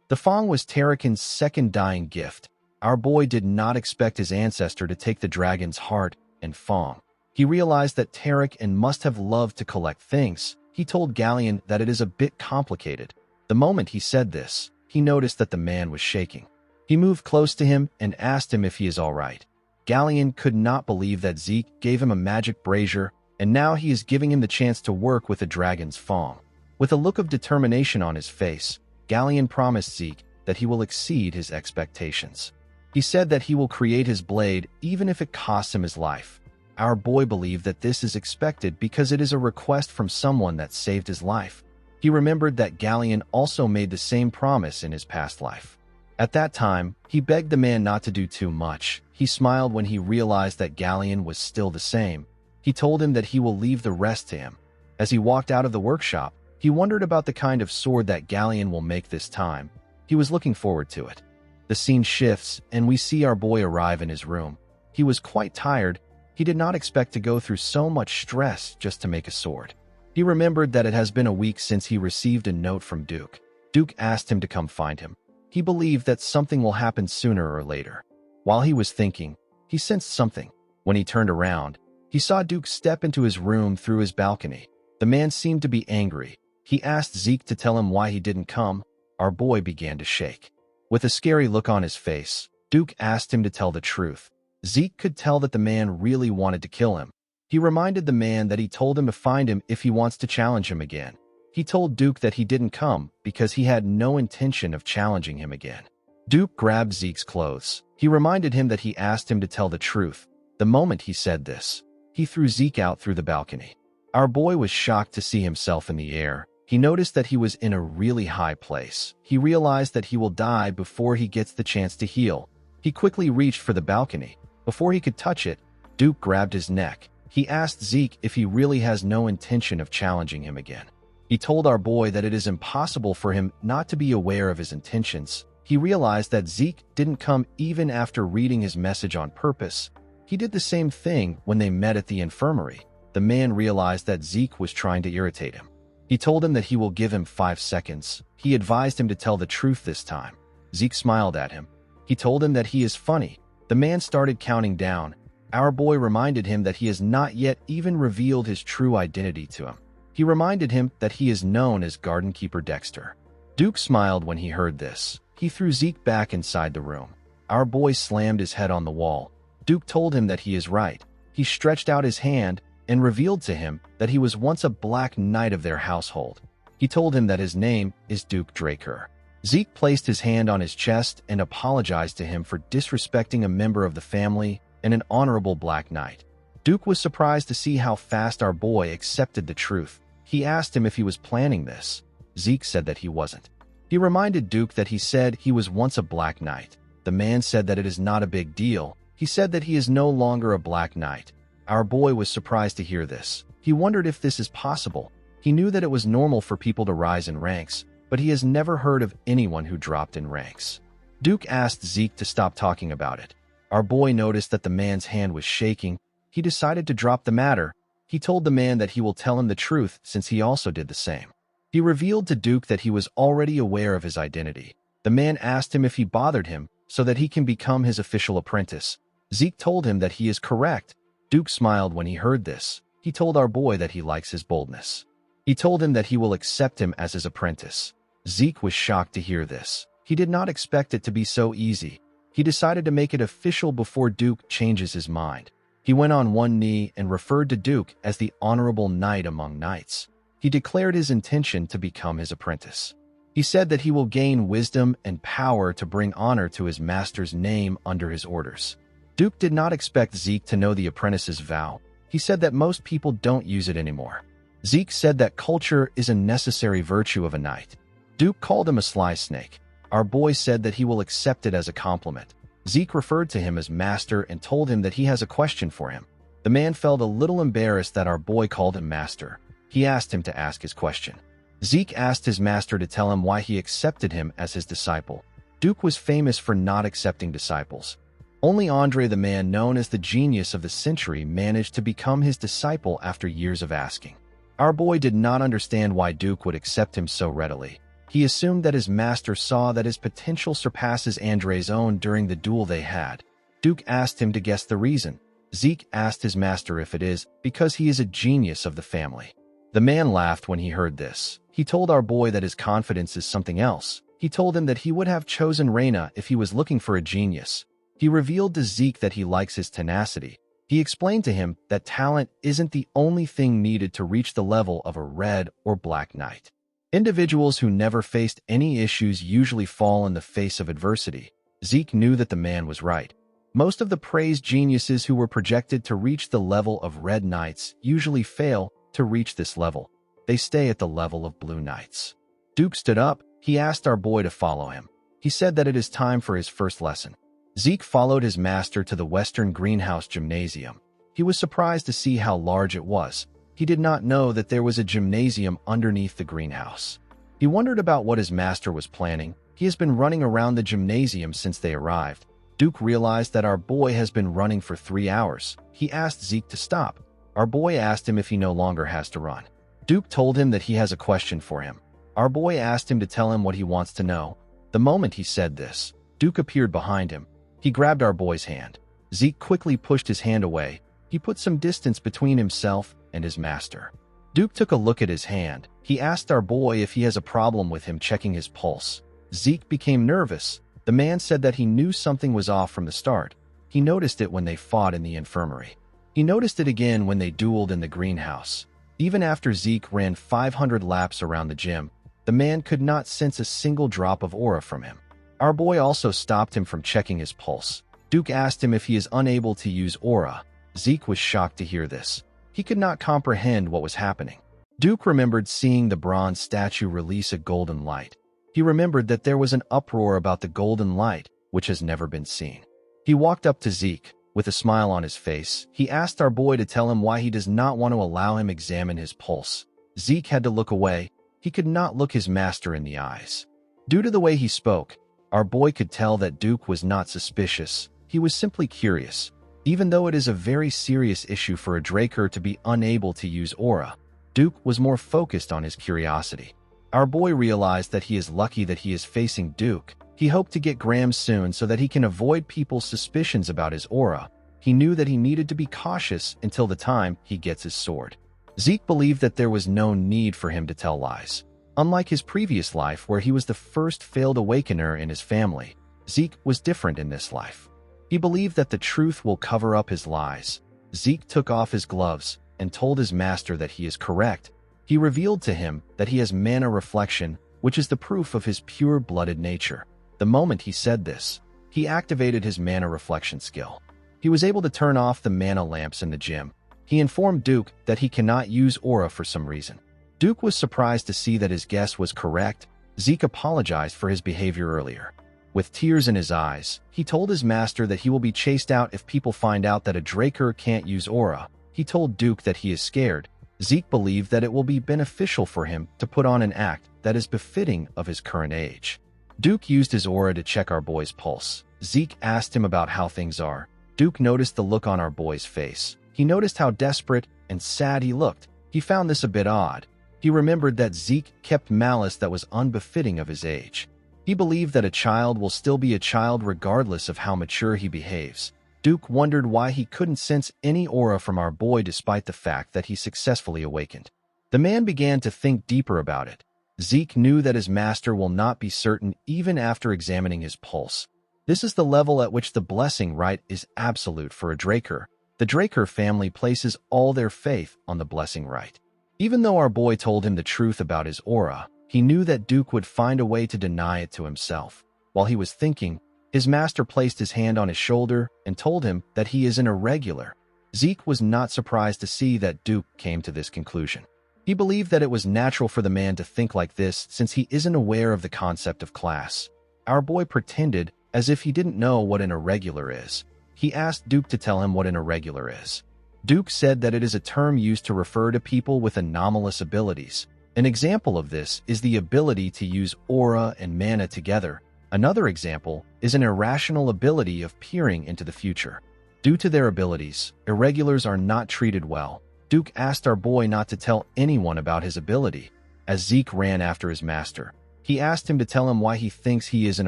The fang was Tarakin's second dying gift. Our boy did not expect his ancestor to take the dragon's heart and fang. He realized that Tarakin must have loved to collect things. He told Galleon that it is a bit complicated. The moment he said this, he noticed that the man was shaking. He moved close to him and asked him if he is all right. Galleon could not believe that Zeke gave him a magic brazier, and now he is giving him the chance to work with the dragon's fang. With a look of determination on his face, Galleon promised Zeke that he will exceed his expectations. He said that he will create his blade even if it costs him his life. Our boy believed that this is expected because it is a request from someone that saved his life. He remembered that Galleon also made the same promise in his past life. At that time, he begged the man not to do too much. He smiled when he realized that Galleon was still the same. He told him that he will leave the rest to him. As he walked out of the workshop, he wondered about the kind of sword that Galleon will make this time. He was looking forward to it. The scene shifts, and we see our boy arrive in his room. He was quite tired. He did not expect to go through so much stress just to make a sword. He remembered that it has been a week since he received a note from Duke. Duke asked him to come find him. He believed that something will happen sooner or later. While he was thinking, he sensed something. When he turned around, he saw Duke step into his room through his balcony. The man seemed to be angry. He asked Zeke to tell him why he didn't come. Our boy began to shake. With a scary look on his face, Duke asked him to tell the truth. Zeke could tell that the man really wanted to kill him. He reminded the man that he told him to find him if he wants to challenge him again. He told Duke that he didn't come because he had no intention of challenging him again. Duke grabbed Zeke's clothes. He reminded him that he asked him to tell the truth. The moment he said this, he threw Zeke out through the balcony. Our boy was shocked to see himself in the air. He noticed that he was in a really high place. He realized that he will die before he gets the chance to heal. He quickly reached for the balcony. Before he could touch it, Duke grabbed his neck. He asked Zeke if he really has no intention of challenging him again. He told our boy that it is impossible for him not to be aware of his intentions. He realized that Zeke didn't come even after reading his message on purpose. He did the same thing when they met at the infirmary. The man realized that Zeke was trying to irritate him. He told him that he will give him 5 seconds. He advised him to tell the truth this time. Zeke smiled at him. He told him that he is funny. The man started counting down. Our boy reminded him that he has not yet even revealed his true identity to him. He reminded him that he is known as Garden Keeper Dexter. Duke smiled when he heard this. He threw Zeke back inside the room. Our boy slammed his head on the wall. Duke told him that he is right. He stretched out his hand and revealed to him that he was once a black knight of their household. He told him that his name is Duke Draker. Zeke placed his hand on his chest and apologized to him for disrespecting a member of the family and an honorable Black Knight. Duke was surprised to see how fast our boy accepted the truth. He asked him if he was planning this. Zeke said that he wasn't. He reminded Duke that he said he was once a Black Knight. The man said that it is not a big deal. He said that he is no longer a Black Knight. Our boy was surprised to hear this. He wondered if this is possible. He knew that it was normal for people to rise in ranks, but he has never heard of anyone who dropped in ranks. Duke asked Zeke to stop talking about it. Our boy noticed that the man's hand was shaking. He decided to drop the matter. He told the man that he will tell him the truth since he also did the same. He revealed to Duke that he was already aware of his identity. The man asked him if he bothered him so that he can become his official apprentice. Zeke told him that he is correct. Duke smiled when he heard this. He told our boy that he likes his boldness. He told him that he will accept him as his apprentice. Zeke was shocked to hear this. He did not expect it to be so easy. He decided to make it official before Duke changes his mind. He went on one knee and referred to Duke as the honorable knight among knights. He declared his intention to become his apprentice. He said that he will gain wisdom and power to bring honor to his master's name under his orders. Duke did not expect Zeke to know the apprentice's vow. He said that most people don't use it anymore. Zeke said that culture is a necessary virtue of a knight. Duke called him a sly snake. Our boy said that he will accept it as a compliment. Zeke referred to him as master and told him that he has a question for him. The man felt a little embarrassed that our boy called him master. He asked him to ask his question. Zeke asked his master to tell him why he accepted him as his disciple. Duke was famous for not accepting disciples. Only Andre, the man known as the genius of the century, managed to become his disciple after years of asking. Our boy did not understand why Duke would accept him so readily. He assumed that his master saw that his potential surpasses Andre's own during the duel they had. Duke asked him to guess the reason. Zeke asked his master if it is because he is a genius of the family. The man laughed when he heard this. He told our boy that his confidence is something else. He told him that he would have chosen Reina if he was looking for a genius. He revealed to Zeke that he likes his tenacity. He explained to him that talent isn't the only thing needed to reach the level of a red or black knight. Individuals who never faced any issues usually fall in the face of adversity. Zeke knew that the man was right. Most of the praised geniuses who were projected to reach the level of red knights usually fail to reach this level. They stay at the level of blue knights. Duke stood up. He asked our boy to follow him. He said that it is time for his first lesson. Zeke followed his master to the Western Greenhouse Gymnasium. He was surprised to see how large it was. He did not know that there was a gymnasium underneath the greenhouse. He wondered about what his master was planning. He has been running around the gymnasium since they arrived. Duke realized that our boy has been running for 3 hours. He asked Zeke to stop. Our boy asked him if he no longer has to run. Duke told him that he has a question for him. Our boy asked him to tell him what he wants to know. The moment he said this, Duke appeared behind him. He grabbed our boy's hand. Zeke quickly pushed his hand away. He put some distance between himself and his master. Duke took a look at his hand. He asked our boy if he has a problem with him checking his pulse. Zeke became nervous. The man said that he knew something was off from the start. He noticed it when they fought in the infirmary. He noticed it again when they dueled in the greenhouse. Even after Zeke ran 500 laps around the gym, the man could not sense a single drop of aura from him. Our boy also stopped him from checking his pulse. Duke asked him if he is unable to use aura. Zeke was shocked to hear this. He could not comprehend what was happening. Duke remembered seeing the bronze statue release a golden light. He remembered that there was an uproar about the golden light, which has never been seen. He walked up to Zeke. With a smile on his face, he asked our boy to tell him why he does not want to allow him examine his pulse. Zeke had to look away. He could not look his master in the eyes. Due to the way he spoke, our boy could tell that Duke was not suspicious. He was simply curious. Even though it is a very serious issue for a Draker to be unable to use aura, Duke was more focused on his curiosity. Our boy realized that he is lucky that he is facing Duke. He hoped to get Graham soon so that he can avoid people's suspicions about his aura. He knew that he needed to be cautious until the time he gets his sword. Zeke believed that there was no need for him to tell lies. Unlike his previous life where he was the first failed awakener in his family, Zeke was different in this life. He believed that the truth will cover up his lies. Zeke took off his gloves and told his master that he is correct. He revealed to him that he has mana reflection, which is the proof of his pure-blooded nature. The moment he said this, he activated his mana reflection skill. He was able to turn off the mana lamps in the gym. He informed Duke that he cannot use aura for some reason. Duke was surprised to see that his guess was correct. Zeke apologized for his behavior earlier. With tears in his eyes, he told his master that he will be chased out if people find out that a Draker can't use aura. He told Duke that he is scared. Zeke believed that it will be beneficial for him to put on an act that is befitting of his current age. Duke used his aura to check our boy's pulse. Zeke asked him about how things are. Duke noticed the look on our boy's face. He noticed how desperate and sad he looked. He found this a bit odd. He remembered that Zeke kept malice that was unbefitting of his age. He believed that a child will still be a child regardless of how mature he behaves. Duke wondered why he couldn't sense any aura from our boy despite the fact that he successfully awakened. The man began to think deeper about it. Zeke knew that his master will not be certain even after examining his pulse. This is the level at which the blessing right is absolute for a Draker. The Draker family places all their faith on the blessing right. Even though our boy told him the truth about his aura, he knew that Duke would find a way to deny it to himself. While he was thinking, his master placed his hand on his shoulder and told him that he is an irregular. Zeke was not surprised to see that Duke came to this conclusion. He believed that it was natural for the man to think like this since he isn't aware of the concept of class. Our boy pretended as if he didn't know what an irregular is. He asked Duke to tell him what an irregular is. Duke said that it is a term used to refer to people with anomalous abilities. An example of this is the ability to use aura and mana together. Another example is an irrational ability of peering into the future. Due to their abilities, irregulars are not treated well. Duke asked our boy not to tell anyone about his ability. As Zeke ran after his master, he asked him to tell him why he thinks he is an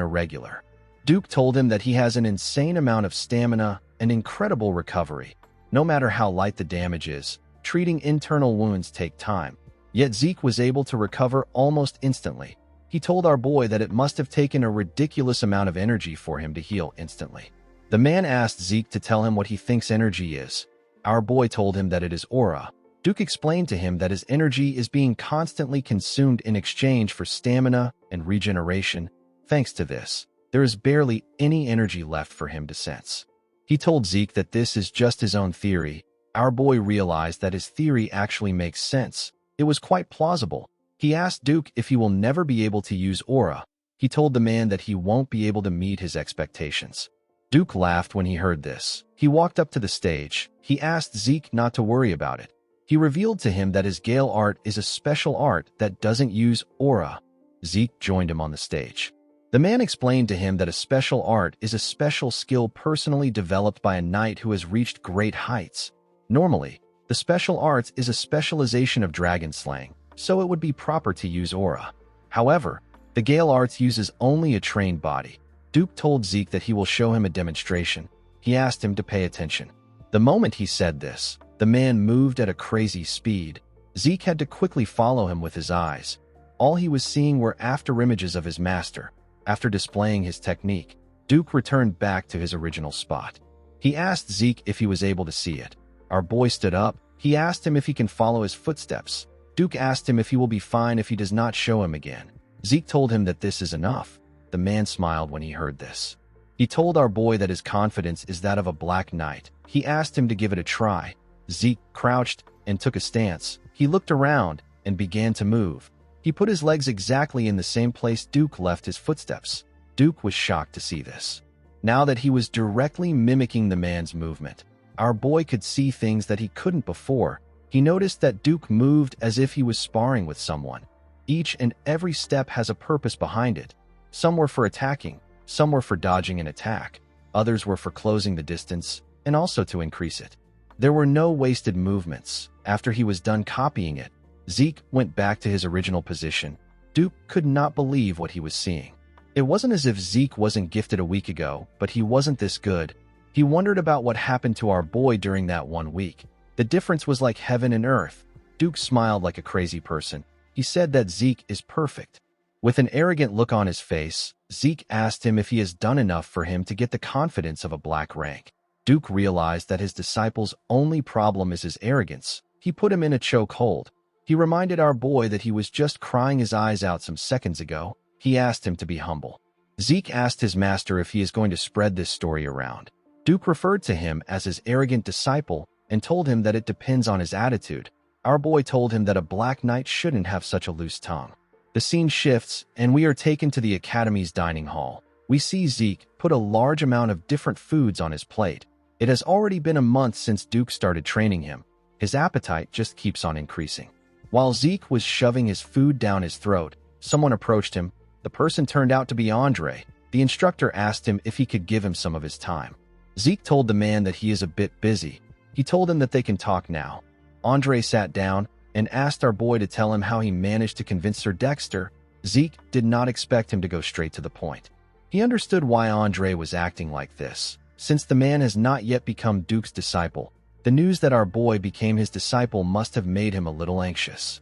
irregular. Duke told him that he has an insane amount of stamina and incredible recovery. No matter how light the damage is, treating internal wounds take time. Yet Zeke was able to recover almost instantly. He told our boy that it must have taken a ridiculous amount of energy for him to heal instantly. The man asked Zeke to tell him what he thinks energy is. Our boy told him that it is aura. Duke explained to him that his energy is being constantly consumed in exchange for stamina and regeneration. Thanks to this, there is barely any energy left for him to sense. He told Zeke that this is just his own theory. Our boy realized that his theory actually makes sense. It was quite plausible. He asked Duke if he will never be able to use aura. He told the man that he won't be able to meet his expectations. Duke laughed when he heard this. He walked up to the stage. He asked Zeke not to worry about it. He revealed to him that his Gale art is a special art that doesn't use aura. Zeke joined him on the stage. The man explained to him that a special art is a special skill personally developed by a knight who has reached great heights. Normally, the special arts is a specialization of dragon slaying, so it would be proper to use aura. However, the Gale arts uses only a trained body. Duke told Zeke that he will show him a demonstration. He asked him to pay attention. The moment he said this, the man moved at a crazy speed. Zeke had to quickly follow him with his eyes. All he was seeing were afterimages of his master. After displaying his technique, Duke returned back to his original spot. He asked Zeke if he was able to see it. Our boy stood up. He asked him if he can follow his footsteps. Duke asked him if he will be fine if he does not show him again. Zeke told him that this is enough. The man smiled when he heard this. He told our boy that his confidence is that of a black knight. He asked him to give it a try. Zeke crouched and took a stance. He looked around and began to move. He put his legs exactly in the same place Duke left his footsteps. Duke was shocked to see this. Now that he was directly mimicking the man's movement, our boy could see things that he couldn't before. He noticed that Duke moved as if he was sparring with someone. Each and every step has a purpose behind it. Some were for attacking, some were for dodging an attack, others were for closing the distance, and also to increase it. There were no wasted movements. After he was done copying it, Zeke went back to his original position. Duke could not believe what he was seeing. It wasn't as if Zeke wasn't gifted a week ago, but he wasn't this good. He wondered about what happened to our boy during that 1 week. The difference was like heaven and earth. Duke smiled like a crazy person. He said that Zeke is perfect. With an arrogant look on his face, Zeke asked him if he has done enough for him to get the confidence of a black rank. Duke realized that his disciple's only problem is his arrogance. He put him in a chokehold. He reminded our boy that he was just crying his eyes out some seconds ago. He asked him to be humble. Zeke asked his master if he is going to spread this story around. Duke referred to him as his arrogant disciple and told him that it depends on his attitude. Our boy told him that a black knight shouldn't have such a loose tongue. The scene shifts, and we are taken to the academy's dining hall. We see Zeke put a large amount of different foods on his plate. It has already been a month since Duke started training him. His appetite just keeps on increasing. While Zeke was shoving his food down his throat, someone approached him. The person turned out to be Andre. The instructor asked him if he could give him some of his time. Zeke told the man that he is a bit busy. He told him that they can talk now. Andre sat down and asked our boy to tell him how he managed to convince Sir Dexter. Zeke did not expect him to go straight to the point. He understood why Andre was acting like this. Since the man has not yet become Duke's disciple, the news that our boy became his disciple must have made him a little anxious.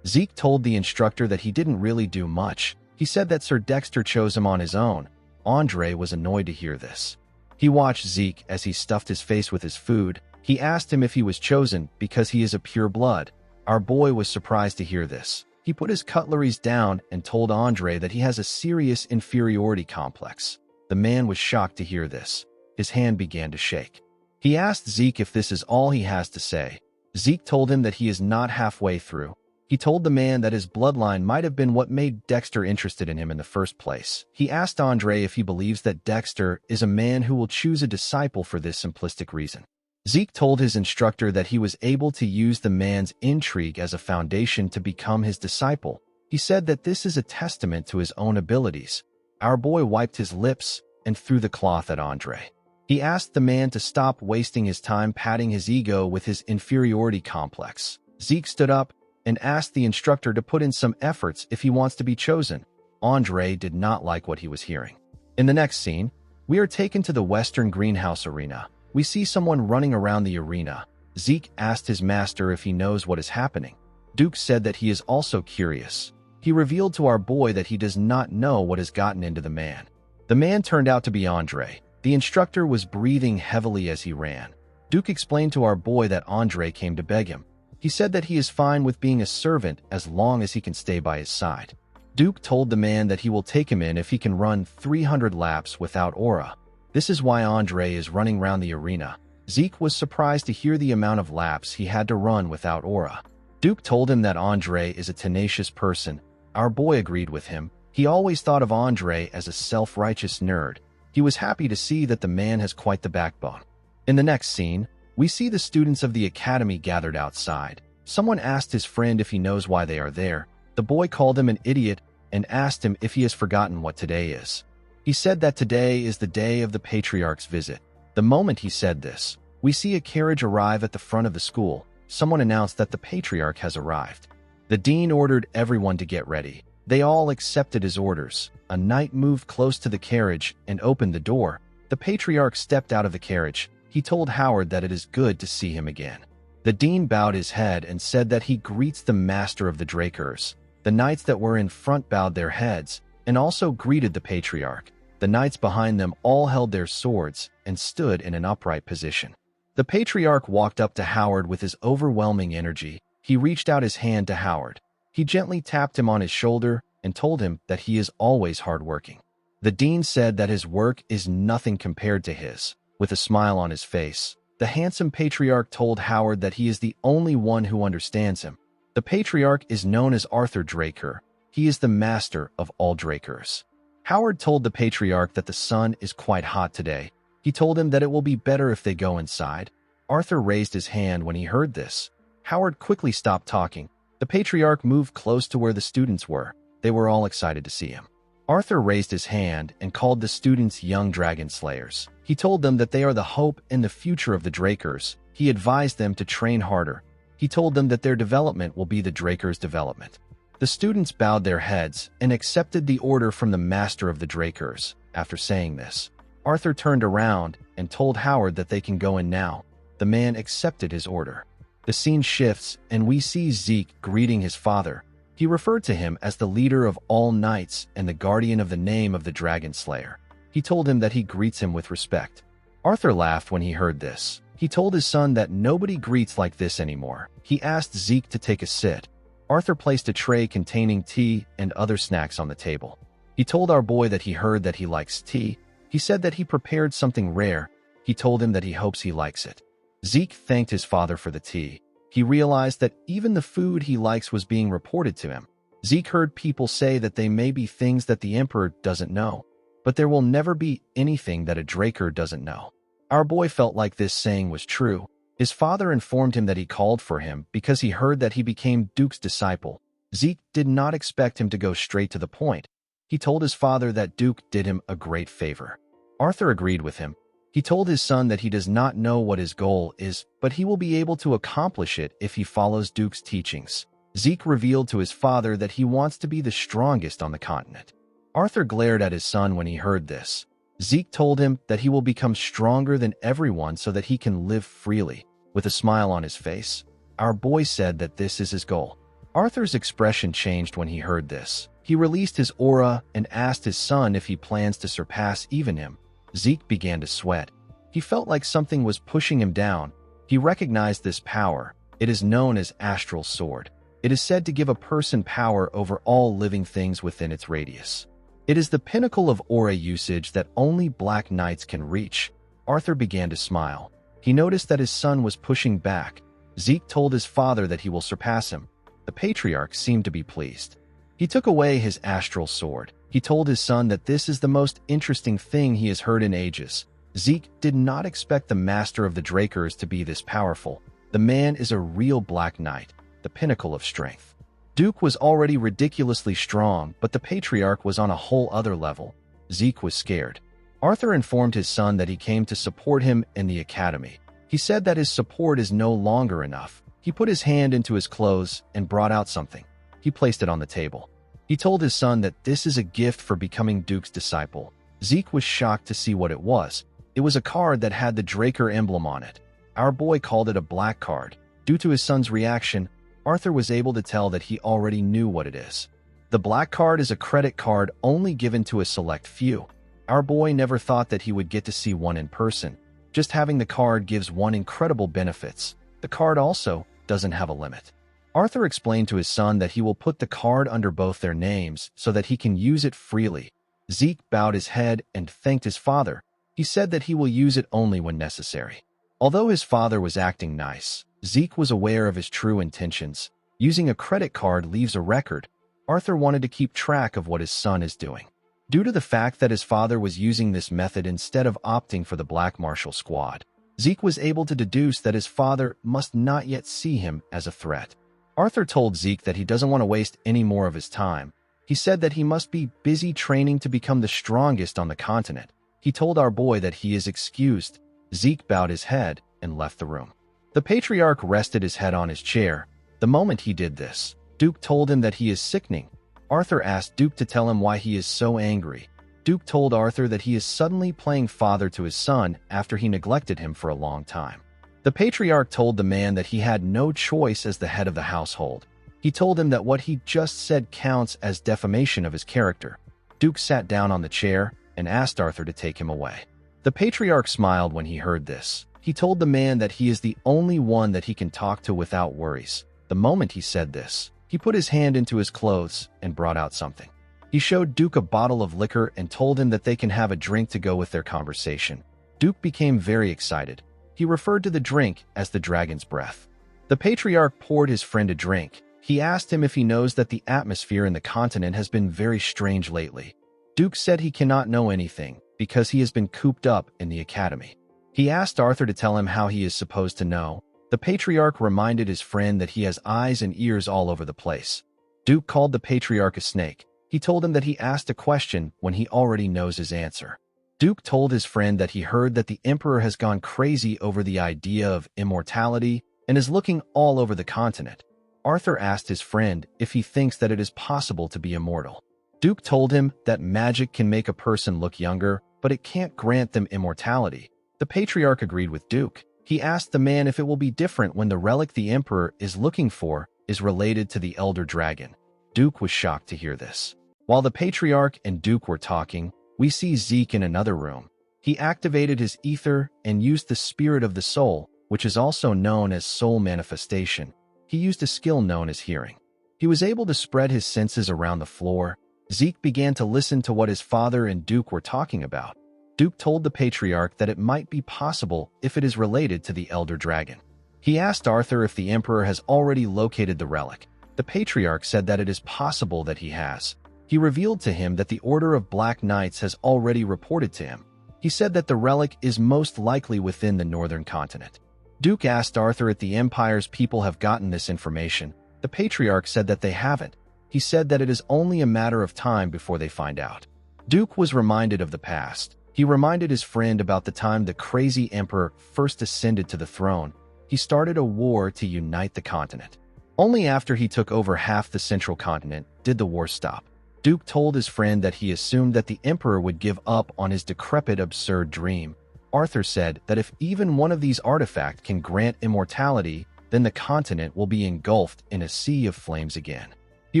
Zeke told the instructor that he didn't really do much. He said that Sir Dexter chose him on his own. Andre was annoyed to hear this. He watched Zeke as he stuffed his face with his food. He asked him if he was chosen because he is a pure blood. Our boy was surprised to hear this. He put his cutleries down and told Andre that he has a serious inferiority complex. The man was shocked to hear this. His hand began to shake. He asked Zeke if this is all he has to say. Zeke told him that he is not halfway through. He told the man that his bloodline might have been what made Dexter interested in him in the first place. He asked Andre if he believes that Dexter is a man who will choose a disciple for this simplistic reason. Zeke told his instructor that he was able to use the man's intrigue as a foundation to become his disciple. He said that this is a testament to his own abilities. Our boy wiped his lips and threw the cloth at Andre. He asked the man to stop wasting his time patting his ego with his inferiority complex. Zeke stood up and asked the instructor to put in some efforts if he wants to be chosen. Andre did not like what he was hearing. In the next scene, we are taken to the Western Greenhouse Arena. We see someone running around the arena. Zeke asked his master if he knows what is happening. Duke said that he is also curious. He revealed to our boy that he does not know what has gotten into the man. The man turned out to be Andre. The instructor was breathing heavily as he ran. Duke explained to our boy that Andre came to beg him. He said that he is fine with being a servant as long as he can stay by his side. Duke told the man that he will take him in if he can run 300 laps without aura. This is why Andre is running around the arena. Zeke was surprised to hear the amount of laps he had to run without aura. Duke told him that Andre is a tenacious person. Our boy agreed with him. He always thought of Andre as a self-righteous nerd. He was happy to see that the man has quite the backbone. In the next scene, we see the students of the academy gathered outside. Someone asked his friend if he knows why they are there. The boy called him an idiot and asked him if he has forgotten what today is. He said that today is the day of the patriarch's visit. The moment he said this, we see a carriage arrive at the front of the school. Someone announced that the patriarch has arrived. The dean ordered everyone to get ready. They all accepted his orders. A knight moved close to the carriage and opened the door. The patriarch stepped out of the carriage. He told Howard that it is good to see him again. The dean bowed his head and said that he greets the master of the Drakers. The knights that were in front bowed their heads and also greeted the patriarch. The knights behind them all held their swords and stood in an upright position. The patriarch walked up to Howard with his overwhelming energy. He reached out his hand to Howard. He gently tapped him on his shoulder and told him that he is always hardworking. The dean said that his work is nothing compared to his. With a smile on his face, the handsome patriarch told Howard that he is the only one who understands him. The patriarch is known as Arthur Draker. He is the master of all Drakers. Howard told the patriarch that the sun is quite hot today. He told him that it will be better if they go inside. Arthur raised his hand when he heard this. Howard quickly stopped talking. The patriarch moved close to where the students were. They were all excited to see him. Arthur raised his hand and called the students young dragon slayers. He told them that they are the hope and the future of the Drakers. He advised them to train harder. He told them that their development will be the Drakers' development. The students bowed their heads and accepted the order from the master of the Drakers. After saying this, Arthur turned around and told Howard that they can go in now. The man accepted his order. The scene shifts and we see Zeke greeting his father. He referred to him as the leader of all knights and the guardian of the name of the Dragon Slayer. He told him that he greets him with respect. Arthur laughed when he heard this. He told his son that nobody greets like this anymore. He asked Zeke to take a sit. Arthur placed a tray containing tea and other snacks on the table. He told our boy that he heard that he likes tea. He said that he prepared something rare. He told him that he hopes he likes it. Zeke thanked his father for the tea. He realized that even the food he likes was being reported to him. Zeke heard people say that they may be things that the Emperor doesn't know, but there will never be anything that a Draker doesn't know. Our boy felt like this saying was true. His father informed him that he called for him because he heard that he became Duke's disciple. Zeke did not expect him to go straight to the point. He told his father that Duke did him a great favor. Arthur agreed with him. He told his son that he does not know what his goal is, but he will be able to accomplish it if he follows Duke's teachings. Zeke revealed to his father that he wants to be the strongest on the continent. Arthur glared at his son when he heard this. Zeke told him that he will become stronger than everyone so that he can live freely. With a smile on his face, our boy said that this is his goal. Arthur's expression changed when he heard this. He released his aura and asked his son if he plans to surpass even him. Zeke began to sweat. He felt like something was pushing him down. He recognized this power. It is known as Astral Sword. It is said to give a person power over all living things within its radius. It is the pinnacle of aura usage that only Black Knights can reach. Arthur began to smile. He noticed that his son was pushing back. Zeke told his father that he will surpass him. The patriarch seemed to be pleased. He took away his astral sword. He told his son that this is the most interesting thing he has heard in ages. Zeke did not expect the master of the Drakers to be this powerful. The man is a real Black Knight, the pinnacle of strength. Duke was already ridiculously strong, but the patriarch was on a whole other level. Zeke was scared. Arthur informed his son that he came to support him in the academy. He said that his support is no longer enough. He put his hand into his clothes and brought out something. He placed it on the table. He told his son that this is a gift for becoming Duke's disciple. Zeke was shocked to see what it was. It was a card that had the Draker emblem on it. Our boy called it a black card. Due to his son's reaction, Arthur was able to tell that he already knew what it is. The black card is a credit card only given to a select few. Our boy never thought that he would get to see one in person. Just having the card gives one incredible benefits. The card also doesn't have a limit. Arthur explained to his son that he will put the card under both their names so that he can use it freely. Zeke bowed his head and thanked his father. He said that he will use it only when necessary. Although his father was acting nice, Zeke was aware of his true intentions. Using a credit card leaves a record. Arthur wanted to keep track of what his son is doing. Due to the fact that his father was using this method instead of opting for the Black Martial Squad, Zeke was able to deduce that his father must not yet see him as a threat. Arthur told Zeke that he doesn't want to waste any more of his time. He said that he must be busy training to become the strongest on the continent. He told our boy that he is excused. Zeke bowed his head and left the room. The patriarch rested his head on his chair. The moment he did this, Duke told him that he is sickening. Arthur asked Duke to tell him why he is so angry. Duke told Arthur that he is suddenly playing father to his son after he neglected him for a long time. The patriarch told the man that he had no choice as the head of the household. He told him that what he just said counts as defamation of his character. Duke sat down on the chair and asked Arthur to take him away. The patriarch smiled when he heard this. He told the man that he is the only one that he can talk to without worries. The moment he said this, he put his hand into his clothes and brought out something. He showed Duke a bottle of liquor and told him that they can have a drink to go with their conversation. Duke became very excited. He referred to the drink as the dragon's breath. The patriarch poured his friend a drink. He asked him if he knows that the atmosphere in the continent has been very strange lately. Duke said he cannot know anything because he has been cooped up in the academy. He asked Arthur to tell him how he is supposed to know. The patriarch reminded his friend that he has eyes and ears all over the place. Duke called the patriarch a snake. He told him that he asked a question when he already knows his answer. Duke told his friend that he heard that the emperor has gone crazy over the idea of immortality and is looking all over the continent. Arthur asked his friend if he thinks that it is possible to be immortal. Duke told him that magic can make a person look younger, but it can't grant them immortality. The patriarch agreed with Duke. He asked the man if it will be different when the relic the emperor is looking for is related to the elder dragon. Duke was shocked to hear this. While the patriarch and Duke were talking, we see Zeke in another room. He activated his ether and used the spirit of the soul, which is also known as soul manifestation. He used a skill known as hearing. He was able to spread his senses around the floor. Zeke began to listen to what his father and Duke were talking about. Duke told the patriarch that it might be possible if it is related to the Elder Dragon. He asked Arthur if the Emperor has already located the relic. The patriarch said that it is possible that he has. He revealed to him that the Order of Black Knights has already reported to him. He said that the relic is most likely within the northern continent. Duke asked Arthur if the Empire's people have gotten this information. The patriarch said that they haven't. He said that it is only a matter of time before they find out. Duke was reminded of the past. He reminded his friend about the time the crazy emperor first ascended to the throne. He started a war to unite the continent. Only after he took over half the central continent did the war stop. Duke told his friend that he assumed that the emperor would give up on his decrepit, absurd dream. Arthur said that if even one of these artifacts can grant immortality, then the continent will be engulfed in a sea of flames again. He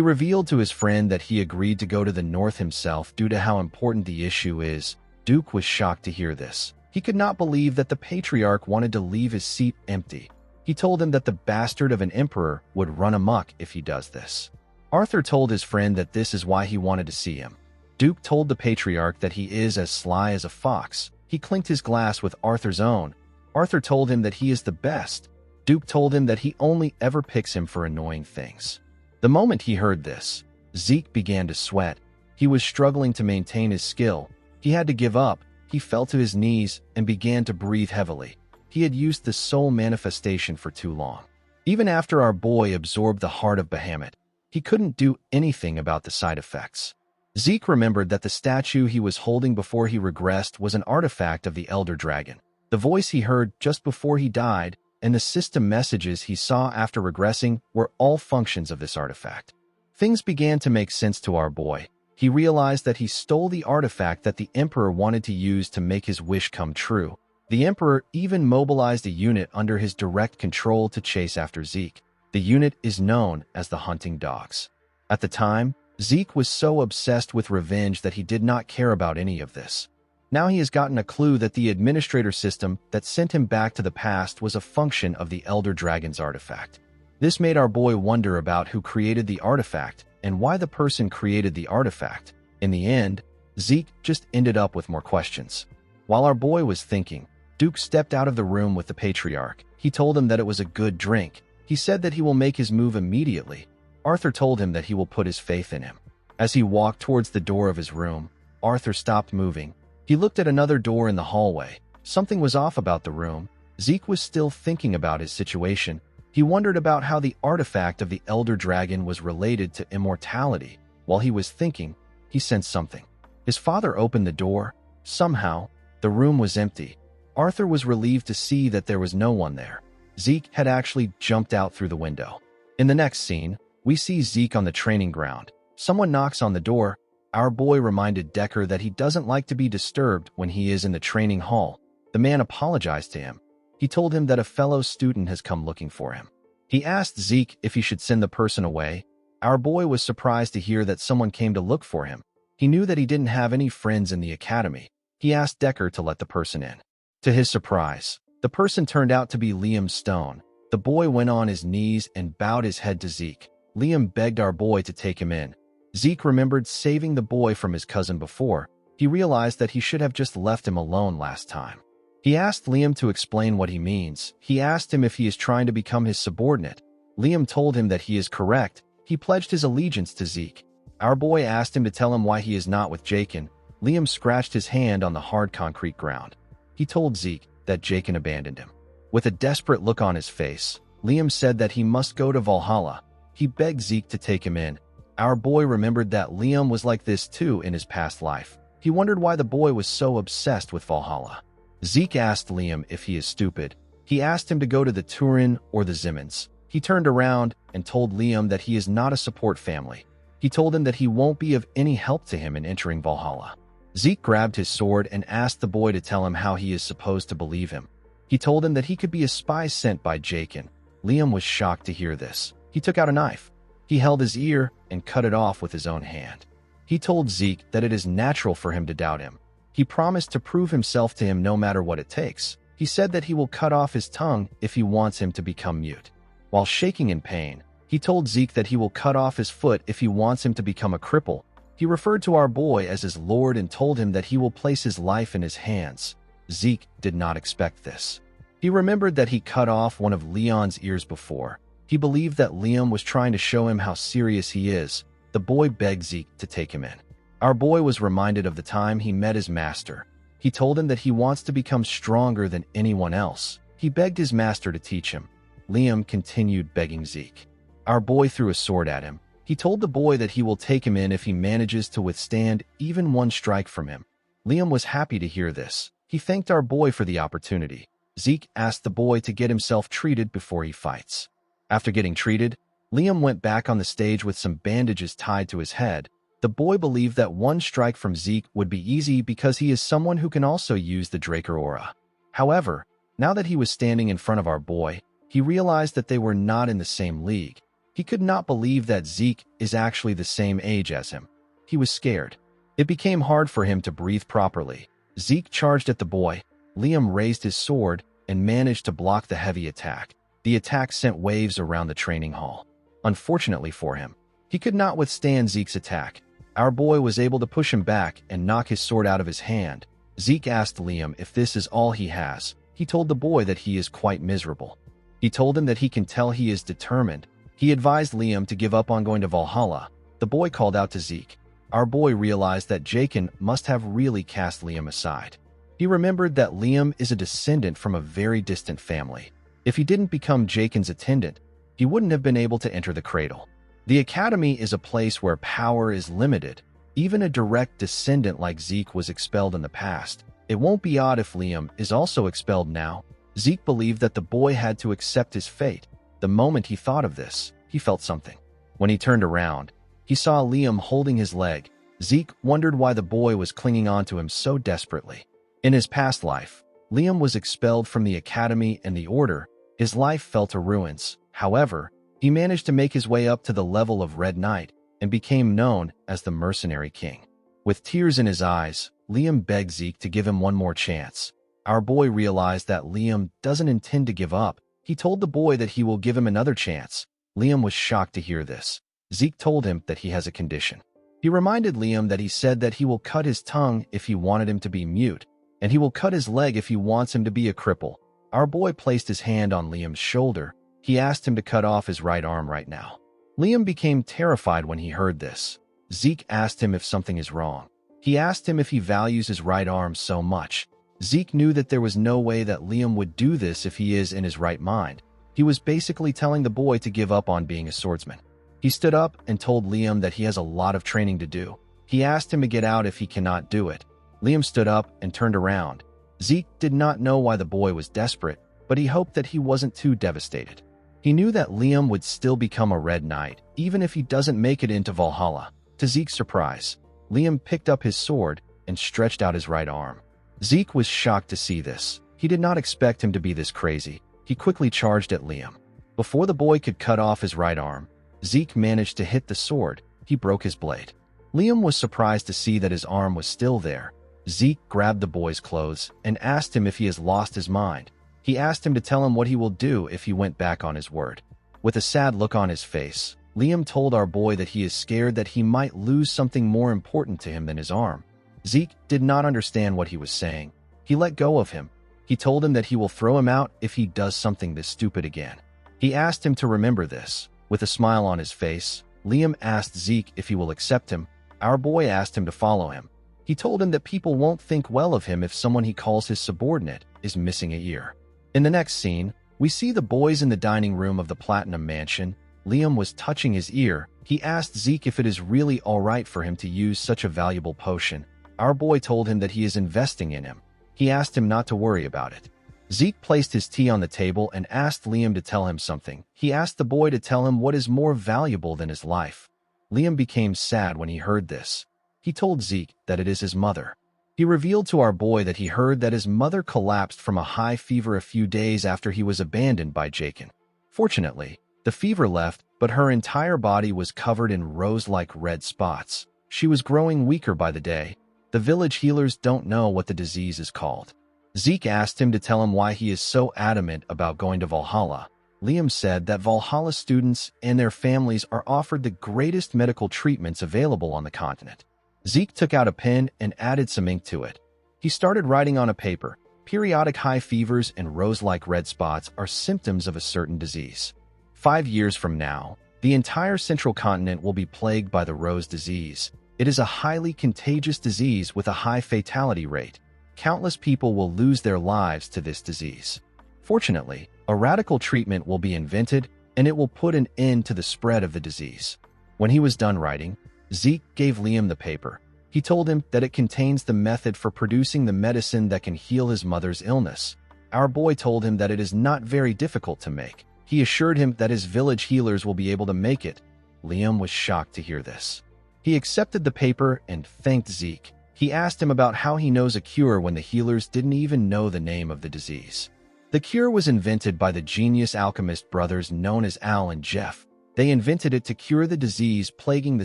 revealed to his friend that he agreed to go to the north himself due to how important the issue is. Duke was shocked to hear this. He could not believe that the patriarch wanted to leave his seat empty. He told him that the bastard of an emperor would run amok if he does this. Arthur told his friend that this is why he wanted to see him. Duke told the patriarch that he is as sly as a fox. He clinked his glass with Arthur's own. Arthur told him that he is the best. Duke told him that he only ever picks him for annoying things. The moment he heard this, Zeke began to sweat. He was struggling to maintain his skill. He had to give up. He fell to his knees and began to breathe heavily. He had used the soul manifestation for too long. Even after our boy absorbed the heart of Bahamut, he couldn't do anything about the side effects. Zeke remembered that the statue he was holding before he regressed was an artifact of the Elder Dragon. The voice he heard just before he died and the system messages he saw after regressing were all functions of this artifact. Things began to make sense to our boy. He realized that he stole the artifact that the Emperor wanted to use to make his wish come true. The Emperor even mobilized a unit under his direct control to chase after Zeke. The unit is known as the Hunting Dogs. At the time, Zeke was so obsessed with revenge that he did not care about any of this. Now he has gotten a clue that the administrator system that sent him back to the past was a function of the Elder Dragon's artifact. This made our boy wonder about who created the artifact and why the person created the artifact. In the end, Zeke just ended up with more questions. While our boy was thinking, Duke stepped out of the room with the patriarch. He told him that it was a good drink. He said that he will make his move immediately. Arthur told him that he will put his faith in him. As he walked towards the door of his room, Arthur stopped moving. He looked at another door in the hallway. Something was off about the room. Zeke was still thinking about his situation. He wondered about how the artifact of the Elder Dragon was related to immortality. While he was thinking, he sensed something. His father opened the door. Somehow, the room was empty. Arthur was relieved to see that there was no one there. Zeke had actually jumped out through the window. In the next scene, we see Zeke on the training ground. Someone knocks on the door. Our boy reminded Decker that he doesn't like to be disturbed when he is in the training hall. The man apologized to him. He told him that a fellow student has come looking for him. He asked Zeke if he should send the person away. Our boy was surprised to hear that someone came to look for him. He knew that he didn't have any friends in the academy. He asked Decker to let the person in. To his surprise, the person turned out to be Liam Stone. The boy went on his knees and bowed his head to Zeke. Liam begged our boy to take him in. Zeke remembered saving the boy from his cousin before. He realized that he should have just left him alone last time. He asked Liam to explain what he means. He asked him if he is trying to become his subordinate. Liam told him that he is correct. He pledged his allegiance to Zeke. Our boy asked him to tell him why he is not with Jakin. Liam scratched his hand on the hard concrete ground. He told Zeke that Jakin abandoned him. With a desperate look on his face, Liam said that he must go to Valhalla. He begged Zeke to take him in. Our boy remembered that Liam was like this too in his past life. He wondered why the boy was so obsessed with Valhalla. Zeke asked Liam if he is stupid. He asked him to go to the Turin or the Zimmons. He turned around and told Liam that he is not a support family. He told him that he won't be of any help to him in entering Valhalla. Zeke grabbed his sword and asked the boy to tell him how he is supposed to believe him. He told him that he could be a spy sent by Jakin. Liam was shocked to hear this. He took out a knife. He held his ear and cut it off with his own hand. He told Zeke that it is natural for him to doubt him. He promised to prove himself to him no matter what it takes. He said that he will cut off his tongue if he wants him to become mute. While shaking in pain, He told Zeke that he will cut off his foot if he wants him to become a cripple. He referred to our boy as his lord and told him that he will place his life in his hands. Zeke did not expect this. He remembered that he cut off one of Leon's ears before. He believed that Liam was trying to show him how serious he is. The boy begged Zeke to take him in. Our boy was reminded of the time he met his master. He told him that he wants to become stronger than anyone else. He begged his master to teach him. Liam continued begging Zeke. Our boy threw a sword at him. He told the boy that he will take him in if he manages to withstand even one strike from him. Liam was happy to hear this. He thanked our boy for the opportunity. Zeke asked the boy to get himself treated before he fights. After getting treated, Liam went back on the stage with some bandages tied to his head. The boy believed that one strike from Zeke would be easy because he is someone who can also use the Draker aura. However, now that he was standing in front of our boy, he realized that they were not in the same league. He could not believe that Zeke is actually the same age as him. He was scared. It became hard for him to breathe properly. Zeke charged at the boy. Liam raised his sword and managed to block the heavy attack. The attack sent waves around the training hall. Unfortunately for him, he could not withstand Zeke's attack. Our boy was able to push him back and knock his sword out of his hand. Zeke asked Liam if this is all he has. He told the boy that he is quite miserable. He told him that he can tell he is determined. He advised Liam to give up on going to Valhalla. The boy called out to Zeke. Our boy realized that Jaken must have really cast Liam aside. He remembered that Liam is a descendant from a very distant family. If he didn't become Jaken's attendant, he wouldn't have been able to enter the cradle. The academy is a place where power is limited. Even a direct descendant like Zeke was expelled in the past. It won't be odd if Liam is also expelled now. Zeke believed that the boy had to accept his fate. The moment he thought of this, he felt something. When he turned around, he saw Liam holding his leg. Zeke wondered why the boy was clinging on to him so desperately. In his past life, Liam was expelled from the academy and the order. His life fell to ruins. However, he managed to make his way up to the level of Red Knight and became known as the Mercenary King. With tears in his eyes, Liam begged Zeke to give him one more chance. Our boy realized that Liam doesn't intend to give up. He told the boy that he will give him another chance. Liam was shocked to hear this. Zeke told him that he has a condition. He reminded Liam that he said that he will cut his tongue if he wanted him to be mute, and he will cut his leg if he wants him to be a cripple. Our boy placed his hand on Liam's shoulder. He asked him to cut off his right arm right now. Liam became terrified when he heard this. Zeke asked him if something is wrong. He asked him if he values his right arm so much. Zeke knew that there was no way that Liam would do this if he is in his right mind. He was basically telling the boy to give up on being a swordsman. He stood up and told Liam that he has a lot of training to do. He asked him to get out if he cannot do it. Liam stood up and turned around. Zeke did not know why the boy was desperate, but he hoped that he wasn't too devastated. He knew that Liam would still become a Red Knight, even if he doesn't make it into Valhalla. To Zeke's surprise, Liam picked up his sword and stretched out his right arm. Zeke was shocked to see this. He did not expect him to be this crazy. He quickly charged at Liam. Before the boy could cut off his right arm, Zeke managed to hit the sword. He broke his blade. Liam was surprised to see that his arm was still there. Zeke grabbed the boy's clothes and asked him if he has lost his mind. He asked him to tell him what he will do if he went back on his word. With a sad look on his face, Liam told our boy that he is scared that he might lose something more important to him than his arm. Zeke did not understand what he was saying. He let go of him. He told him that he will throw him out if he does something this stupid again. He asked him to remember this. With a smile on his face, Liam asked Zeke if he will accept him. Our boy asked him to follow him. He told him that people won't think well of him if someone he calls his subordinate is missing a ear. In the next scene, we see the boys in the dining room of the Platinum Mansion. Liam was touching his ear. He asked Zeke if it is really alright for him to use such a valuable potion. Our boy told him that he is investing in him. He asked him not to worry about it. Zeke placed his tea on the table and asked Liam to tell him something. He asked the boy to tell him what is more valuable than his life. Liam became sad when he heard this. He told Zeke that it is his mother. He revealed to our boy that he heard that his mother collapsed from a high fever a few days after he was abandoned by Jaken. Fortunately, the fever left, but her entire body was covered in rose-like red spots. She was growing weaker by the day. The village healers don't know what the disease is called. Zeke asked him to tell him why he is so adamant about going to Valhalla. Liam said that Valhalla students and their families are offered the greatest medical treatments available on the continent. Zeke took out a pen and added some ink to it. He started writing on a paper. Periodic high fevers and rose-like red spots are symptoms of a certain disease. 5 years from now, the entire central continent will be plagued by the rose disease. It is a highly contagious disease with a high fatality rate. Countless people will lose their lives to this disease. Fortunately, a radical treatment will be invented, and it will put an end to the spread of the disease. When he was done writing, Zeke gave Liam the paper. He told him that it contains the method for producing the medicine that can heal his mother's illness. Our boy told him that it is not very difficult to make. He assured him that his village healers will be able to make it. Liam was shocked to hear this. He accepted the paper and thanked Zeke. He asked him about how he knows a cure when the healers didn't even know the name of the disease. The cure was invented by the genius alchemist brothers known as Al and Jeff. They invented it to cure the disease plaguing the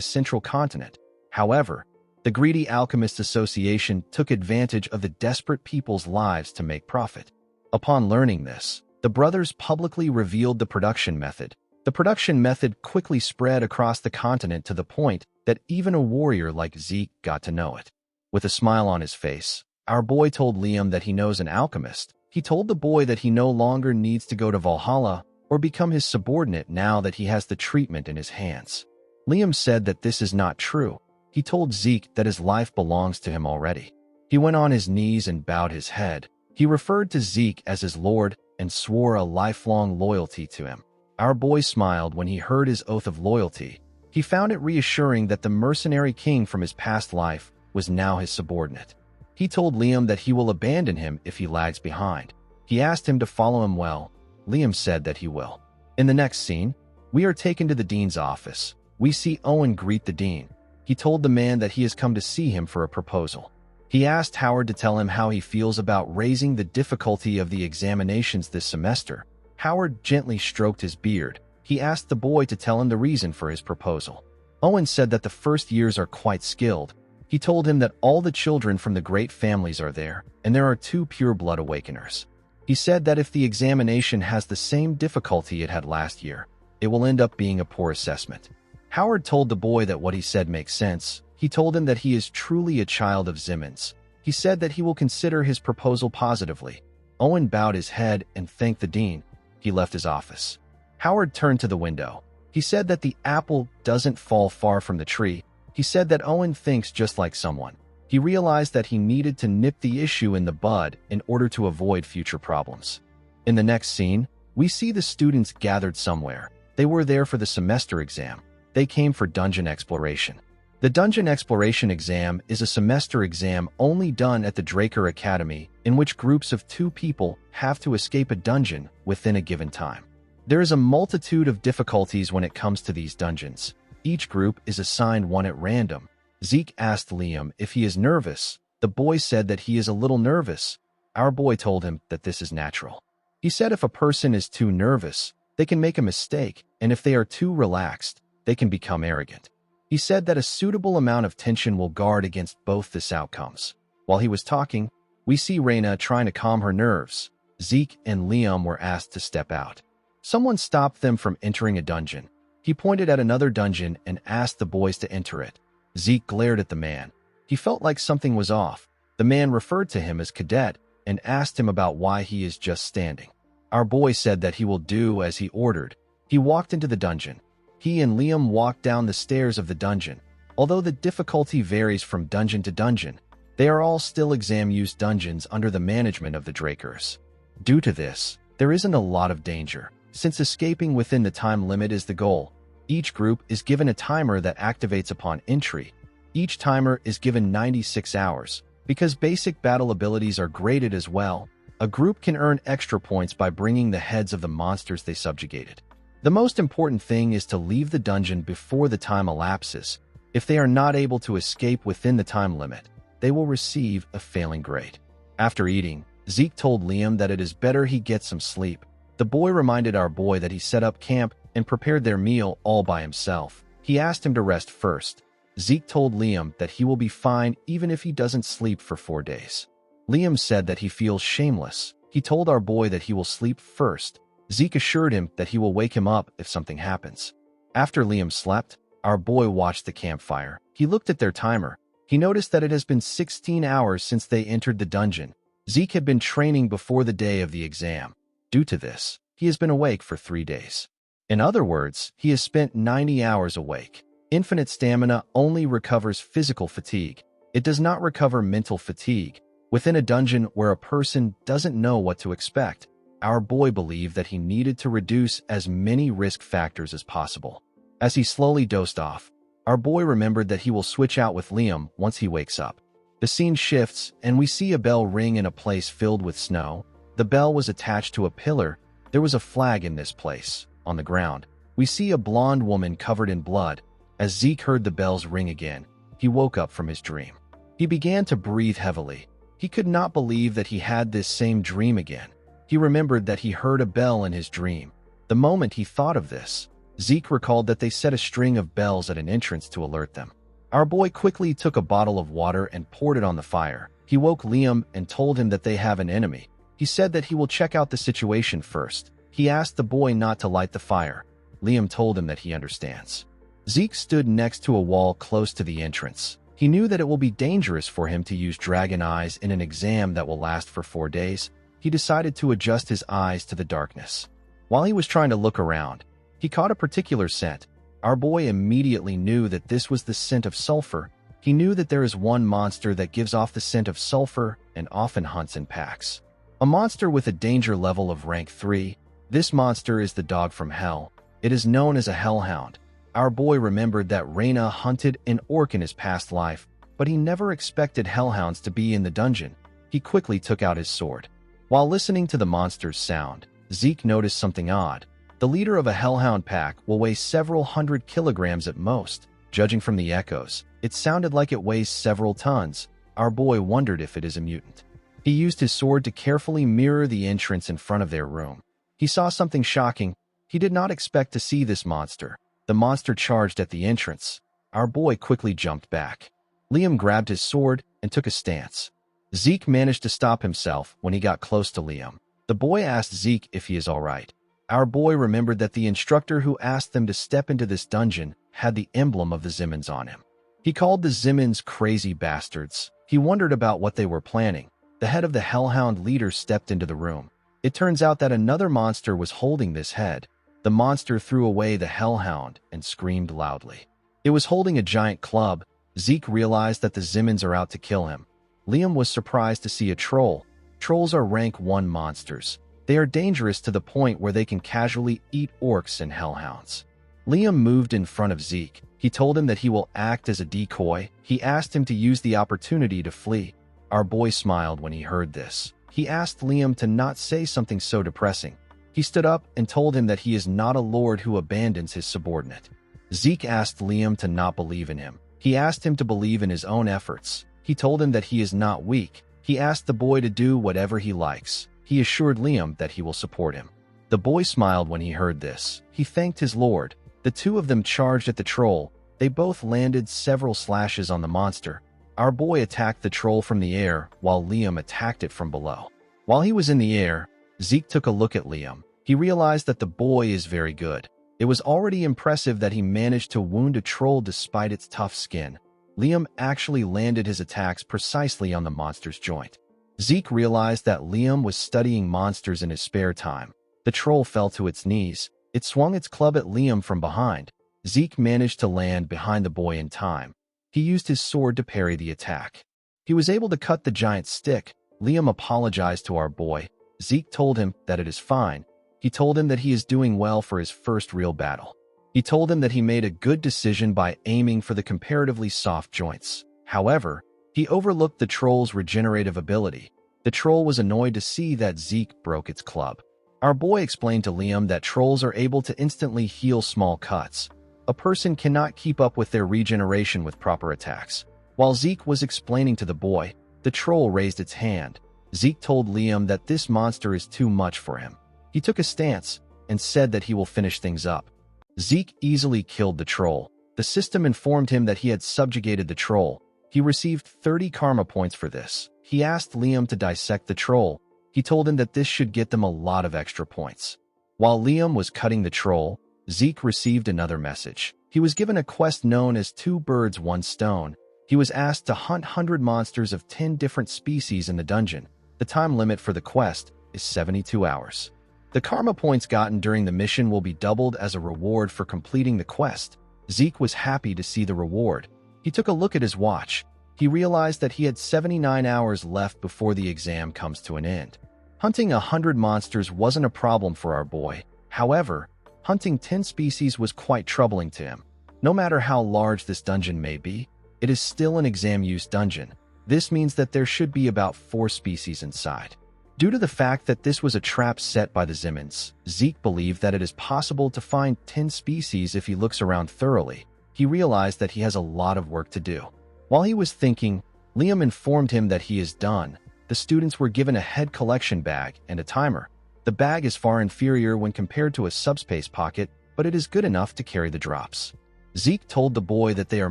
central continent. However, the greedy Alchemist Association took advantage of the desperate people's lives to make profit. Upon learning this, the brothers publicly revealed the production method. The production method quickly spread across the continent to the point that even a warrior like Zeke got to know it. With a smile on his face, our boy told Liam that he knows an alchemist. He told the boy that he no longer needs to go to Valhalla or become his subordinate now that he has the treatment in his hands. Liam said that this is not true. He told Zeke that his life belongs to him already. He went on his knees and bowed his head. He referred to Zeke as his lord and swore a lifelong loyalty to him. Our boy smiled when he heard his oath of loyalty. He found it reassuring that the mercenary king from his past life was now his subordinate. He told Liam that he will abandon him if he lags behind. He asked him to follow him well. Liam said that he will. In the next scene, we are taken to the dean's office. We see Owen greet the dean. He told the man that he has come to see him for a proposal. He asked Howard to tell him how he feels about raising the difficulty of the examinations this semester. Howard gently stroked his beard. He asked the boy to tell him the reason for his proposal. Owen said that the first years are quite skilled. He told him that all the children from the great families are there, and there are 2 pure-blood awakeners. He said that if the examination has the same difficulty it had last year, it will end up being a poor assessment. Howard told the boy that what he said makes sense. He told him that he is truly a child of Zimmons. He said that he will consider his proposal positively. Owen bowed his head and thanked the dean. He left his office. Howard turned to the window. He said that the apple doesn't fall far from the tree. He said that Owen thinks just like someone. He realized that he needed to nip the issue in the bud in order to avoid future problems. In the next scene, we see the students gathered somewhere. They were there for the semester exam. They came for dungeon exploration. The Dungeon Exploration Exam is a semester exam only done at the Draker Academy, in which groups of 2 people have to escape a dungeon within a given time. There is a multitude of difficulties when it comes to these dungeons. Each group is assigned one at random. Zeke asked Liam if he is nervous. The boy said that he is a little nervous. Our boy told him that this is natural. He said if a person is too nervous, they can make a mistake, and if they are too relaxed, they can become arrogant. He said that a suitable amount of tension will guard against both these outcomes. While he was talking, we see Reyna trying to calm her nerves. Zeke and Liam were asked to step out. Someone stopped them from entering a dungeon. He pointed at another dungeon and asked the boys to enter it. Zeke glared at the man. He felt like something was off. The man referred to him as Cadet and asked him about why he is just standing. Our boy said that he will do as he ordered. He walked into the dungeon. He and Liam walked down the stairs of the dungeon. Although the difficulty varies from dungeon to dungeon, they are all still exam-used dungeons under the management of the Drakers. Due to this, there isn't a lot of danger. Since escaping within the time limit is the goal, each group is given a timer that activates upon entry. Each timer is given 96 hours. Because basic battle abilities are graded as well, a group can earn extra points by bringing the heads of the monsters they subjugated. The most important thing is to leave the dungeon before the time elapses. If they are not able to escape within the time limit, they will receive a failing grade. After eating, Zeke told Liam that it is better he get some sleep. The boy reminded our boy that he set up camp and prepared their meal all by himself. He asked him to rest first. Zeke told Liam that he will be fine even if he doesn't sleep for 4 days. Liam said that he feels shameless. He told our boy that he will sleep first. Zeke assured him that he will wake him up if something happens. After Liam slept, our boy watched the campfire. He looked at their timer. He noticed that it has been 16 hours since they entered the dungeon. Zeke had been training before the day of the exam. Due to this, he has been awake for 3 days. In other words, he has spent 90 hours awake. Infinite stamina only recovers physical fatigue. It does not recover mental fatigue. Within a dungeon where a person doesn't know what to expect, our boy believed that he needed to reduce as many risk factors as possible. As he slowly dozed off, our boy remembered that he will switch out with Liam once he wakes up. The scene shifts, and we see a bell ring in a place filled with snow. The bell was attached to a pillar. There was a flag in this place. On the ground, we see a blonde woman covered in blood. As Zeke heard the bells ring again, he woke up from his dream. He began to breathe heavily. He could not believe that he had this same dream again. He remembered that he heard a bell in his dream. The moment he thought of this, Zeke recalled that they set a string of bells at an entrance to alert them. Our boy quickly took a bottle of water and poured it on the fire. He woke Liam and told him that they have an enemy. He said that he will check out the situation first. He asked the boy not to light the fire. Liam told him that he understands. Zeke stood next to a wall close to the entrance. He knew that it will be dangerous for him to use dragon eyes in an exam that will last for 4 days. He decided to adjust his eyes to the darkness. While he was trying to look around, he caught a particular scent. Our boy immediately knew that this was the scent of sulfur. He knew that there is one monster that gives off the scent of sulfur and often hunts in packs. A monster with a danger level of rank 3. This monster is the dog from hell. It is known as a hellhound. Our boy remembered that Reyna hunted an orc in his past life, but he never expected hellhounds to be in the dungeon. He quickly took out his sword. While listening to the monster's sound, Zeke noticed something odd. The leader of a hellhound pack will weigh several hundred kilograms at most. Judging from the echoes, it sounded like it weighs several tons. Our boy wondered if it is a mutant. He used his sword to carefully mirror the entrance in front of their room. He saw something shocking. He did not expect to see this monster. The monster charged at the entrance. Our boy quickly jumped back. Liam grabbed his sword and took a stance. Zeke managed to stop himself when he got close to Liam. The boy asked Zeke if he is all right. Our boy remembered that the instructor who asked them to step into this dungeon had the emblem of the Zimmons on him. He called the Zimmons crazy bastards. He wondered about what they were planning. The head of the hellhound leader stepped into the room. It turns out that another monster was holding this head. The monster threw away the hellhound and screamed loudly. It was holding a giant club. Zeke realized that the Zimmons are out to kill him. Liam was surprised to see a troll. Trolls are rank 1 monsters. They are dangerous to the point where they can casually eat orcs and hellhounds. Liam moved in front of Zeke. He told him that he will act as a decoy. He asked him to use the opportunity to flee. Our boy smiled when he heard this. He asked Liam to not say something so depressing. He stood up and told him that he is not a lord who abandons his subordinate. Zeke asked Liam to not believe in him. He asked him to believe in his own efforts. He told him that he is not weak. He asked the boy to do whatever he likes. He assured Liam that he will support him. The boy smiled when he heard this. He thanked his lord. The two of them charged at the troll. They both landed several slashes on the monster. Our boy attacked the troll from the air while Liam attacked it from below. While he was in the air, Zeke took a look at Liam. He realized that the boy is very good. It was already impressive that he managed to wound a troll despite its tough skin. Liam actually landed his attacks precisely on the monster's joint. Zeke realized that Liam was studying monsters in his spare time. The troll fell to its knees. It swung its club at Liam from behind. Zeke managed to land behind the boy in time. He used his sword to parry the attack. He was able to cut the giant stick. Liam apologized to our boy. Zeke told him that it is fine. He told him that he is doing well for his first real battle. He told him that he made a good decision by aiming for the comparatively soft joints. However, he overlooked the troll's regenerative ability. The troll was annoyed to see that Zeke broke its club. Our boy explained to Liam that trolls are able to instantly heal small cuts. A person cannot keep up with their regeneration with proper attacks. While Zeke was explaining to the boy, the troll raised its hand. Zeke told Liam that this monster is too much for him. He took a stance and said that he will finish things up. Zeke easily killed the troll. The system informed him that he had subjugated the troll. He received 30 karma points for this. He asked Liam to dissect the troll. He told him that this should get them a lot of extra points. While Liam was cutting the troll, Zeke received another message. He was given a quest known as 2 Birds, 1 Stone. He was asked to hunt 100 monsters of 10 different species in the dungeon. The time limit for the quest is 72 hours. The karma points gotten during the mission will be doubled as a reward for completing the quest. Zeke was happy to see the reward. He took a look at his watch. He realized that he had 79 hours left before the exam comes to an end. Hunting 100 monsters wasn't a problem for our boy. However, hunting 10 species was quite troubling to him. No matter how large this dungeon may be, it is still an exam-use dungeon. This means that there should be about 4 species inside. Due to the fact that this was a trap set by the Zimmons, Zeke believed that it is possible to find 10 species if he looks around thoroughly. He realized that he has a lot of work to do. While he was thinking, Liam informed him that he is done. The students were given a head collection bag and a timer. The bag is far inferior when compared to a subspace pocket, but it is good enough to carry the drops. Zeke told the boy that they are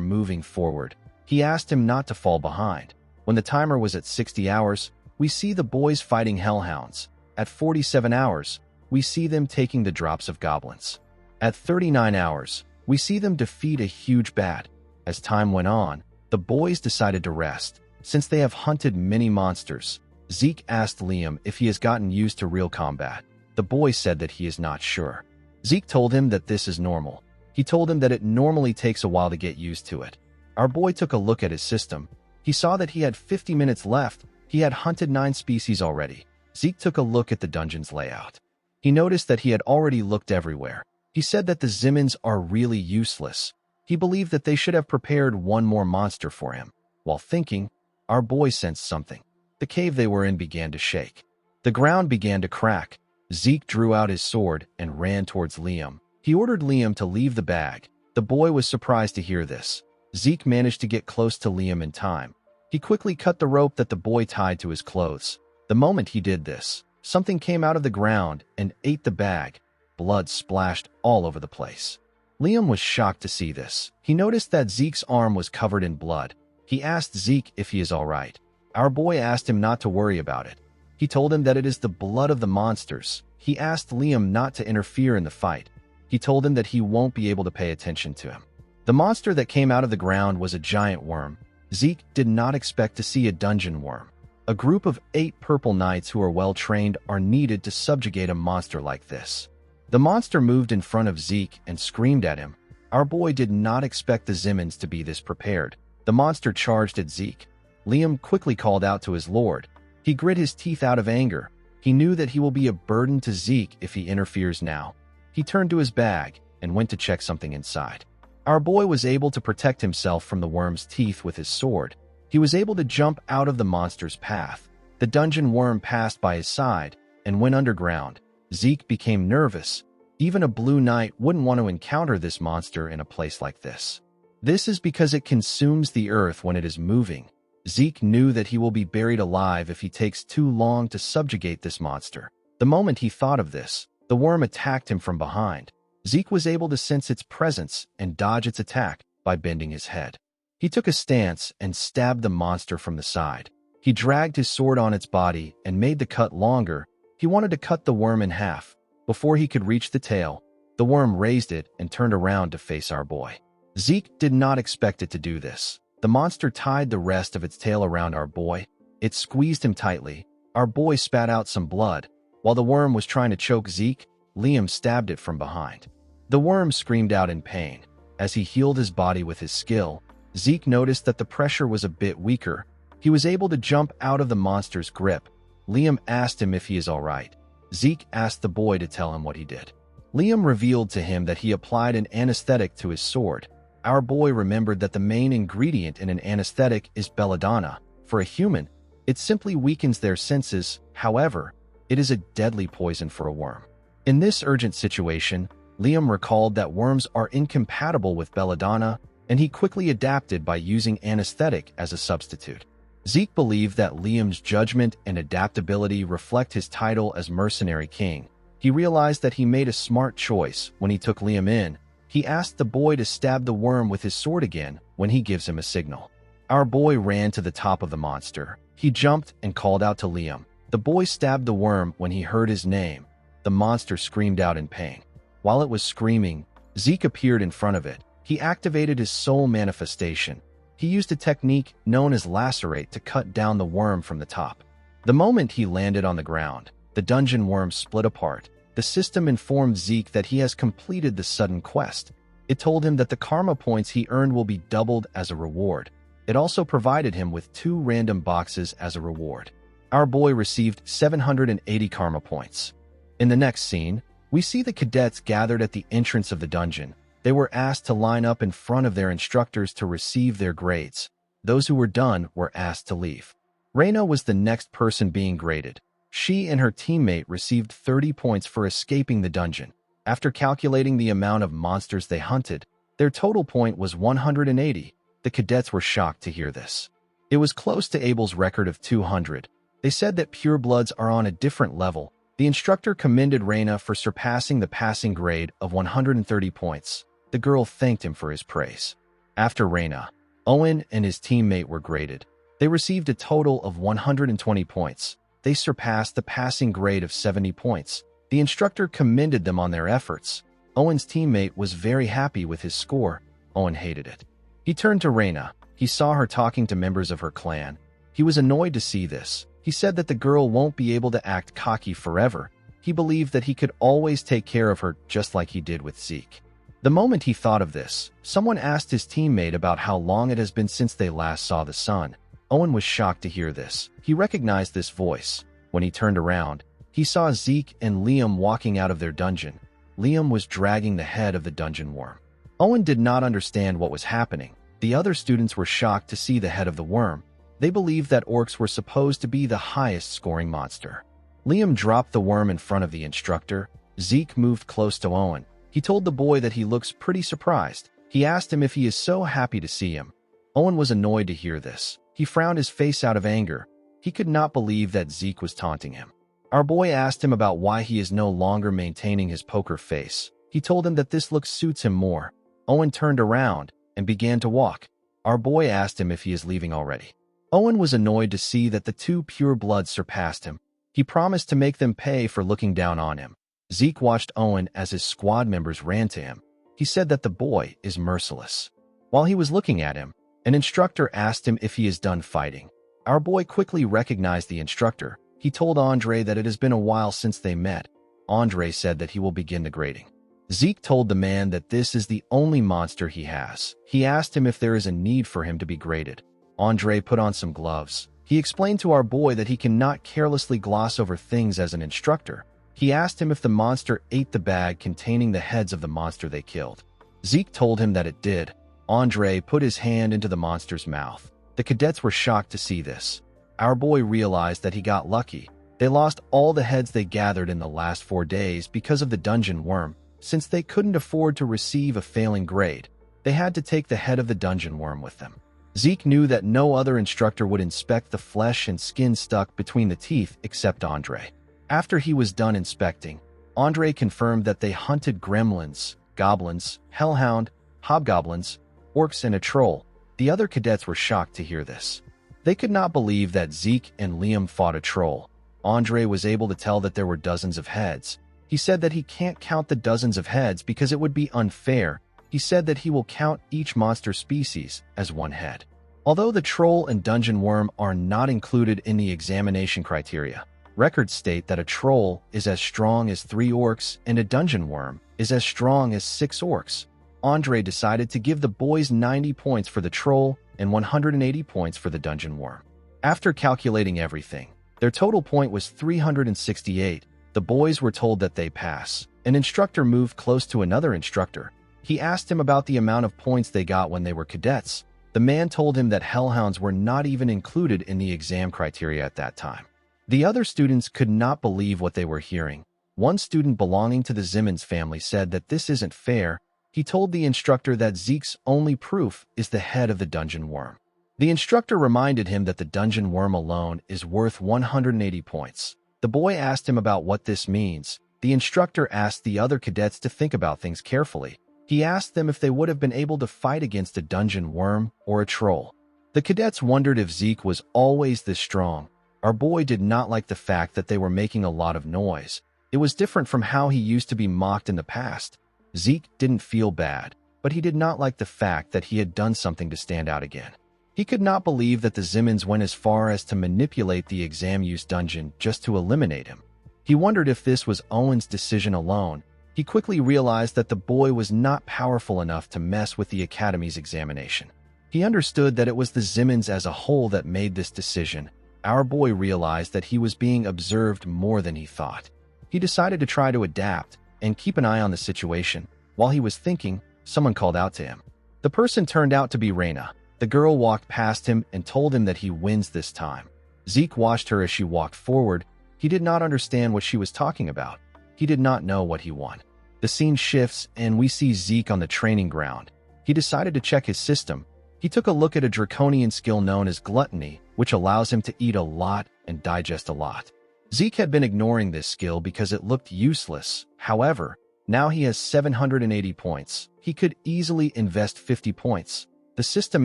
moving forward. He asked him not to fall behind. When the timer was at 60 hours, we see the boys fighting hellhounds. At 47 hours, we see them taking the drops of goblins. At 39 hours, we see them defeat a huge bat. As time went on, the boys decided to rest. Since they have hunted many monsters, Zeke asked Liam if he has gotten used to real combat. The boy said that he is not sure. Zeke told him that this is normal. He told him that it normally takes a while to get used to it. Our boy took a look at his system. He saw that he had 50 minutes left. He had hunted 9 species already. Zeke took a look at the dungeon's layout. He noticed that he had already looked everywhere. He said that the Zimmons are really useless. He believed that they should have prepared one more monster for him. While thinking, our boy sensed something. The cave they were in began to shake. The ground began to crack. Zeke drew out his sword and ran towards Liam. He ordered Liam to leave the bag. The boy was surprised to hear this. Zeke managed to get close to Liam in time. He quickly cut the rope that the boy tied to his clothes. The moment he did this, something came out of the ground and ate the bag. Blood splashed all over the place. Liam was shocked to see this. He noticed that Zeke's arm was covered in blood. He asked Zeke if he is all right. Our boy asked him not to worry about it. He told him that it is the blood of the monsters. He asked Liam not to interfere in the fight. He told him that he won't be able to pay attention to him. The monster that came out of the ground was a giant worm. Zeke did not expect to see a dungeon worm. A group of 8 purple knights who are well-trained are needed to subjugate a monster like this. The monster moved in front of Zeke and screamed at him. Our boy did not expect the Zimmons to be this prepared. The monster charged at Zeke. Liam quickly called out to his lord. He grit his teeth out of anger. He knew that he will be a burden to Zeke if he interferes now. He turned to his bag and went to check something inside. Our boy was able to protect himself from the worm's teeth with his sword. He was able to jump out of the monster's path. The dungeon worm passed by his side and went underground. Zeke became nervous. Even a blue knight wouldn't want to encounter this monster in a place like this. This is because it consumes the earth when it is moving. Zeke knew that he will be buried alive if he takes too long to subjugate this monster. The moment he thought of this, the worm attacked him from behind. Zeke was able to sense its presence and dodge its attack by bending his head. He took a stance and stabbed the monster from the side. He dragged his sword on its body and made the cut longer. He wanted to cut the worm in half. Before he could reach the tail, the worm raised it and turned around to face our boy. Zeke did not expect it to do this. The monster tied the rest of its tail around our boy. It squeezed him tightly. Our boy spat out some blood. While the worm was trying to choke Zeke, Liam stabbed it from behind. The worm screamed out in pain. As he healed his body with his skill, Zeke noticed that the pressure was a bit weaker. He was able to jump out of the monster's grip. Liam asked him if he is all right. Zeke asked the boy to tell him what he did. Liam revealed to him that he applied an anesthetic to his sword. Our boy remembered that the main ingredient in an anesthetic is belladonna. For a human, it simply weakens their senses. However, it is a deadly poison for a worm. In this urgent situation, Liam recalled that worms are incompatible with belladonna, and he quickly adapted by using anesthetic as a substitute. Zeke believed that Liam's judgment and adaptability reflect his title as Mercenary King. He realized that he made a smart choice when he took Liam in. He asked the boy to stab the worm with his sword again when he gives him a signal. Our boy ran to the top of the monster. He jumped and called out to Liam. The boy stabbed the worm when he heard his name. the monster screamed out in pain. While it was screaming, Zeke appeared in front of it. He activated his soul manifestation. He used a technique known as lacerate to cut down the worm from the top. The moment he landed on the ground, the dungeon worm split apart. The system informed Zeke that he has completed the sudden quest. It told him that the karma points he earned will be doubled as a reward. It also provided him with 2 random boxes as a reward. Our boy received 780 karma points. In the next scene, we see the cadets gathered at the entrance of the dungeon. They were asked to line up in front of their instructors to receive their grades. Those who were done were asked to leave. Reina was the next person being graded. She and her teammate received 30 points for escaping the dungeon. After calculating the amount of monsters they hunted, their total point was 180. The cadets were shocked to hear this. It was close to Abel's record of 200. They said that purebloods are on a different level. The instructor commended Reina for surpassing the passing grade of 130 points. The girl thanked him for his praise. After Reina, Owen and his teammate were graded. They received a total of 120 points. They surpassed the passing grade of 70 points. The instructor commended them on their efforts. Owen's teammate was very happy with his score. Owen hated it. He turned to Reina. He saw her talking to members of her clan. He was annoyed to see this. He said that the girl won't be able to act cocky forever. He believed that he could always take care of her just like he did with Zeke. The moment he thought of this, someone asked his teammate about how long it has been since they last saw the sun. Owen was shocked to hear this. He recognized this voice. When he turned around, he saw Zeke and Liam walking out of their dungeon. Liam was dragging the head of the dungeon worm. Owen did not understand what was happening. The other students were shocked to see the head of the worm. They believed that orcs were supposed to be the highest scoring monster. Liam dropped the worm in front of the instructor. Zeke moved close to Owen. He told the boy that he looks pretty surprised. He asked him if he is so happy to see him. Owen was annoyed to hear this. He frowned his face out of anger. He could not believe that Zeke was taunting him. Our boy asked him about why he is no longer maintaining his poker face. He told him that this look suits him more. Owen turned around and began to walk. Our boy asked him if he is leaving already. Owen was annoyed to see that the 2 purebloods surpassed him. He promised to make them pay for looking down on him. Zeke watched Owen as his squad members ran to him. He said that the boy is merciless. While he was looking at him, an instructor asked him if he is done fighting. Our boy quickly recognized the instructor. He told Andre that it has been a while since they met. Andre said that he will begin the grading. Zeke told the man that this is the only monster he has. He asked him if there is a need for him to be graded. Andre put on some gloves. He explained to our boy that he cannot carelessly gloss over things as an instructor. He asked him if the monster ate the bag containing the heads of the monster they killed. Zeke told him that it did. Andre put his hand into the monster's mouth. The cadets were shocked to see this. Our boy realized that he got lucky. They lost all the heads they gathered in the last 4 days because of the dungeon worm. Since they couldn't afford to receive a failing grade, they had to take the head of the dungeon worm with them. Zeke knew that no other instructor would inspect the flesh and skin stuck between the teeth except Andre. After he was done inspecting, Andre confirmed that they hunted gremlins, goblins, hellhound, hobgoblins, orcs, and a troll. The other cadets were shocked to hear this. They could not believe that Zeke and Liam fought a troll. Andre was able to tell that there were dozens of heads. He said that he can't count the dozens of heads because it would be unfair. He said that he will count each monster species as 1 head. Although the troll and dungeon worm are not included in the examination criteria, records state that a troll is as strong as 3 orcs and a dungeon worm is as strong as 6 orcs. Andre decided to give the boys 90 points for the troll and 180 points for the dungeon worm. After calculating everything, their total point was 368. The boys were told that they pass. An instructor moved close to another instructor. He asked him about the amount of points they got when they were cadets. The man told him that hellhounds were not even included in the exam criteria at that time. The other students could not believe what they were hearing. One student belonging to the Zimmons family said that this isn't fair. He told the instructor that Zeke's only proof is the head of the dungeon worm. The instructor reminded him that the dungeon worm alone is worth 180 points. The boy asked him about what this means. The instructor asked the other cadets to think about things carefully. He asked them if they would have been able to fight against a dungeon worm or a troll. The cadets wondered if Zeke was always this strong. Our boy did not like the fact that they were making a lot of noise. It was different from how he used to be mocked in the past. Zeke didn't feel bad, but he did not like the fact that he had done something to stand out again. He could not believe that the Zimmons went as far as to manipulate the exam use dungeon just to eliminate him. He wondered if this was Owen's decision alone. He quickly realized that the boy was not powerful enough to mess with the Academy's examination. He understood that it was the Zimmons as a whole that made this decision. Our boy realized that he was being observed more than he thought. He decided to try to adapt and keep an eye on the situation. While he was thinking, someone called out to him. The person turned out to be Reina. The girl walked past him and told him that he wins this time. Zeke watched her as she walked forward. He did not understand what she was talking about. He did not know what he won. The scene shifts and we see Zeke on the training ground. He decided to check his system. He took a look at a draconian skill known as gluttony, which allows him to eat a lot and digest a lot. Zeke had been ignoring this skill because it looked useless. However, now he has 780 points. He could easily invest 50 points. The system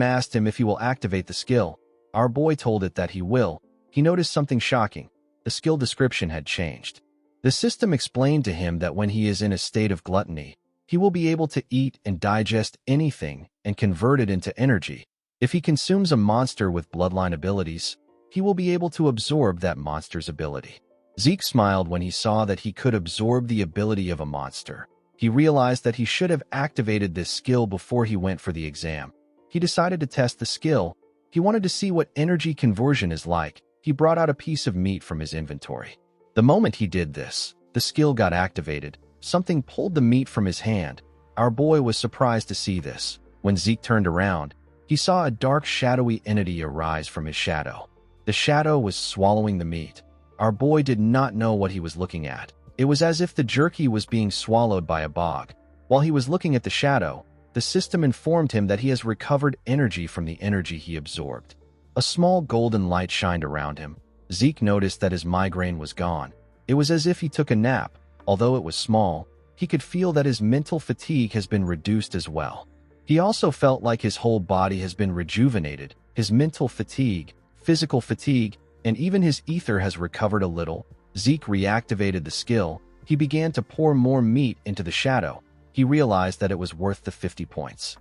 asked him if he will activate the skill. Our boy told it that he will. He noticed something shocking. The skill description had changed. The system explained to him that when he is in a state of gluttony, he will be able to eat and digest anything and convert it into energy. If he consumes a monster with bloodline abilities, he will be able to absorb that monster's ability. Zeke smiled when he saw that he could absorb the ability of a monster. He realized that he should have activated this skill before he went for the exam. He decided to test the skill. He wanted to see what energy conversion is like. He brought out a piece of meat from his inventory. The moment he did this, the skill got activated. Something pulled the meat from his hand. Our boy was surprised to see this. When Zeke turned around, he saw a dark, shadowy entity arise from his shadow. The shadow was swallowing the meat. Our boy did not know what he was looking at. It was as if the jerky was being swallowed by a bog. While he was looking at the shadow, the system informed him that he has recovered energy from the energy he absorbed. A small golden light shined around him. Zeke noticed that his migraine was gone. It was as if he took a nap. Although it was small, he could feel that his mental fatigue has been reduced as well. He also felt like his whole body has been rejuvenated. His mental fatigue, physical fatigue, and even his ether has recovered a little. Zeke reactivated the skill. He began to pour more meat into the shadow. He realized that it was worth the 50 points.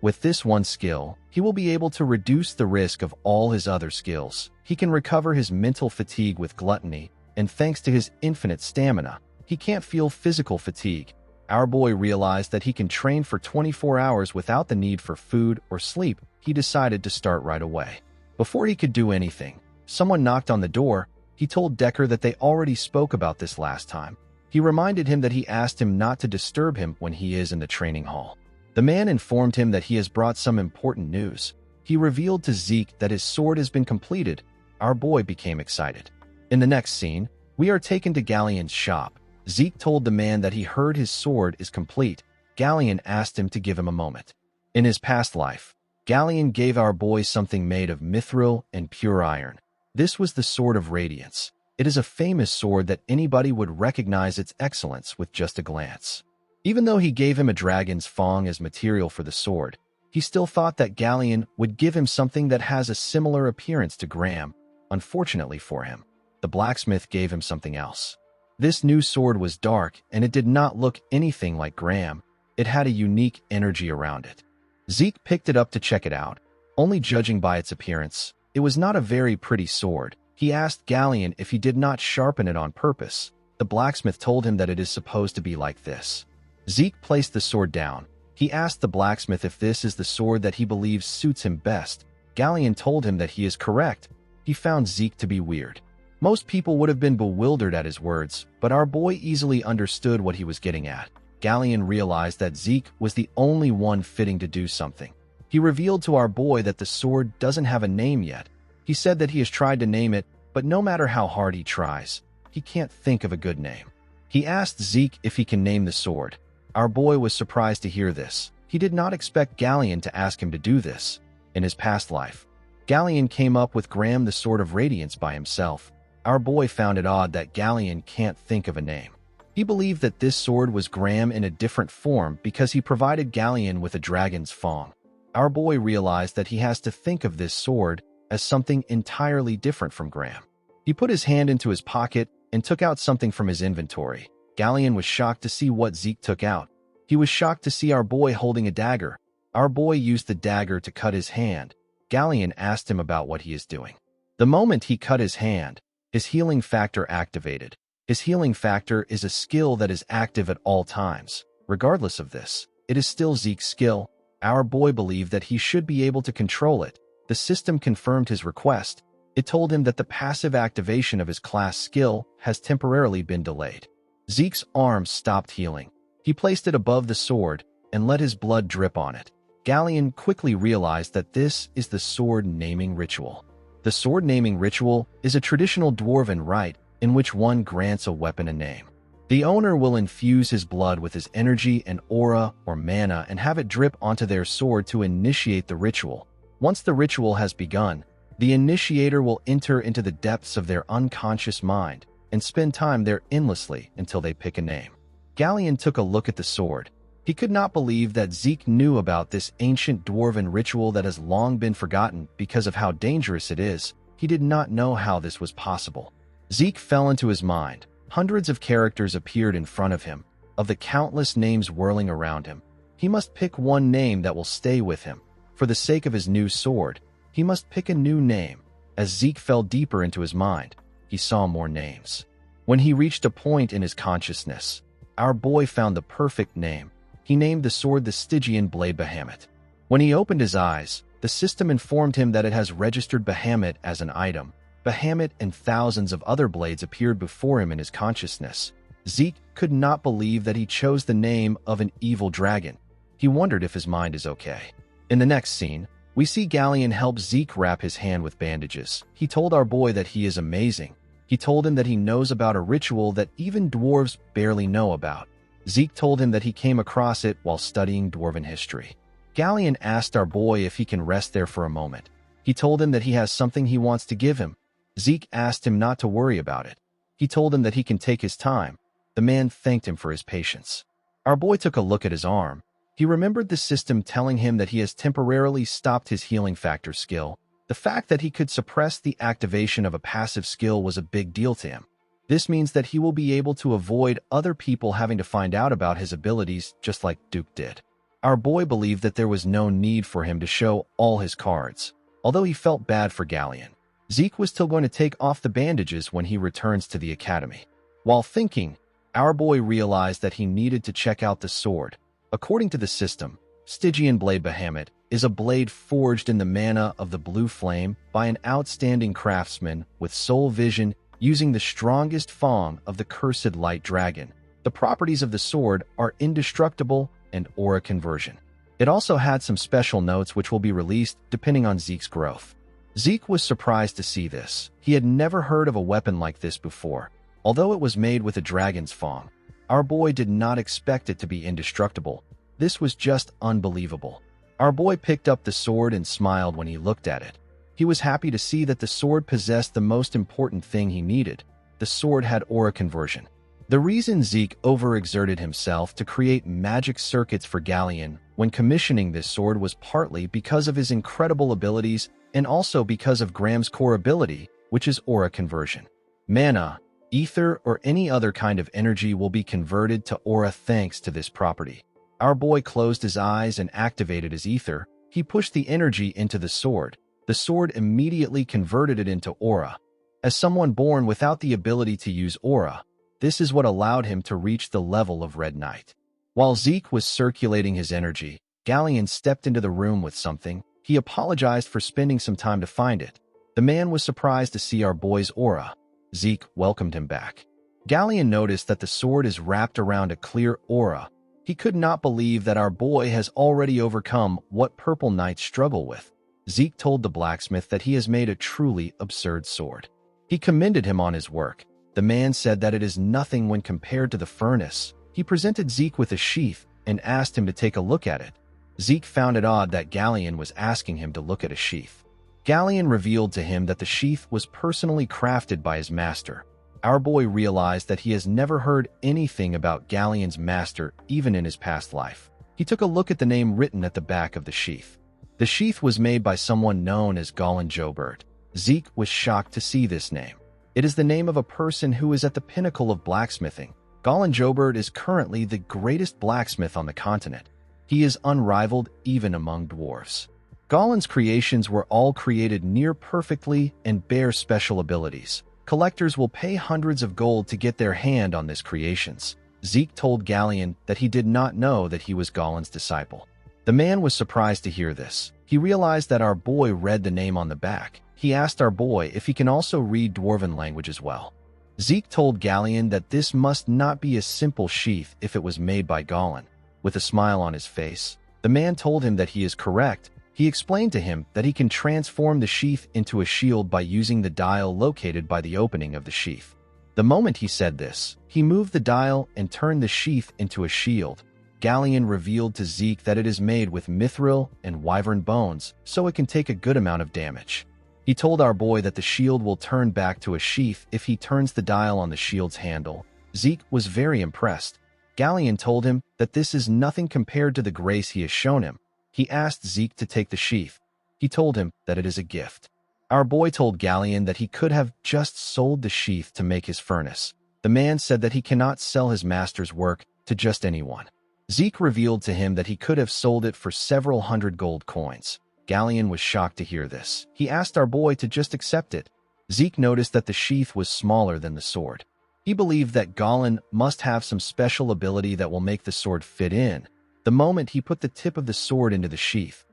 With this one skill, he will be able to reduce the risk of all his other skills. He can recover his mental fatigue with gluttony, and thanks to his infinite stamina, he can't feel physical fatigue. Our boy realized that he can train for 24 hours without the need for food or sleep. He decided to start right away. Before he could do anything, someone knocked on the door. He told Decker that they already spoke about this last time. He reminded him that he asked him not to disturb him when he is in the training hall. The man informed him that he has brought some important news. He revealed to Zeke that his sword has been completed. Our boy became excited. In the next scene, we are taken to Galleon's shop. Zeke told the man that he heard his sword is complete. Galleon asked him to give him a moment. In his past life, Galleon gave our boy something made of mithril and pure iron. This was the Sword of Radiance. It is a famous sword that anybody would recognize its excellence with just a glance. Even though he gave him a dragon's fang as material for the sword, he still thought that Galleon would give him something that has a similar appearance to Graham. Unfortunately for him, the blacksmith gave him something else. This new sword was dark, and it did not look anything like Graham. It had a unique energy around it. Zeke picked it up to check it out. Only judging by its appearance, it was not a very pretty sword. He asked Galleon if he did not sharpen it on purpose. The blacksmith told him that it is supposed to be like this. Zeke placed the sword down. He asked the blacksmith if this is the sword that he believes suits him best. Galleon told him that he is correct. He found Zeke to be weird. Most people would have been bewildered at his words, but our boy easily understood what he was getting at. Galleon realized that Zeke was the only one fitting to do something. He revealed to our boy that the sword doesn't have a name yet. He said that he has tried to name it, but no matter how hard he tries, he can't think of a good name. He asked Zeke if he can name the sword. Our boy was surprised to hear this. He did not expect Galleon to ask him to do this. In his past life, Galleon came up with Graham the Sword of Radiance by himself. Our boy found it odd that Galleon can't think of a name. He believed that this sword was Graham in a different form because he provided Galleon with a dragon's fang. Our boy realized that he has to think of this sword as something entirely different from Graham. He put his hand into his pocket and took out something from his inventory. Galleon was shocked to see what Zeke took out. He was shocked to see our boy holding a dagger. Our boy used the dagger to cut his hand. Galleon asked him about what he is doing. The moment he cut his hand, his healing factor activated. His healing factor is a skill that is active at all times. Regardless of this, it is still Zeke's skill. Our boy believed that he should be able to control it. The system confirmed his request. It told him that the passive activation of his class skill has temporarily been delayed. Zeke's arm stopped healing. He placed it above the sword and let his blood drip on it. Galleon quickly realized that this is the sword naming ritual. The sword naming ritual is a traditional dwarven rite in which one grants a weapon a name. The owner will infuse his blood with his energy and aura or mana and have it drip onto their sword to initiate the ritual. Once the ritual has begun, the initiator will enter into the depths of their unconscious mind and spend time there endlessly until they pick a name. Galleon took a look at the sword. He could not believe that Zeke knew about this ancient dwarven ritual that has long been forgotten because of how dangerous it is. He did not know how this was possible. Zeke fell into his mind. Hundreds of characters appeared in front of him, of the countless names whirling around him. He must pick one name that will stay with him. For the sake of his new sword, he must pick a new name. As Zeke fell deeper into his mind, he saw more names. When he reached a point in his consciousness, our boy found the perfect name. He named the sword the Stygian Blade Bahamut. When he opened his eyes, the system informed him that it has registered Bahamut as an item. Bahamut and thousands of other blades appeared before him in his consciousness. Zeke could not believe that he chose the name of an evil dragon. He wondered if his mind is okay. In the next scene, we see Galleon help Zeke wrap his hand with bandages. He told our boy that he is amazing. He told him that he knows about a ritual that even dwarves barely know about. Zeke told him that he came across it while studying dwarven history. Galleon asked our boy if he can rest there for a moment. He told him that he has something he wants to give him. Zeke asked him not to worry about it. He told him that he can take his time. The man thanked him for his patience. Our boy took a look at his arm. He remembered the system telling him that he has temporarily stopped his healing factor skill. The fact that he could suppress the activation of a passive skill was a big deal to him. This means that he will be able to avoid other people having to find out about his abilities just like Duke did. Our boy believed that there was no need for him to show all his cards. Although he felt bad for Galleon, Zeke was still going to take off the bandages when he returns to the academy. While thinking, our boy realized that he needed to check out the sword. According to the system, Stygian Blade Bahamut is a blade forged in the mana of the blue flame by an outstanding craftsman with soul vision using the strongest form of the cursed light dragon. The properties of the sword are indestructible and aura conversion. It also had some special notes which will be released depending on Zeke's growth. Zeke was surprised to see this. He had never heard of a weapon like this before. Although it was made with a dragon's fang, our boy did not expect it to be indestructible. This was just unbelievable. Our boy picked up the sword and smiled when he looked at it. He was happy to see that the sword possessed the most important thing he needed. The sword had aura conversion. The reason Zeke overexerted himself to create magic circuits for Galleon when commissioning this sword was partly because of his incredible abilities and also because of Graham's core ability, which is aura conversion. Mana, ether, or any other kind of energy will be converted to aura thanks to this property. Our boy closed his eyes and activated his ether. He pushed the energy into the sword. The sword immediately converted it into aura. As someone born without the ability to use aura, this is what allowed him to reach the level of Red Knight. While Zeke was circulating his energy, Galleon stepped into the room with something. He apologized for spending some time to find it. The man was surprised to see our boy's aura. Zeke welcomed him back. Galleon noticed that the sword is wrapped around a clear aura. He could not believe that our boy has already overcome what Purple Knights struggle with. Zeke told the blacksmith that he has made a truly absurd sword. He commended him on his work. The man said that it is nothing when compared to the furnace. He presented Zeke with a sheath and asked him to take a look at it. Zeke found it odd that Galleon was asking him to look at a sheath. Galleon revealed to him that the sheath was personally crafted by his master. Our boy realized that he has never heard anything about Galleon's master even in his past life. He took a look at the name written at the back of the sheath. The sheath was made by someone known as Golan Jobert. Zeke was shocked to see this name. It is the name of a person who is at the pinnacle of blacksmithing. Golan Jobert is currently the greatest blacksmith on the continent. He is unrivaled even among dwarves. Golan's creations were all created near perfectly and bear special abilities. Collectors will pay hundreds of gold to get their hand on these creations. Zeke told Galleon that he did not know that he was Golan's disciple. The man was surprised to hear this. He realized that our boy read the name on the back. He asked our boy if he can also read Dwarven language as well. Zeke told Galleon that this must not be a simple sheath if it was made by Golan. With a smile on his face, the man told him that he is correct. He explained to him that he can transform the sheath into a shield by using the dial located by the opening of the sheath. The moment he said this, he moved the dial and turned the sheath into a shield. Galleon revealed to Zeke that it is made with mithril and wyvern bones, so it can take a good amount of damage. He told our boy that the shield will turn back to a sheath if he turns the dial on the shield's handle. Zeke was very impressed. Galleon told him that this is nothing compared to the grace he has shown him. He asked Zeke to take the sheath. He told him that it is a gift. Our boy told Galleon that he could have just sold the sheath to make his furnace. The man said that he cannot sell his master's work to just anyone. Zeke revealed to him that he could have sold it for several hundred gold coins. Galleon was shocked to hear this. He asked our boy to just accept it. Zeke noticed that the sheath was smaller than the sword. He believed that Golan must have some special ability that will make the sword fit in. The moment he put the tip of the sword into the sheath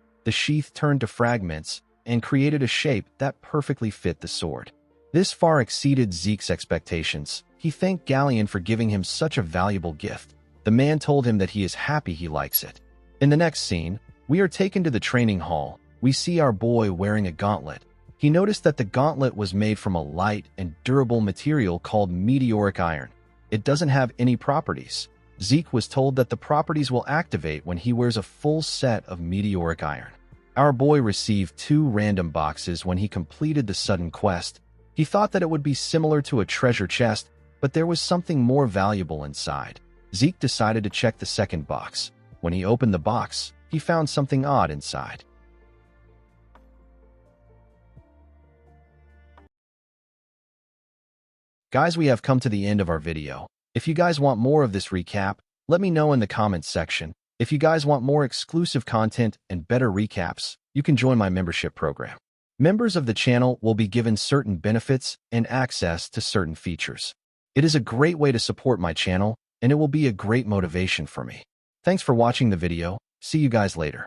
turned to fragments and created a shape that perfectly fit the sword. This far exceeded Zeke's expectations. He thanked Galleon for giving him such a valuable gift. The man told him that he is happy he likes it. In the next scene, we are taken to the training hall. We see our boy wearing a gauntlet. He noticed that the gauntlet was made from a light and durable material called meteoric iron. It doesn't have any properties. Zeke was told that the properties will activate when he wears a full set of meteoric iron. Our boy received 2 random boxes when he completed the sudden quest. He thought that it would be similar to a treasure chest, but there was something more valuable inside. Zeke decided to check the second box. When he opened the box, he found something odd inside. Guys, we have come to the end of our video. If you guys want more of this recap, let me know in the comments section. If you guys want more exclusive content and better recaps, you can join my membership program. Members of the channel will be given certain benefits and access to certain features. It is a great way to support my channel, and it will be a great motivation for me. Thanks for watching the video. See you guys later.